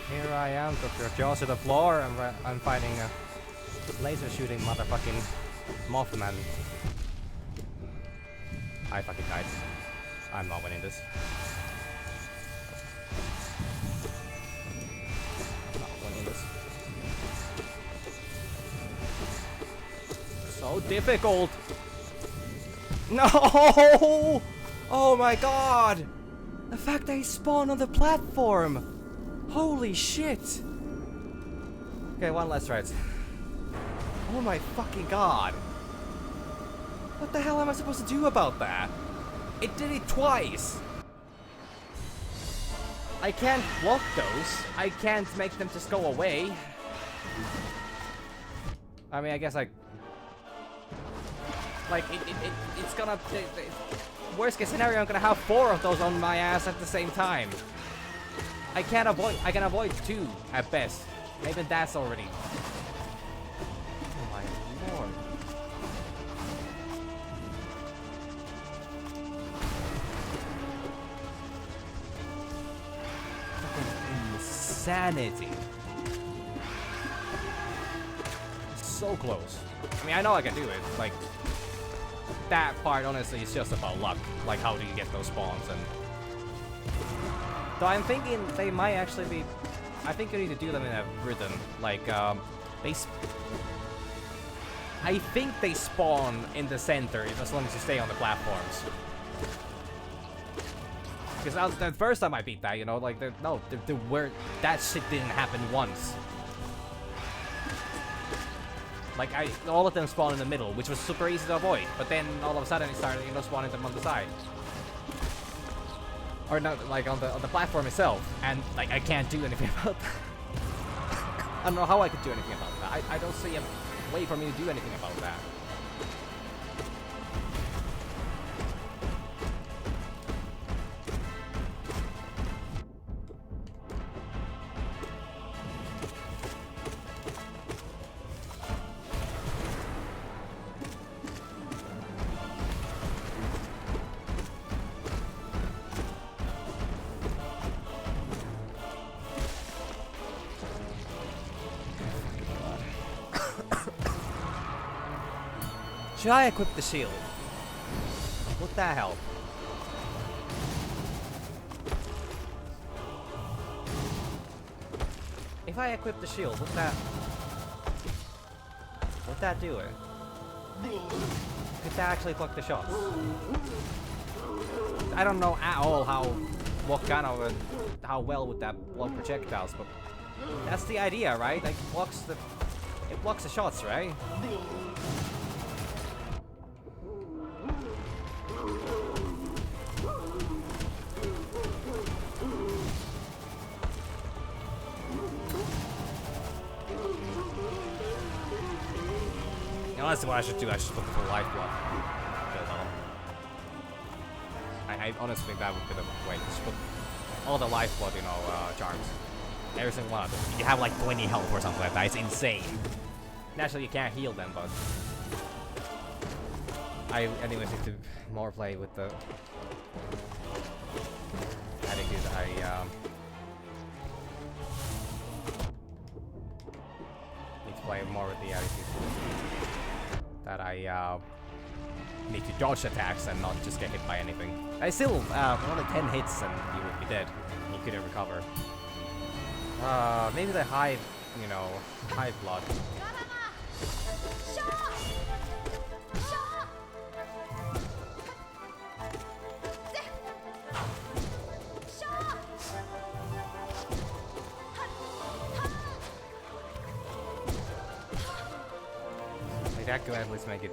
Here I am, took your jaws to the floor, and I'm fighting a laser shooting motherfucking Mothman. I fucking died. I'm not winning this. I'm not winning this. So difficult! No! Oh my god! The fact that he spawned on the platform! Holy shit! Okay, one last try. Oh my fucking god! What the hell am I supposed to do about that? It did it twice! I can't block those. I can't make them just go away. I mean, I guess I... Like, it's gonna... worst case scenario, I'm gonna have 4 of those on my ass at the same time. I can avoid 2 at best. Maybe that's already... Oh my lord. Fucking insanity. So close. I mean, I know I can do it. Like, that part honestly is just about luck. Like, how do you get those spawns and... So I'm thinking they might actually be... I think you need to do them in a rhythm. Like, I think they spawn in the center as long as you stay on the platforms. Because the first time I beat that, you know, like, that shit didn't happen once. Like, all of them spawn in the middle, which was super easy to avoid. But then all of a sudden it started, you know, spawning them on the side. Or not, like on the platform itself, and like I can't do anything about that. I don't know how I could do anything about that. I don't see a way for me to do anything about that. Should I equip the shield? Would that help? If I equip the shield, would that do it? Could that actually block the shots? I don't know at all how well would that block projectiles, but that's the idea, right? Like it blocks the shots, right? That's what I should do. I should put full life block. I honestly think that would be the way. Just put all the life blood, you know, charms. Every single one of them. You have like 20 health or something like that. It's insane. Naturally, you can't heal them, but I anyways need to more play with the attitude. Need to play more with the attitude that I need to dodge attacks and not just get hit by anything. I still only 10 hits and you would be dead. You couldn't recover. Maybe the hive, you know, hive blood. That could at least make it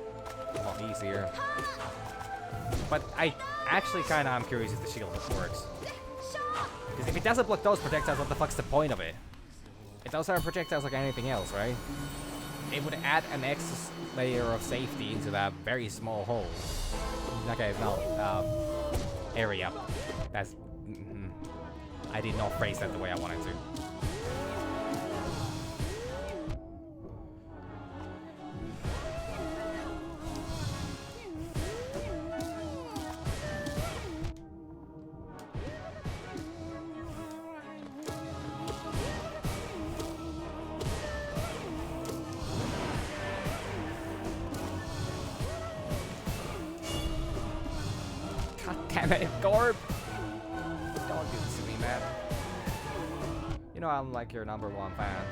a lot easier. But I actually kind of am curious if the shield works. Because if it doesn't block those projectiles, what the fuck's the point of it? If those are projectiles like anything else, right? It would add an extra layer of safety into that very small hole. Okay, no. area. That's... I did not phrase that the way I wanted to. God damn it, Gorb! Don't do this to me, man. You know I'm like your #1 fan.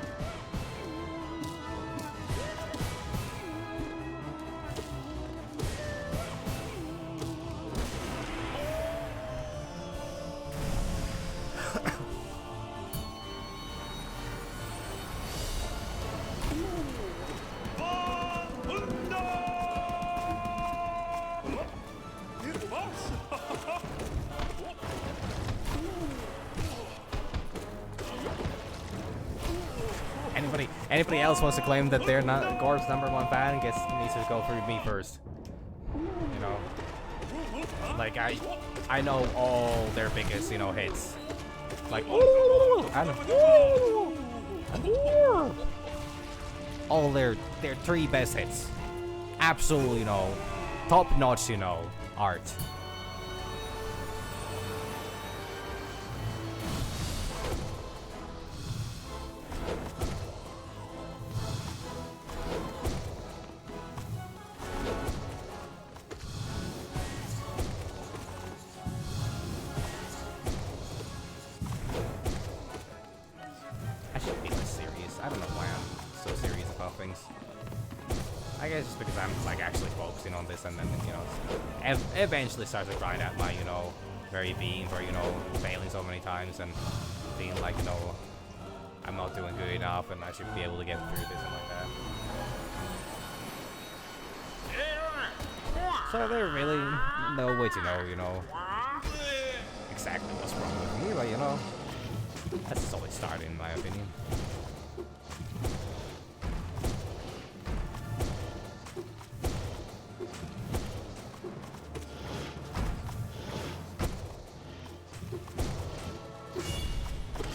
Anybody else wants to claim that they're not Gorb's #1 fan needs to go through me first. You know, like I know all their biggest hits, like and all their 3 best hits. Absolutely, top notch, art. I don't know why I'm so serious about things. I guess just because I'm like actually focusing on this, and then eventually start to grind at my very being for failing so many times and being like I'm not doing good enough and I should be able to get through this and like that. So there really no way to know exactly what's wrong with me, but that's a solid start in my opinion.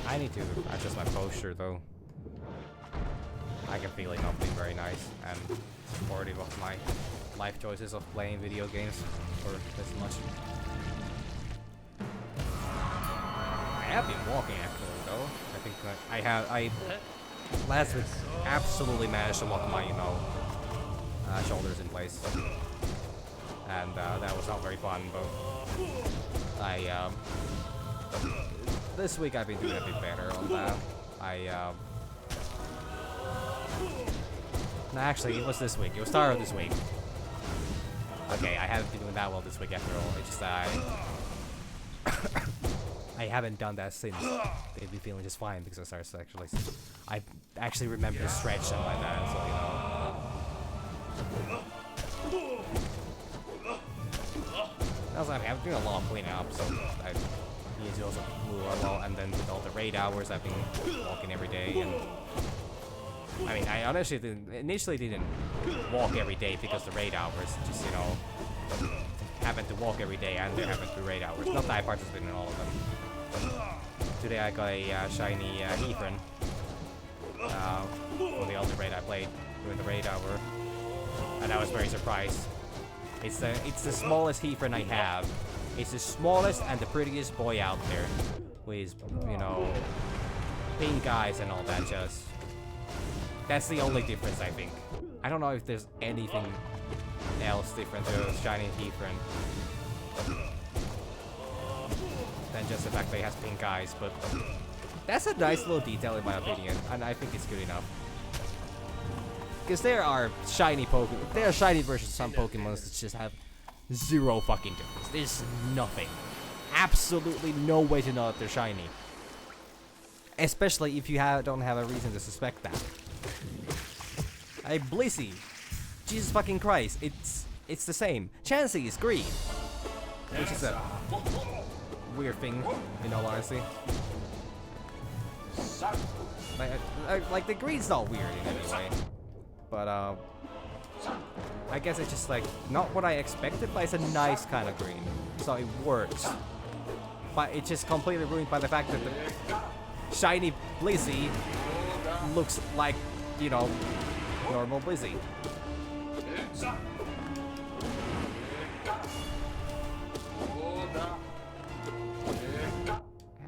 I need to adjust my posture though. I can feel it not being very nice and supportive of my life choices of playing video games for this much. I have been walking actually though. I think that I last week absolutely managed to lock my shoulders in place, and that was not very fun. But this week I've been doing a bit better on that. No, actually, it was this week. It was start of this week. Okay, I haven't been doing that well this week after all. It's just that I haven't done that since. They've been feeling just fine because I actually remember to stretch and like that. So also, I'm doing a lot of cleaning up, so I need to also move a lot. And then with all the raid hours, I've been walking every day. And I mean, I honestly initially didn't walk every day because the raid hours just happened to walk every day, and there happened to be raid hours. Not that I participated in all of them. Today I got a shiny Heathen for the other raid I played during the raid hour, and I was very surprised. It's the smallest Heathen I have. It's the smallest and the prettiest boy out there, with pink eyes and all that. Just that's the only difference, I think. I don't know if there's anything else different to a shiny Heathen than just the fact that he has pink eyes, but that's a nice little detail in my opinion, and I think it's good enough. Because there are shiny Pokemon, there are shiny versions of some Pokemons that just have zero fucking difference. There's nothing. Absolutely no way to know that they're shiny. Especially if you don't have a reason to suspect that. Hey, Blissey. Jesus fucking Christ. It's the same. Chansey is green. Which is a weird thing, in all honesty. Like the green's not weird in any way. But I guess it's just like not what I expected, but it's a nice kind of green, so it works. But it's just completely ruined by the fact that the shiny Blizzy looks like, you know, normal Blizzy.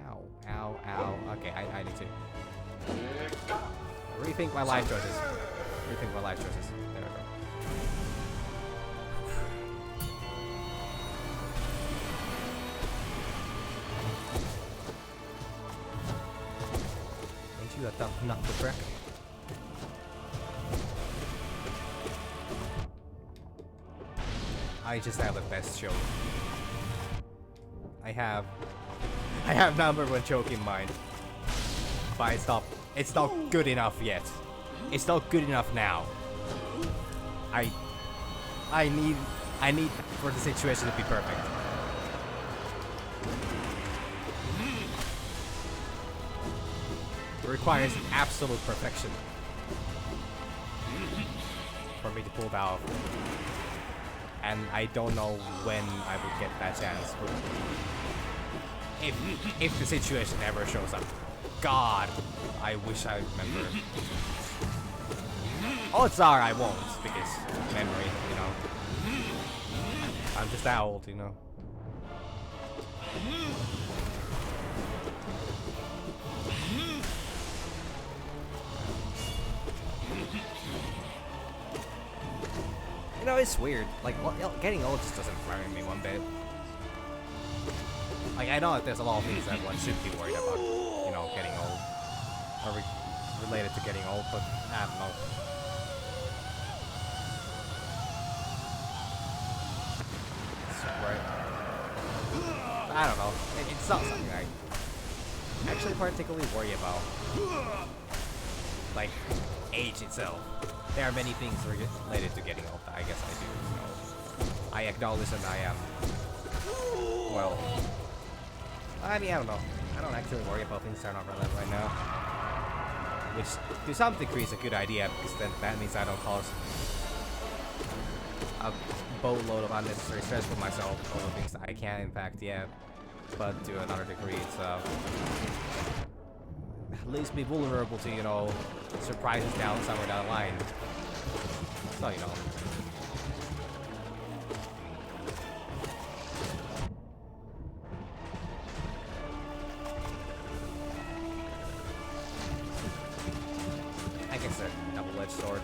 Ow, ow, ow. Okay, I need to rethink my life choices. Rethink my life choices. There we go. Ain't you a tough nut to crack? I just have the best joke. I have number one joke in mind. But it's not good enough yet. It's not good enough now. I need for the situation to be perfect. It requires absolute perfection for me to pull that off. And I don't know when I would get that chance. If the situation ever shows up. God, I wish I remember. Odds are I won't, because memory, you know. I'm just that old, you know. You know, it's weird. Like, getting old just doesn't worry me one bit. Like, I know that there's a lot of things that one should be worried about, you know, getting old. Or related to getting old, but I don't know. Right. I don't know. It's not something I actually particularly worry about. Like, age itself. There are many things related to getting old that I guess I do. So I acknowledge that I am. Well, I mean, I don't know. I don't actually worry about things that are not relevant right now. Which, to some degree, is a good idea, because then that means I don't cause a boatload of unnecessary stress for myself over things that I can't impact yet. But to another degree, it's leaves me vulnerable to, you know, surprises down somewhere down the line. So, you know. I guess a double-edged sword.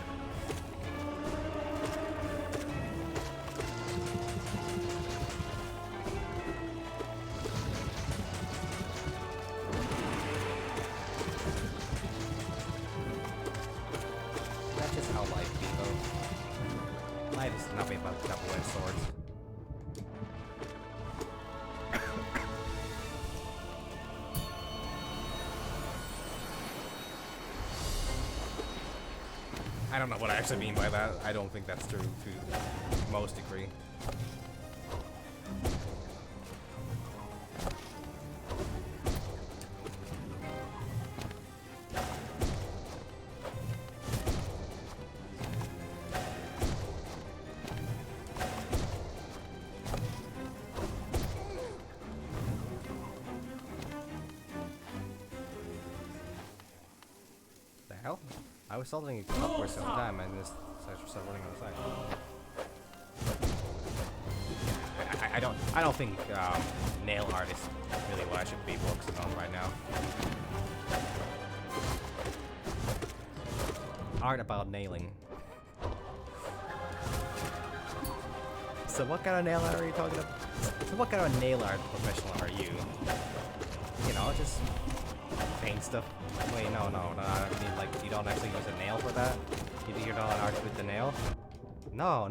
That's just how life be, though. Life is nothing but double-edged swords. I don't know what I actually mean by that. I don't think that's true to most degree. The hell? I was holding it upwards all the time and just started running on the side. I don't think nail art is really what I should be focusing on right now. Art about nailing. So what kind of nail art are you talking about? So what kind of nail art professional are you? You know, just paint stuff. Wait, no, I mean, like, you don't actually use a nail for that? You do your art with the nail? No,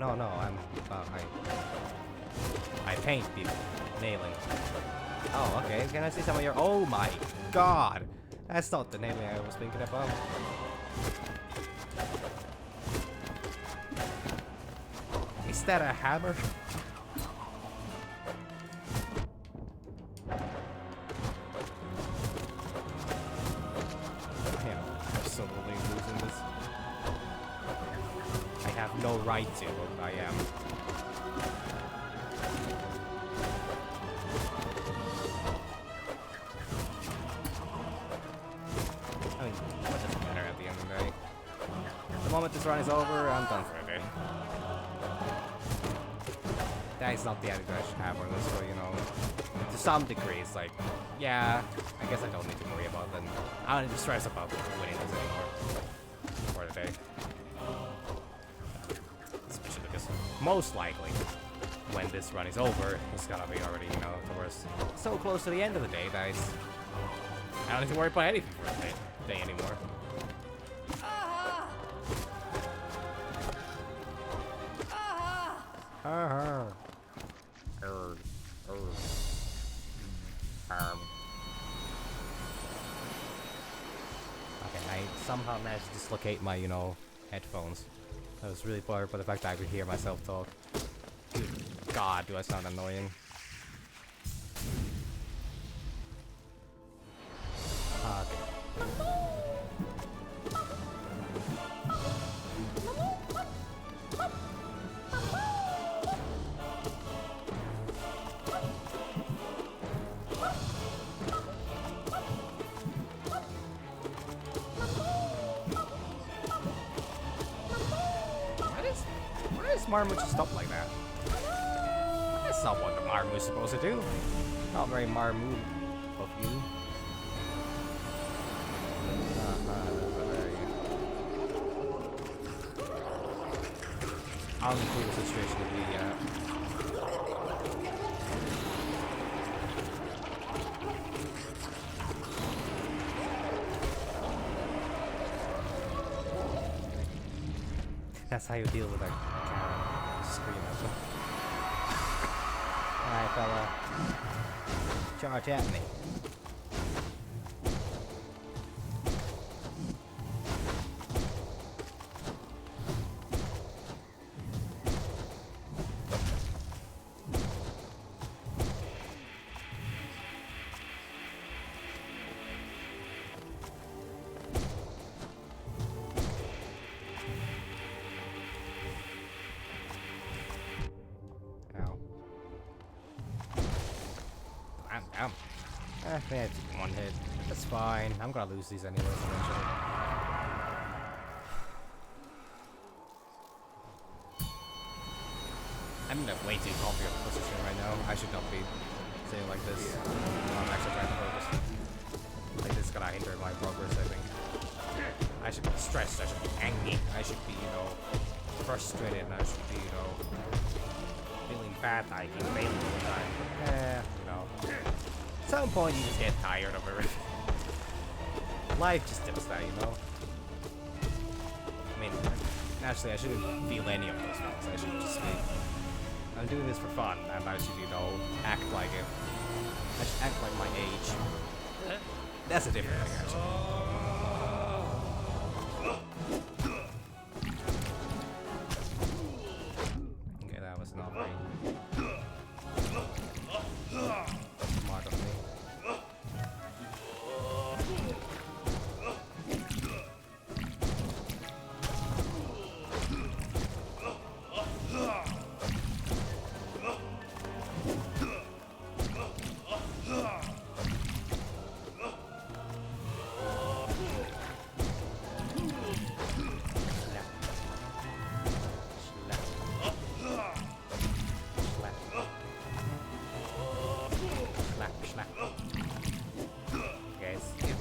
I paint people. Nailing. Oh, okay, can I see some of your— oh my god! That's not the nailing I was thinking about. Is that a hammer? no right to, but I am. I mean, what doesn't matter at the end of the day? The moment this run is over, I'm done for the day. That is not the attitude I should have on this, but you know, to some degree, it's like, yeah, I guess I don't need to worry about them. I don't need to stress about winning this anymore for the day. Especially because most likely, when this run is over, it's gonna be already, you know, towards so close to the end of the day that it's, I don't need to worry about anything for the day anymore. Okay, I somehow managed to dislocate my, you know, headphones. I was really bothered by the fact that I could hear myself talk. Good God, do I sound annoying. Okay. Why does Marmu just stop like that? That's not what the Marmu is supposed to do. Not very Marmu of you. I'll include the situation with the That's how you deal with a Karen. Scream at them. Alright, fella. Charge at me. Damn. They had one hit. That's fine. I'm gonna lose these anyways eventually. I'm in a way too comfy position right now. I should not be saying like this. I'm actually trying to focus. Like this is gonna hinder my progress, I think. I should be stressed, I should be angry, I should be, you know, frustrated, and I should be, you know, feeling bad that I keep failing all the time. Yeah, you know. At some point you just get tired of everything. Life just does that, you know? I mean, naturally I shouldn't feel any of those things. I should just be... I'm doing this for fun, and I should, you know, act like it. I should act like my age. That's a different thing, actually. Okay, that was not very... smart of me.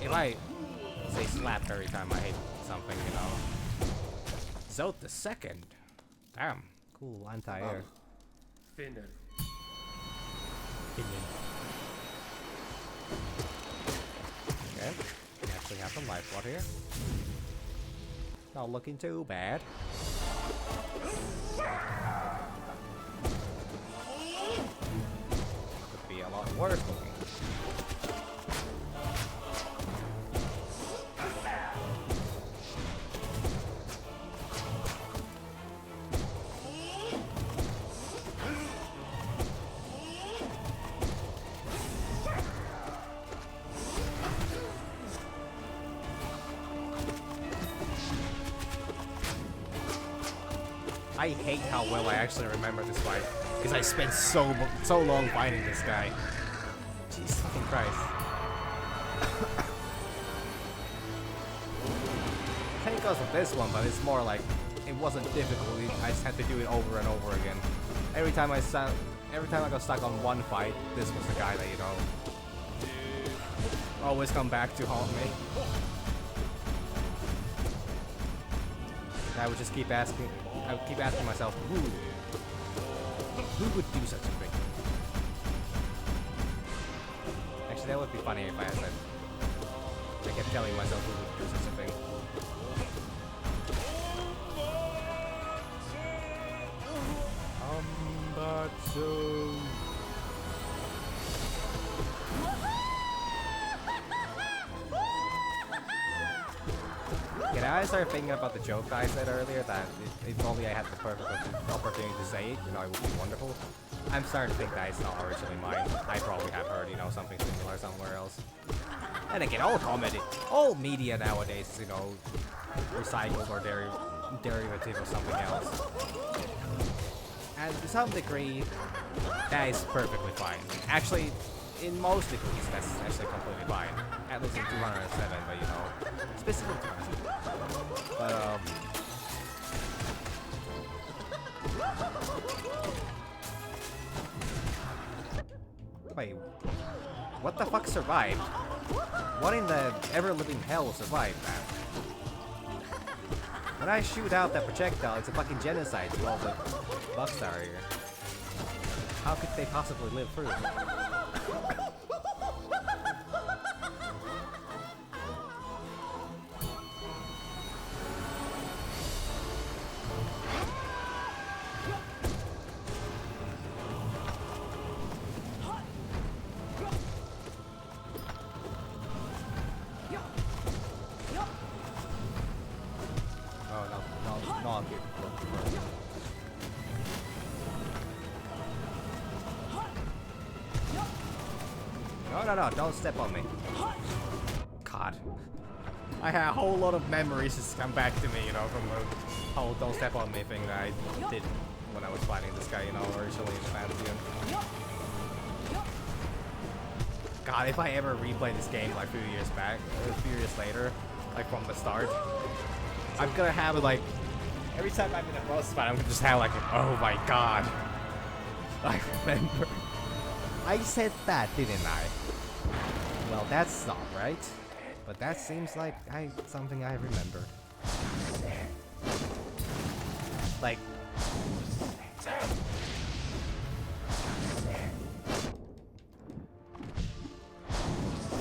If I say slap every time I hit something, you know. Zote the second. Damn. Cool anti-air. Finnan. Okay. We actually have some life water here. Not looking too bad. Could be a lot worse looking. I hate how well I actually remember this fight. Because I spent so long fighting this guy. Jesus fucking Christ. I think it goes with this one, but it's more like it wasn't difficult. I just had to do it over and over again. Every time I got stuck on one fight, this was the guy that, you know, always come back to haunt me. And I would just keep asking myself, who would do such a thing? Actually, that would be funny if I said, I kept telling myself who would do such a thing. I started thinking about the joke I said earlier that if only I had the perfect opportunity to say it, you know, it would be wonderful. I'm starting to think that it's not originally mine. I probably have heard, you know, something similar somewhere else. And again, all media nowadays is, you know, recycled or derivative of something else. And to some degree, that is perfectly fine. Actually, in most degrees, that's actually completely fine. At least in 207, but you know, specifically 207. But wait, what the fuck survived? What in the ever-living hell survived that? When I shoot out that projectile, it's a fucking genocide to all the bugs that are here. How could they possibly live through? No, don't step on me. God. I had a whole lot of memories just come back to me, you know, from the whole don't step on me thing that I did when I was fighting this guy, you know, originally in the Pantheon. God, if I ever replay this game like a few years back, or a few years later, like from the start, I'm gonna have it like, every time I'm in a boss fight, I'm gonna just have like, oh my god. I remember. I said that, didn't I? Well, that's not right. But that seems like something I remember. Like...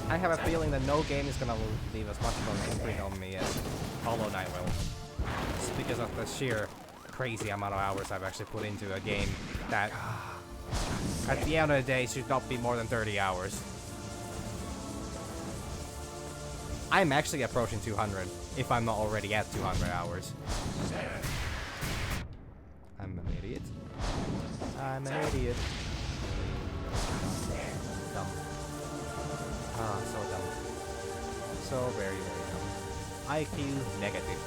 I have a feeling that no game is gonna leave as much of an imprint on me as Hollow Knight will. Just because of the sheer crazy amount of hours I've actually put into a game that... at the end of the day, should not be more than 30 hours. I'm actually approaching 200, if I'm not already at 200 hours. I'm an idiot. I'm an idiot. Dumb. Ah, so dumb. So very, very dumb. IQ negative.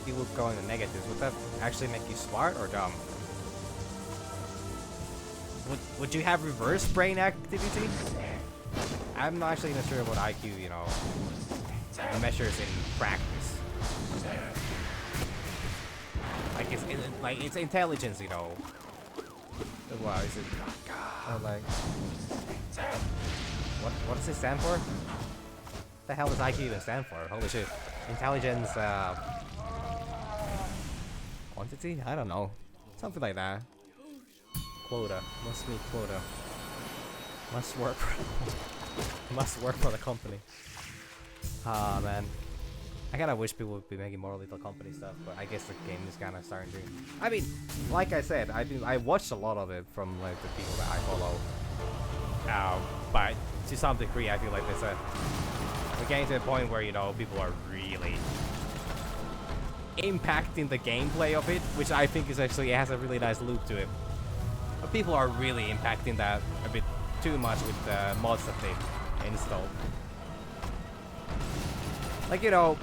You would go in the negatives. Would that actually make you smart or dumb? Would you have reverse brain activity? I'm not actually even sure what IQ, you know, measures in practice. Like it's intelligence, you know. Wow, is it? Oh, like what does it stand for? What the hell does IQ even stand for? Holy shit! Intelligence. Quantity? I don't know. Something like that. Quota. Must meet quota. Must work for must work for the company. Ah man. I kinda wish people would be making more Little Company stuff, but I guess the game is kinda starting to. I mean, like I said, I watched a lot of it from like the people that I follow. But to some degree I feel like we're getting to a point where, you know, people are really impacting the gameplay of it, which I think is actually has a really nice loop to it. But people are really impacting that a bit too much with the mods that they've installed. Like, you know,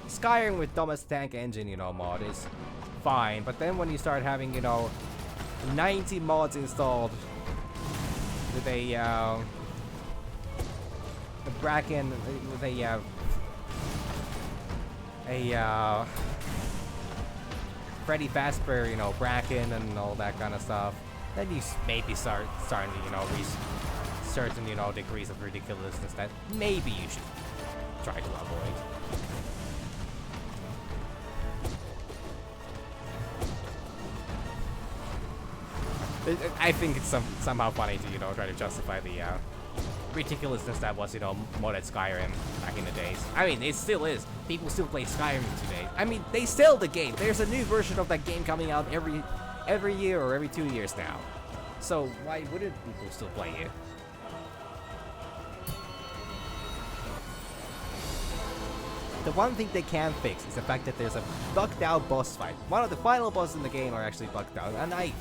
Skyrim with Thomas Tank Engine, you know, mod is fine, but then when you start having, you know, 90 mods installed with a Bracken with a Freddy Fazbear, you know, Bracken and all that kind of stuff, then you maybe starting to, you know, reach certain, you know, degrees of ridiculousness that maybe you should try to avoid. I think it's somehow funny to, you know, try to justify the ridiculousness that was, you know, modded Skyrim back in the days. I mean, it still is. People still play Skyrim today. I mean, they sell the game. There's a new version of that game coming out every year or every 2 years now. So why wouldn't people still play it? The one thing they can fix is the fact that there's a bugged out boss fight. One of the final bosses in the game are actually bugged out, and I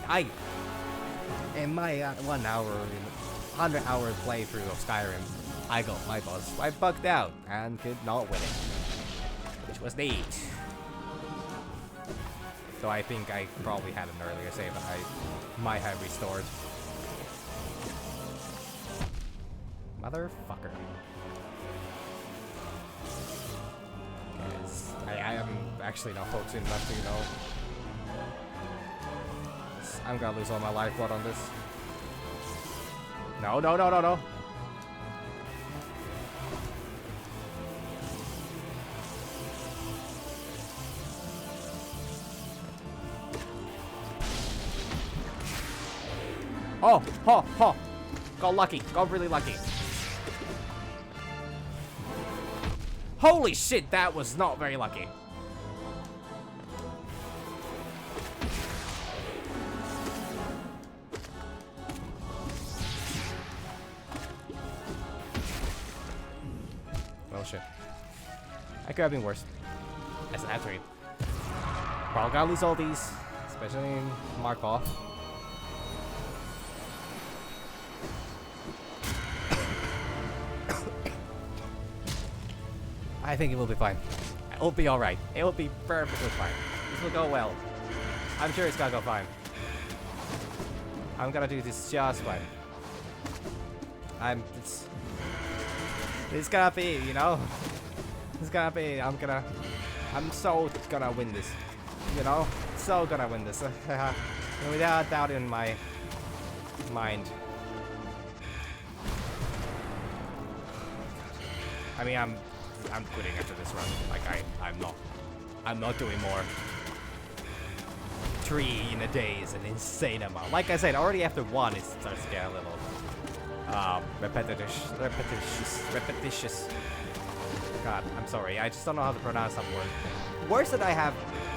in my 1 hour, 100-hour playthrough of Skyrim, I got my boss fight bugged out and could not win it, which was neat. So I think I probably had an earlier save that I might have restored. Motherfucker. I am actually not focusing enough to, you know. I'm gonna lose all my lifeblood on this. No, no, no, no, no. Oh, ho, ho. Got lucky. Got really lucky. Holy shit, that was not very lucky. Well, shit. I could have been worse. As an athlete. Probably gotta lose all these, especially in Markov. I think it will be fine. It will be alright. It will be perfectly fine. This will go well. I'm sure it's gonna go fine. I'm gonna do this just fine. It's gonna be, you know? It's gonna be, I'm so gonna win this. You know? So gonna win this. Without doubt in my mind. I mean, I'm quitting after this run. Like I'm not doing more. 3 in a day is an insane amount. Like I said, already after 1 it starts to get a little repetitious. God, I'm sorry. I just don't know how to pronounce that word. Words that I have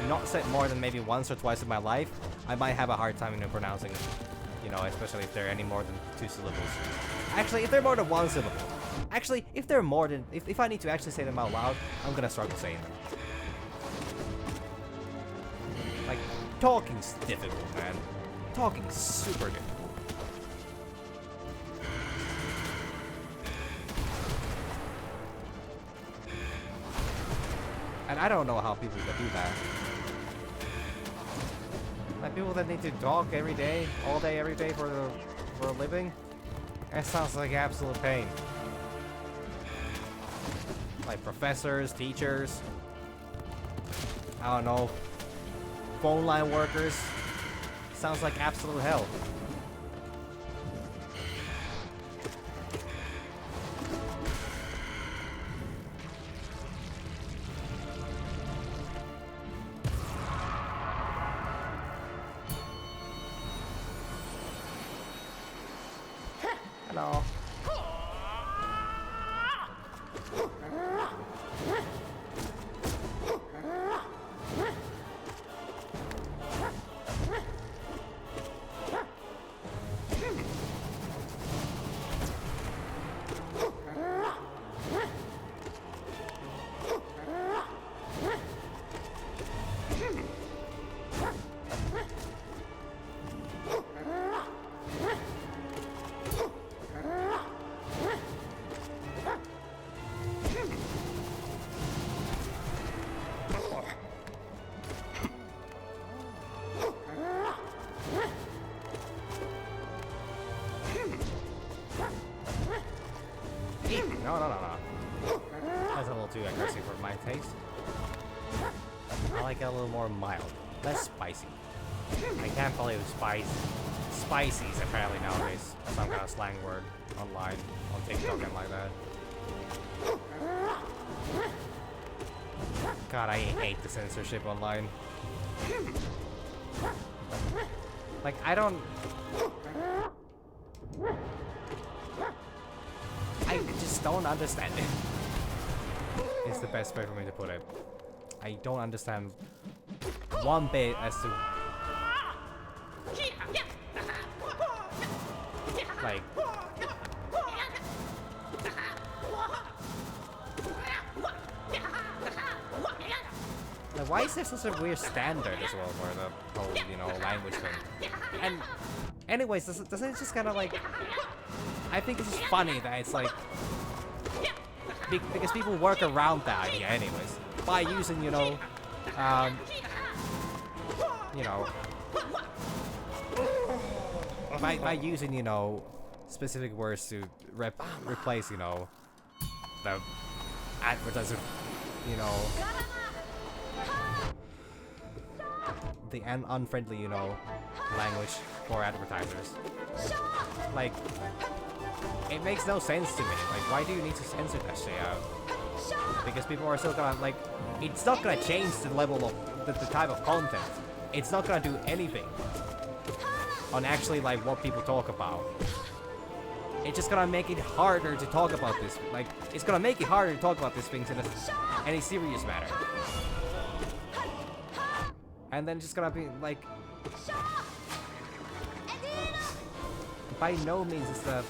not said more than maybe once or twice in my life, I might have a hard time, you know, pronouncing. You know, especially if they're any more than 2 syllables. Actually, if they're more than 1 syllable. Actually, if they're more than... If I need to actually say them out loud, I'm gonna struggle saying them. Like, talking's difficult, man. Talking's super difficult. And I don't know how people can do that. Like, people that need to talk every day, all day, every day for a living? That sounds like absolute pain. Like professors, teachers, I don't know, phone line workers. Sounds like absolute hell. Hello. spicy. I can't believe spicy. Spicy is apparently nowadays some kind of slang word online, on TikTok and like that. God, I hate the censorship online. Like, I just don't understand it. It's the best way for me to put it. I don't understand one bit as to like why is there such a weird standard as well for the whole, you know, language thing? And anyways, doesn't it just kind of like, I think it's just funny that it's like, because people work around that idea anyways by using, you know, by using, you know, specific words to replace, you know, the advertiser, you know, the unfriendly, you know, language for advertisers. Like, it makes no sense to me. Like, why do you need to censor that shit out? Because people are still gonna, like, it's not gonna change the level of the type of content. It's not gonna do anything on actually, like, what people talk about. It's just gonna make it harder to talk about this. Like, it's gonna make it harder to talk about these things in any serious matter. And then it's just gonna be like, by no means is the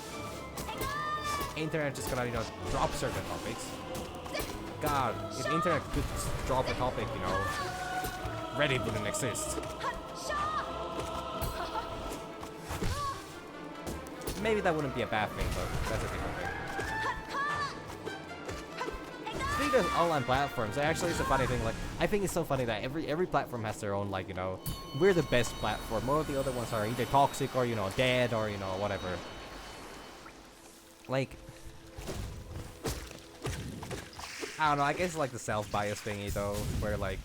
internet just gonna, you know, drop certain topics. God, if the internet could drop a topic, you know, Reddit wouldn't exist. Maybe that wouldn't be a bad thing, but that's a different thing. Speaking of online platforms, actually it's a funny thing, like, I think it's so funny that every platform has their own, like, you know, we're the best platform. More of the other ones are either toxic or, you know, dead or, you know, whatever. Like, I don't know, I guess it's like the self-bias thingy though, where like,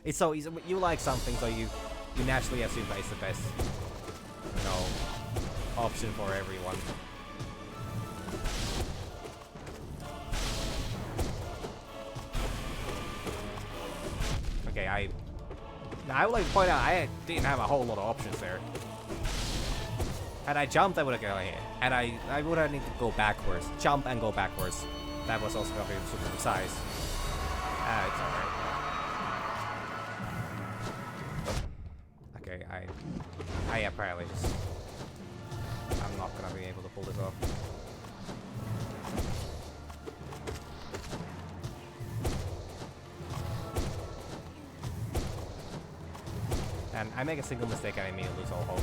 it's so easy, you like something so you naturally assume that it's the best, you know, option for everyone. Okay, I would like to point out I didn't have a whole lot of options there. Had I jumped, I would have gone here. And I would have needed to go backwards. Jump and go backwards. That was also going to be super precise. It's alright. Okay, I apparently just, I'm not going to be able to pull this off. And I make a single mistake and I immediately lose all hope.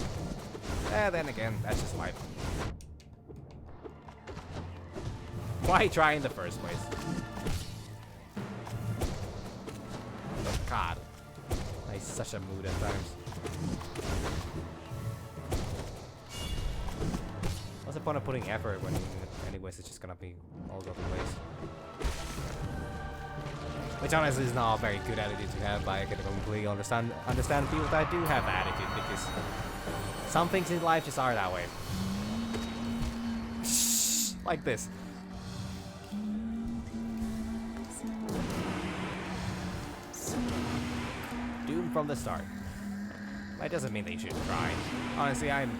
Then again, that's just life. Why try in the first place? God. I'm such a mood at times. What's the point of putting effort when, anyways, it's just gonna be all over the place? Which honestly is not a very good attitude to have, but I can completely understand people that do have that attitude, because some things in life just are that way. Like this. Doomed from the start. That doesn't mean they shouldn't try. Honestly, I'm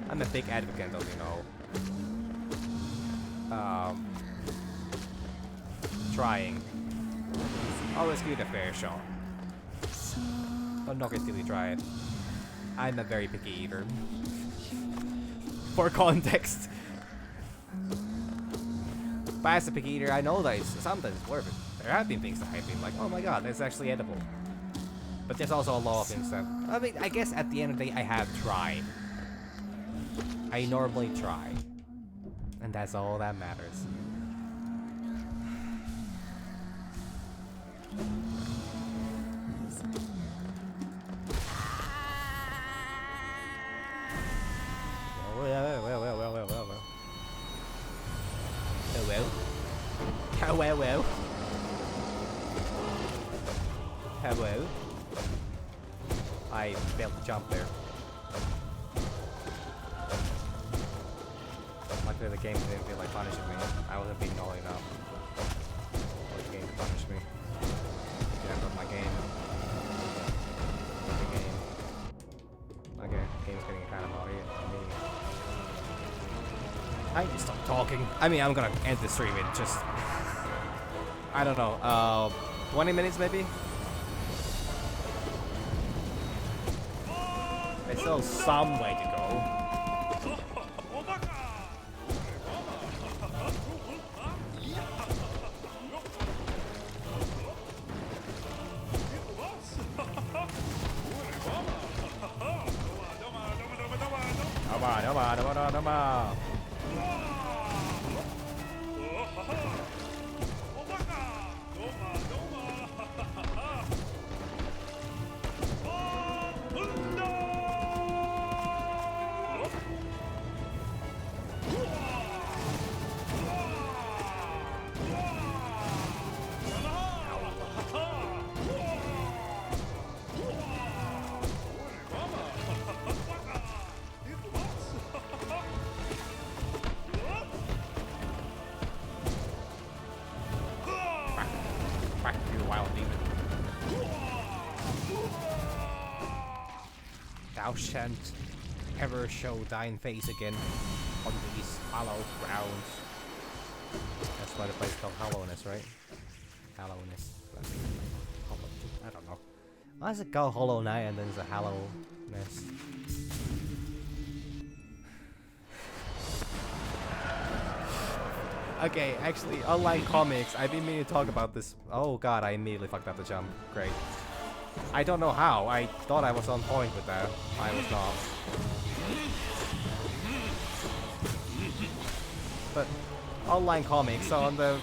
a big advocate of, you know, trying. Always give it a fair shot. Don't knock it till you try it. I'm a very picky eater. For context. But as a picky eater, I know that sometimes it's worth it. There have been things that I've been like, oh my god, that's actually edible. But there's also a lot of things that, I mean, I guess at the end of the day, I have tried. I normally try. And that's all that matters. Hello. Hello. I failed to jump there. Luckily the game didn't feel like punishing me. I wasn't being naughty enough for the game to punish me. Yeah, but my game. The game. Okay, game's getting kind of naughty at me. I need to stop talking. I mean, I'm gonna end the stream in just... I don't know, 20 minutes maybe? There's still some way to go. Come on. Thou shan't ever show thine face again on these hallowed grounds. That's why the place is called Hollowness, right? Hollowness. I don't know. Why is it called Hollow Knight and then there's a Hollowness? Okay, actually, online comics, I've been meaning to talk about this. Oh god, I immediately fucked up the jump. Great. I don't know how. I thought I was on point with that. I was not. But online comics, so on the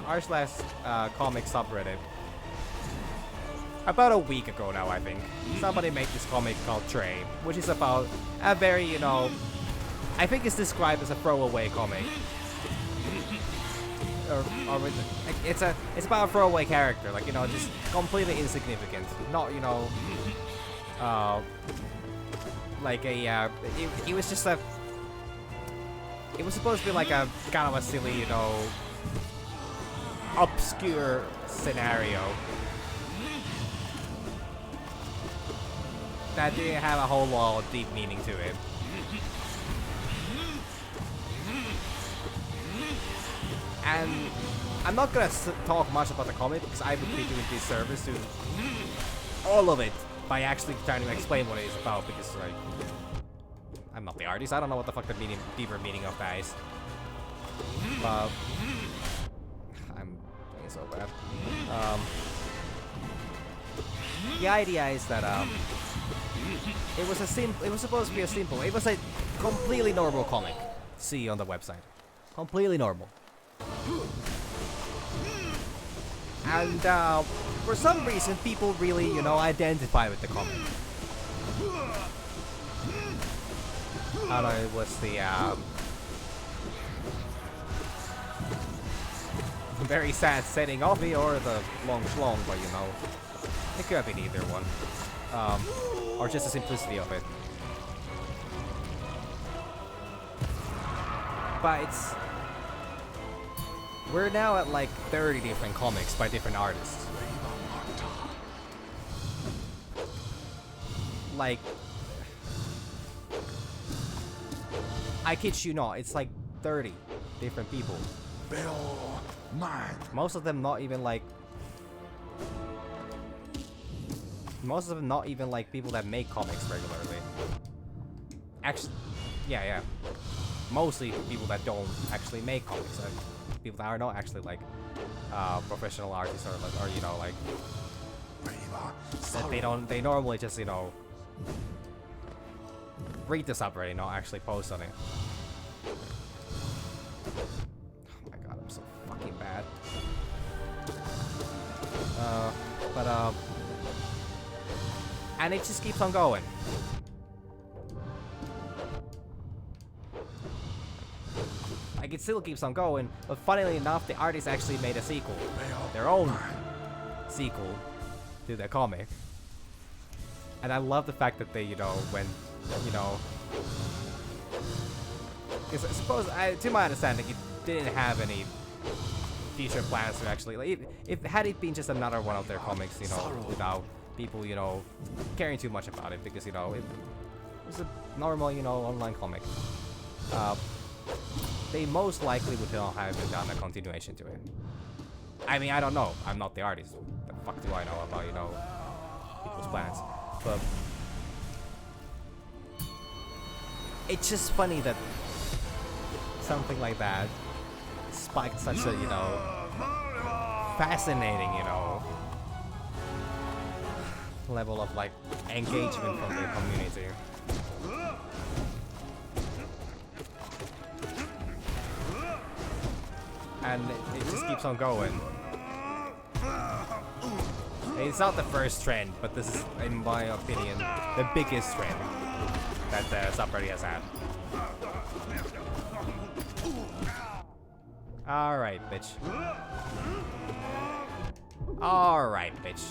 r/comic subreddit, about a week ago now, I think, somebody made this comic called Trey, which is about a very, you know, I think it's described as a throwaway comic. It's about a throwaway character, like, you know, just completely insignificant. Not, you know, like a, it was just a, it was supposed to be like a kind of a silly, you know, obscure scenario that didn't have a whole lot of deep meaning to it. And I'm not gonna talk much about the comic because I would be doing disservice to all of it by actually trying to explain what it is about, because, like, I'm not the artist. I don't know what the fuck the deeper meaning of that is. But I'm doing so bad. The idea is that it was supposed to be a simple. It was a completely normal comic. See on the website. Completely normal. And for some reason, people really, you know, identify with the comic. I don't know, it was the very sad setting of it, or the long schlong, but you know, it could have been either one, or just the simplicity of it. But it's. We're now at like 30 different comics by different artists. Like, I kid you not, it's like 30 different people. Bill, mine. Most of them not even like people that make comics regularly. Actually, yeah. Mostly people that don't actually make comics. People that are not actually like professional artists, or you know, like that they normally just, you know, read the subreddit, not actually post on it. Oh my god, I'm so fucking bad. And it just keeps on going. Like, it still keeps on going, but funnily enough, the artist actually made a sequel. Their own sequel to the comic. And I love the fact that they, you know, when, you know, because I suppose, to my understanding, it didn't have any future plans to actually, like, if had it been just another one of their comics, you know, without people, you know, caring too much about it, because, you know, it was a normal, you know, online comic. They most likely would not have done a continuation to it. I mean, I don't know. I'm not the artist. The fuck do I know about, you know, people's plans? But it's just funny that something like that spiked such a, you know, fascinating, you know, level of like engagement from the community. And it just keeps on going. It's not the first trend, but this is, in my opinion, the biggest trend that the subreddit has had. Alright, bitch. Alright, bitch.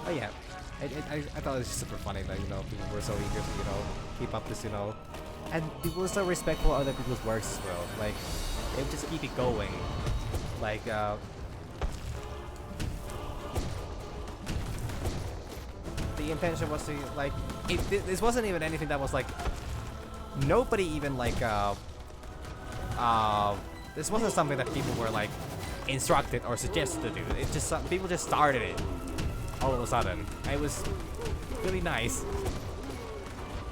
Oh yeah, I thought it was super funny that, you know, people were so eager to, you know, keep up this, you know, and people were so respectful of other people's works as well. Like, they would just keep it going. Like, the intention was to, like, this wasn't even anything that was like, nobody even like, this wasn't something that people were like instructed or suggested to do. It just, people just started it all of a sudden. It was really nice.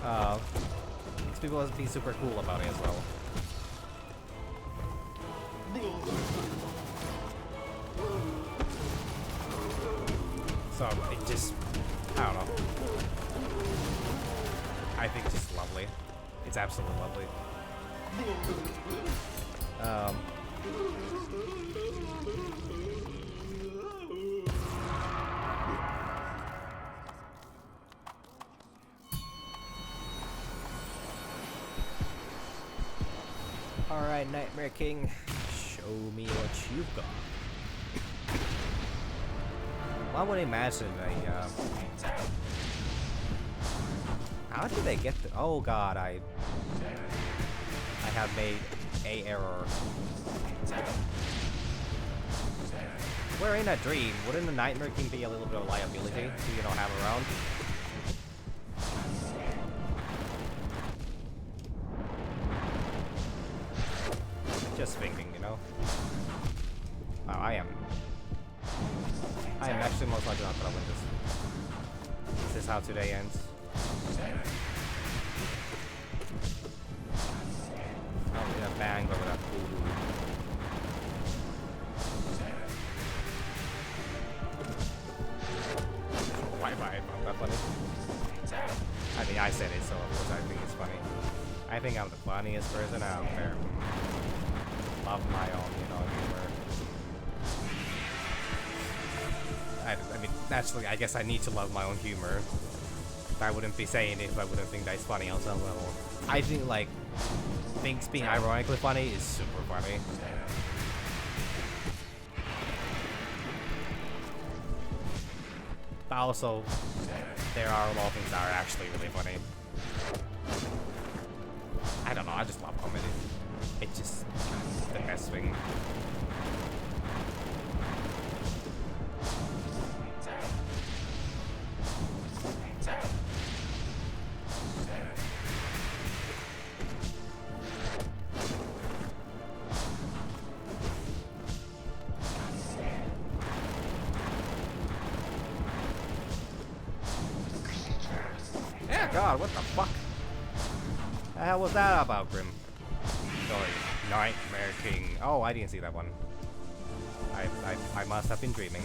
Because people have been super cool about it as well. So it just, I don't know. I think it's just lovely. It's absolutely lovely. Alright, Nightmare King, show me what you've got. One would imagine a, how did they get the, oh god, I have made a error. We're in a dream. Wouldn't the Nightmare King be a little bit of liability to, you know, have around? Just thinking, you know. Wow, I am actually most likely not gonna win this. This is how today ends. Oh, yeah, bang over that voodoo. Why am I that funny? I mean, I said it, so of course I think it's funny. I think I'm the funniest person out there. Love my own, you know, humor. I mean, naturally, I guess I need to love my own humor. I wouldn't be saying it if I wouldn't think that it's funny on some level. I think, like, things being ironically funny is super funny. But also, there are a lot of things that are actually really funny. I don't know, I just love comedy. It's just the best thing. Yeah, God, what the fuck? The hell was that about, Grim? Go Sorry, Nightmare King. Oh, I didn't see that one. I must have been dreaming.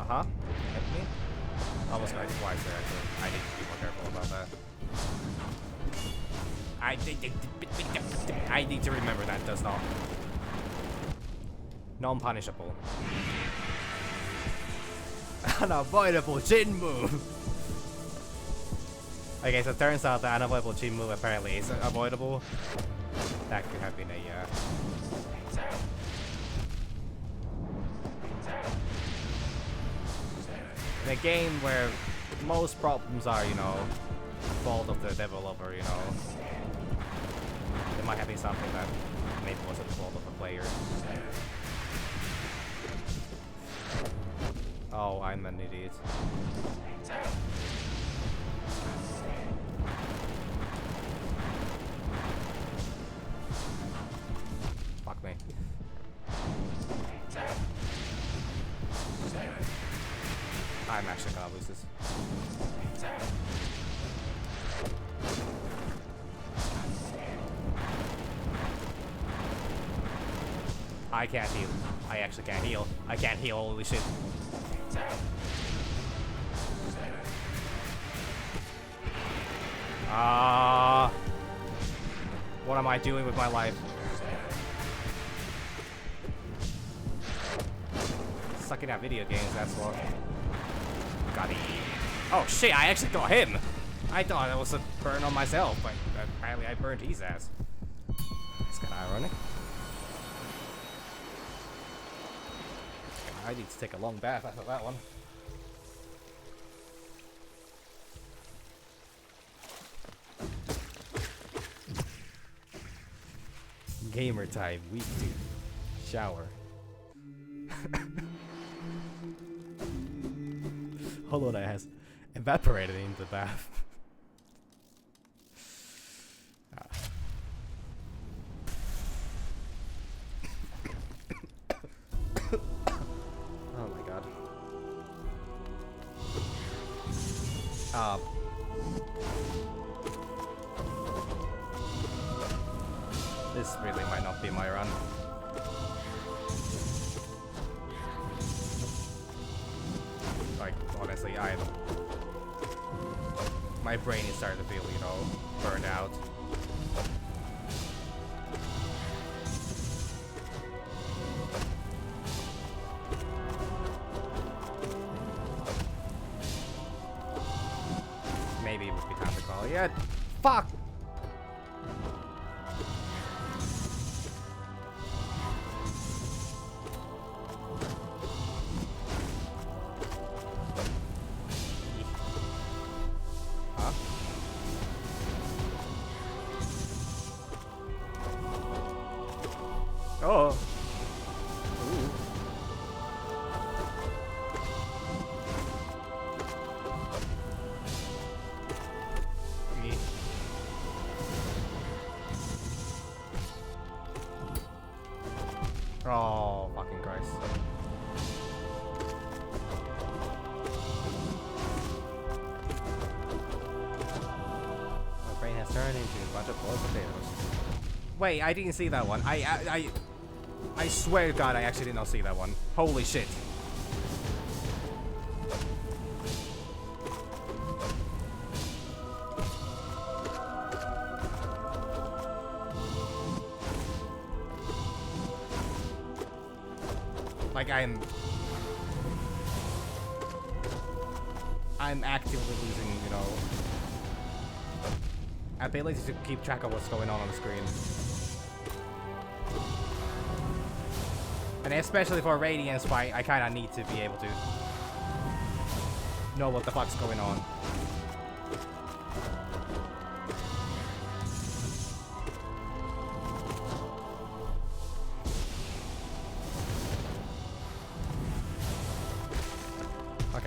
Uh-huh. Hit me. Almost got twice there, actually. I need to be more careful about that. I need to remember that does not. Non-punishable. Unavoidable chin move! Okay, so it turns out the unavoidable chin move apparently is avoidable. That could have been a, in a game where most problems are, you know, fault of the developer, you know. There might have been something that maybe wasn't the fault of the player. Oh, I'm an idiot. Fuck me. I'm actually gonna lose this. I can't heal. I actually can't heal. I can't heal, holy shit. What am I doing with my life? Sucking at video games, that's what. Got it. Oh shit, I actually got him! I thought it was a burn on myself, but apparently I burned his ass. It's kinda ironic. I need to take a long bath after that one. Gamer time, week 2. Shower. Hollow Knight has evaporated into the bath. Oh my god. This really might not be my run. Like, honestly, my brain is starting to feel, you know, burned out. Maybe it would be time to call. Yeah, fuck! Oh. Ooh. Oh, fucking Christ. My brain has turned into a bunch of boiled potatoes. Wait, I didn't see that one. I swear to God, I actually did not see that one. Holy shit. Like, I'm actively losing, you know, ability to keep track of what's going on the screen. And especially for a Radiance fight, I kinda need to be able to know what the fuck's going on.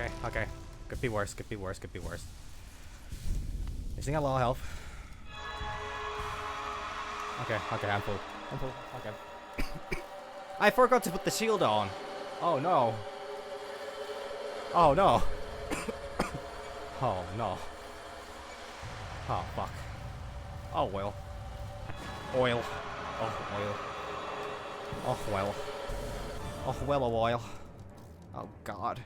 Okay, okay. Could be worse, could be worse, could be worse. Missing a lot of health. Okay, okay, I'm full. I'm full, okay. I forgot to put the shield on. Oh no. Oh no. Oh no. Oh fuck. Oh well. Oil. Oh oil. Oh well. Oh well a while. Oh god.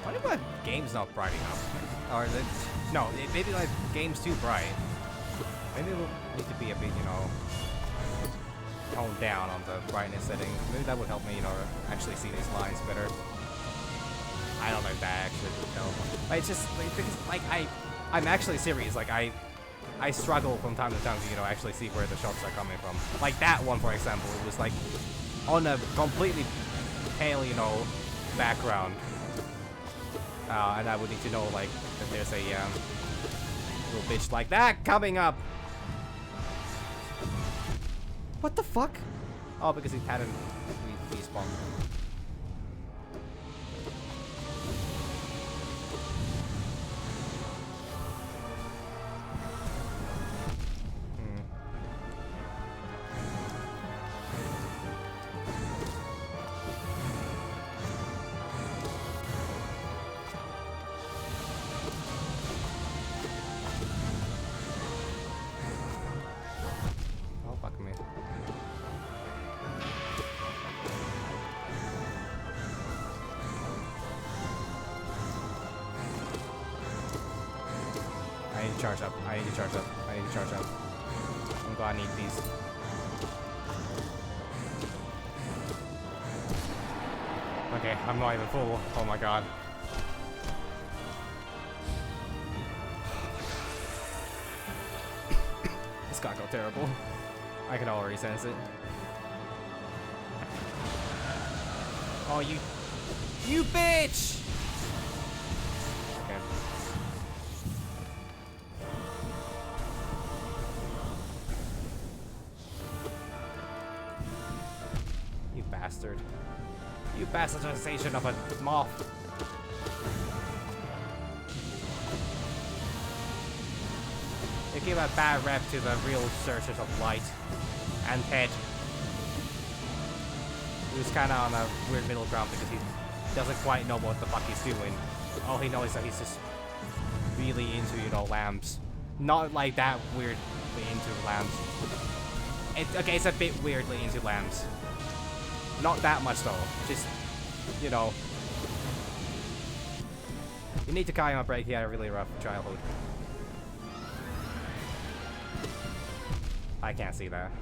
Why did my game's not bright enough? Or is it? No, maybe like game's too bright. Maybe it'll need to be a bit, you know, toned down on the brightness setting. Maybe that would help me, you know, actually see these lines better. I don't know if that actually would help. But it's just like, because, like I'm actually serious. Like I struggle from time to time to, you know, actually see where the shots are coming from. Like that one, for example, it was like on a completely pale, you know, background. And I would need to know, like, that there's a little bitch like that coming up. What the fuck? Oh, because he hadn't respawned. Oh, fuck me. I need to charge up. I need to charge up. I need to charge up. I'm gonna need these. Okay, I'm not even full. Oh my god. This gotta go terrible. I can already sense it. Oh, you bitch! Okay. You bastard. You bastardization of a moth. They give a bad rep to the real searchers of light and Ted. He was kind of on a weird middle ground because he doesn't quite know what the fuck he's doing. All he knows is that he's just really into, you know, lambs. Not like that weirdly into lambs. Okay, it's a bit weirdly into lambs. Not that much though. Just, you know. You need to give him a break. He had a really rough childhood. I can't see that.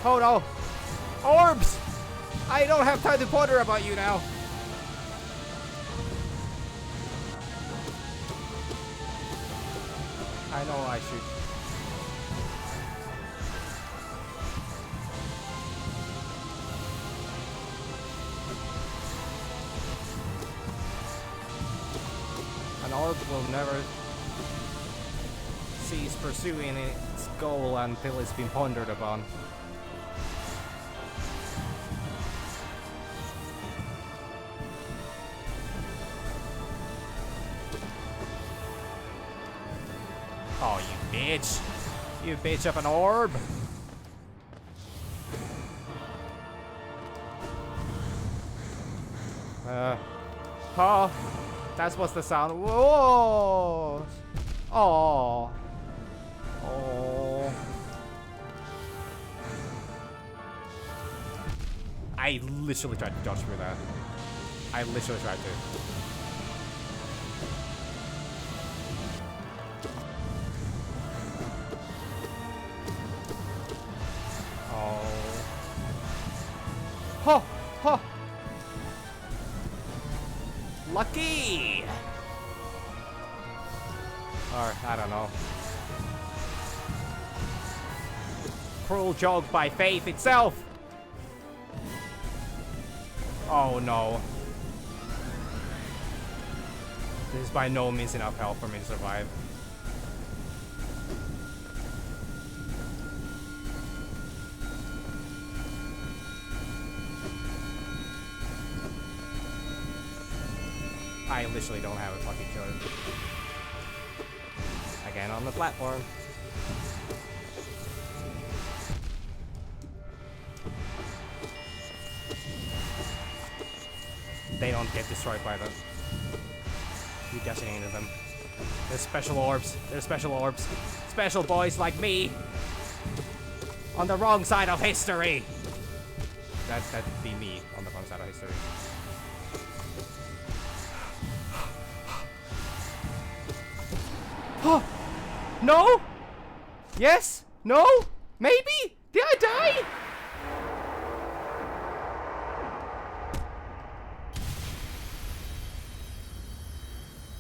Oh no! Orbs! I don't have time to ponder about you now. I know I should. An orb will never cease pursuing its goal until it's been pondered upon. Oh, you bitch. You bitch of an orb. Oh, that's what's the sound. Whoa. Oh. Oh. I literally tried to dodge through that. I literally tried to. Oh. Ho! Ho! Lucky! Or, I don't know. Cruel joke by fate itself! Oh no. This is by no means enough help for me to survive. I literally don't have a fucking choice. Again on the platform. They don't get destroyed by the... You dashing into them. They're special orbs. They're special orbs. Special boys like me. On the wrong side of history. That'd be me on the wrong side of history. No? Yes? No? Maybe? Did I die?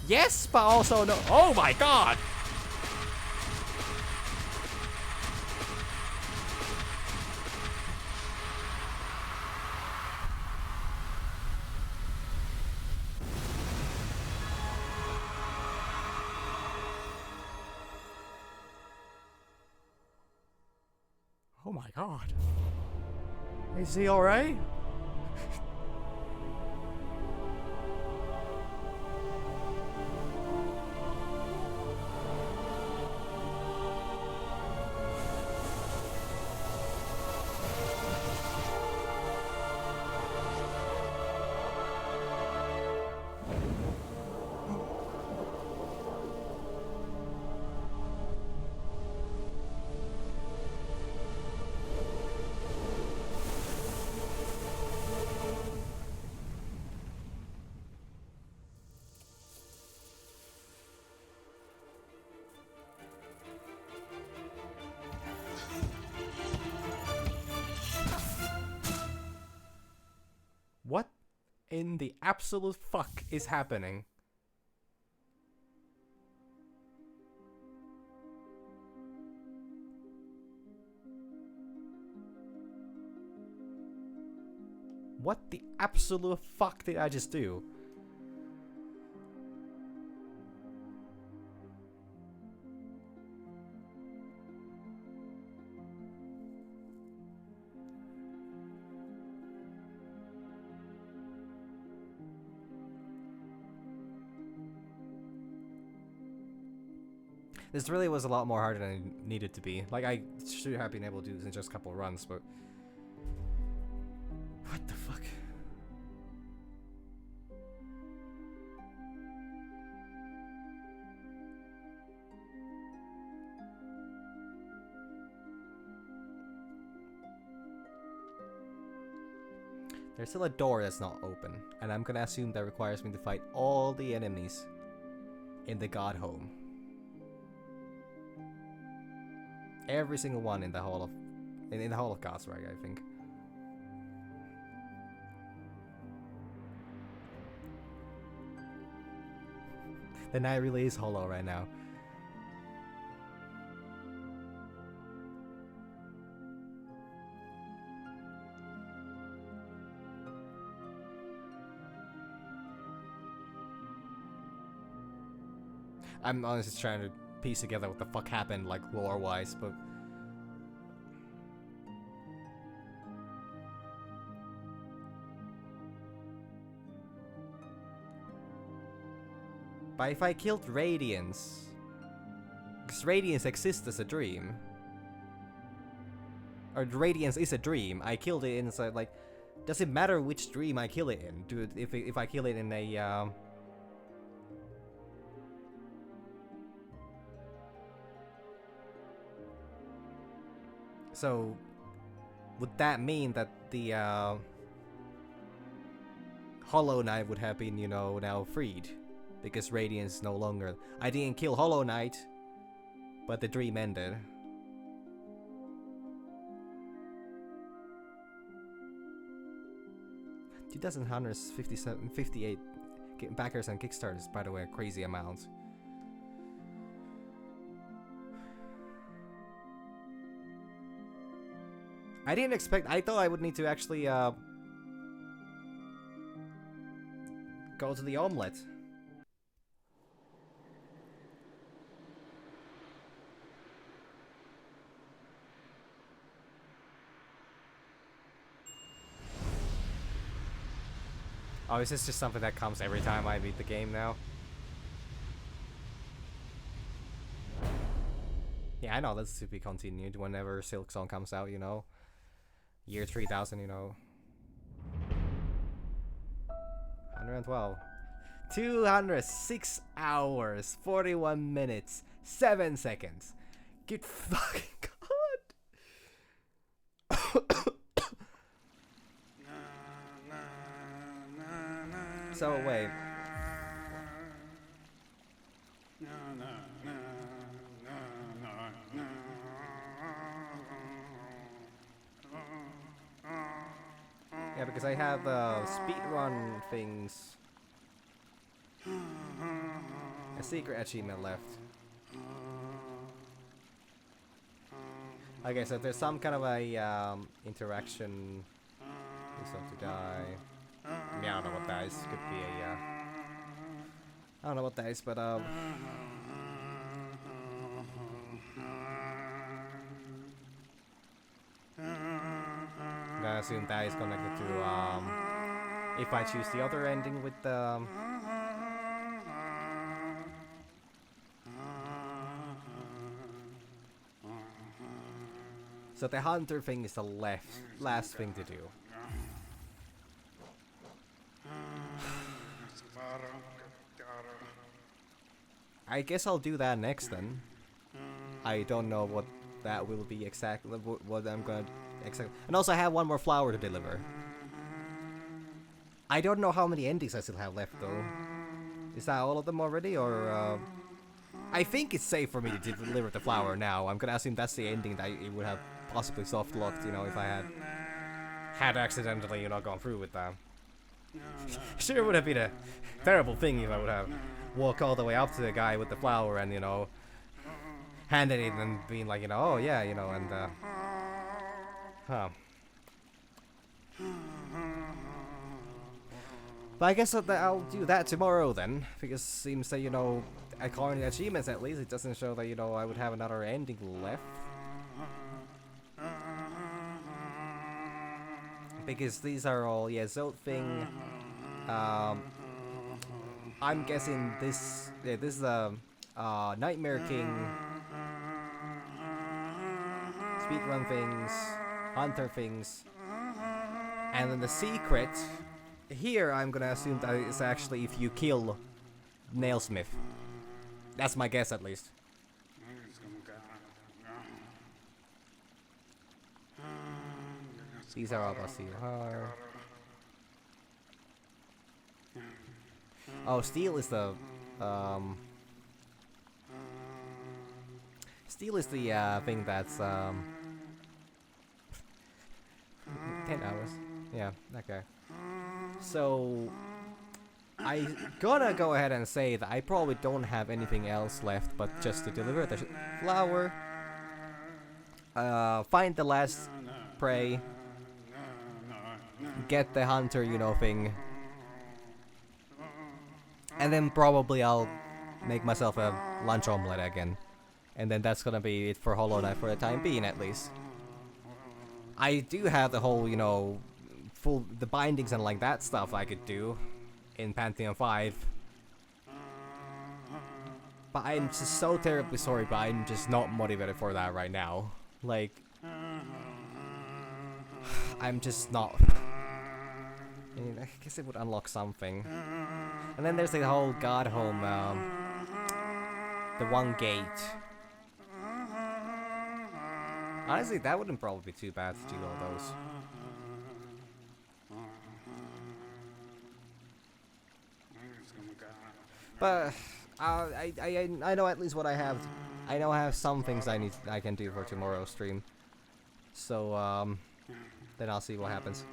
Yes, but also no. Oh my god! Oh my god. Is he alright? What in the absolute fuck is happening? What the absolute fuck did I just do? This really was a lot more harder than it needed to be. Like, I should have been able to do this in just a couple of runs, but... What the fuck? There's still a door that's not open, and I'm gonna assume that requires me to fight all the enemies in the God Home. Every single one in the Hall of... in the Hall of Gods, right, I think. The night really is hollow right now. I'm honestly trying to piece together what the fuck happened, like, lore-wise, but... But if I killed Radiance... Because Radiance exists as a dream. Or Radiance is a dream. I killed it inside, like... Does it matter which dream I kill it in? If I kill it in a, So, would that mean that the Hollow Knight would have been, you know, now freed. Because Radiance no longer... I didn't kill Hollow Knight, but the dream ended. 2,157, 58 backers and Kickstarters, by the way, a crazy amount. I didn't expect... I thought I would need to actually, go to the omelette. Oh, is this just something that comes every time I beat the game now? Yeah, I know that's to be continued whenever Silk Song comes out, you know. Year 3000, you know. 112. 206 hours, 41 minutes, 7 seconds. Good fucking god. So wait. Yeah, because I have speedrun things. A secret achievement left. Okay, so there's some kind of a interaction. Yourself to die. Yeah, I don't know what that is. Could be a I don't know what that is, but I'm gonna assume that is connected to if I choose the other ending with the so the hunter thing is the last thing to do. I guess I'll do that next then. I don't know what that will be exactly, what I'm gonna exactly. And also I have one more flower to deliver. I don't know how many endings I still have left though. Is that all of them already, or I think it's safe for me to deliver the flower now. I'm gonna assume that's the ending that it would have possibly soft locked, you know, if I had accidentally, you know, gone through with that. Sure would have been a terrible thing if I would have walked all the way up to the guy with the flower and, you know, handed it and being like, you know, oh yeah, you know, and But I guess I'll do that tomorrow then, because it seems that, you know, according to achievements at least, it doesn't show that, you know, I would have another ending left. Because these are all, yeah, Zod thing. I'm guessing this, yeah, this is the Nightmare King, speedrun things, hunter things, and then the secret. Here, I'm gonna assume that it's actually if you kill Nailsmith. That's my guess, at least. These are all Basir. Oh, Steel is the Steel is the thing that's 10 hours. Yeah, okay. So I gonna go ahead and say that I probably don't have anything else left but just to deliver the flower, find the last prey, get the hunter, you know, thing, and then probably I'll make myself a lunch omelette again, and then that's gonna be it for Hollow Knight for the time being, at least. I do have the whole, you know, the bindings and like that stuff I could do in Pantheon 5. But I'm just so terribly sorry, but I'm just not motivated for that right now. Like, I'm just not. I mean, I guess it would unlock something. And then there's the whole God Home, the one gate. Honestly, that wouldn't probably be too bad to do all those. But I know at least what I have. I know I have some things I can do for tomorrow's stream. So then I'll see what happens.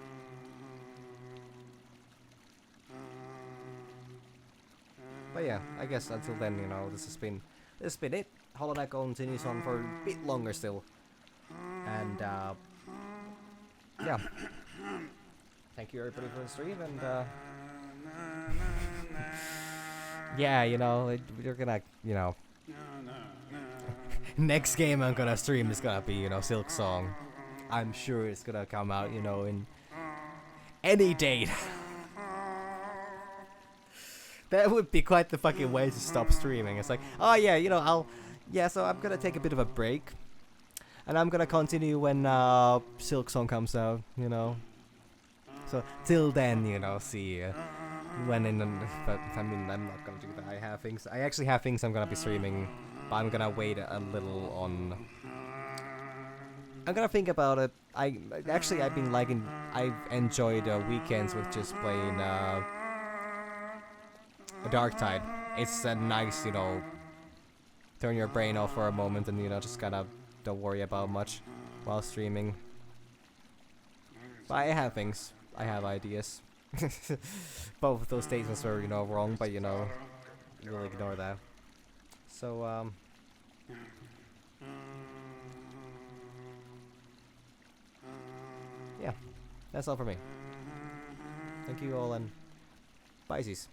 But yeah, I guess until then, you know, this has been it. Holodeck continues on for a bit longer still, and yeah. Thank you everybody for the stream, and yeah, you know, we're gonna, you know, next game I'm gonna stream is gonna be, you know, Silk Song. I'm sure it's gonna come out, you know, in any date. That would be quite the fucking way to stop streaming. It's like, oh yeah, you know, so I'm gonna take a bit of a break, and I'm gonna continue when Silk Song comes out, you know. So till then, you know, see when but I mean, I'm not gonna do that. I actually have things I'm gonna be streaming, but I'm gonna wait a little on. I'm gonna think about it. I've enjoyed weekends with just playing a Dark Tide. It's a nice, you know, turn your brain off for a moment and, you know, just kind of don't worry about much while streaming. But I have things. I have ideas. Both of those statements were, you know, wrong, but, you know, we'll ignore that. So, yeah, that's all for me. Thank you all, and bye-sies.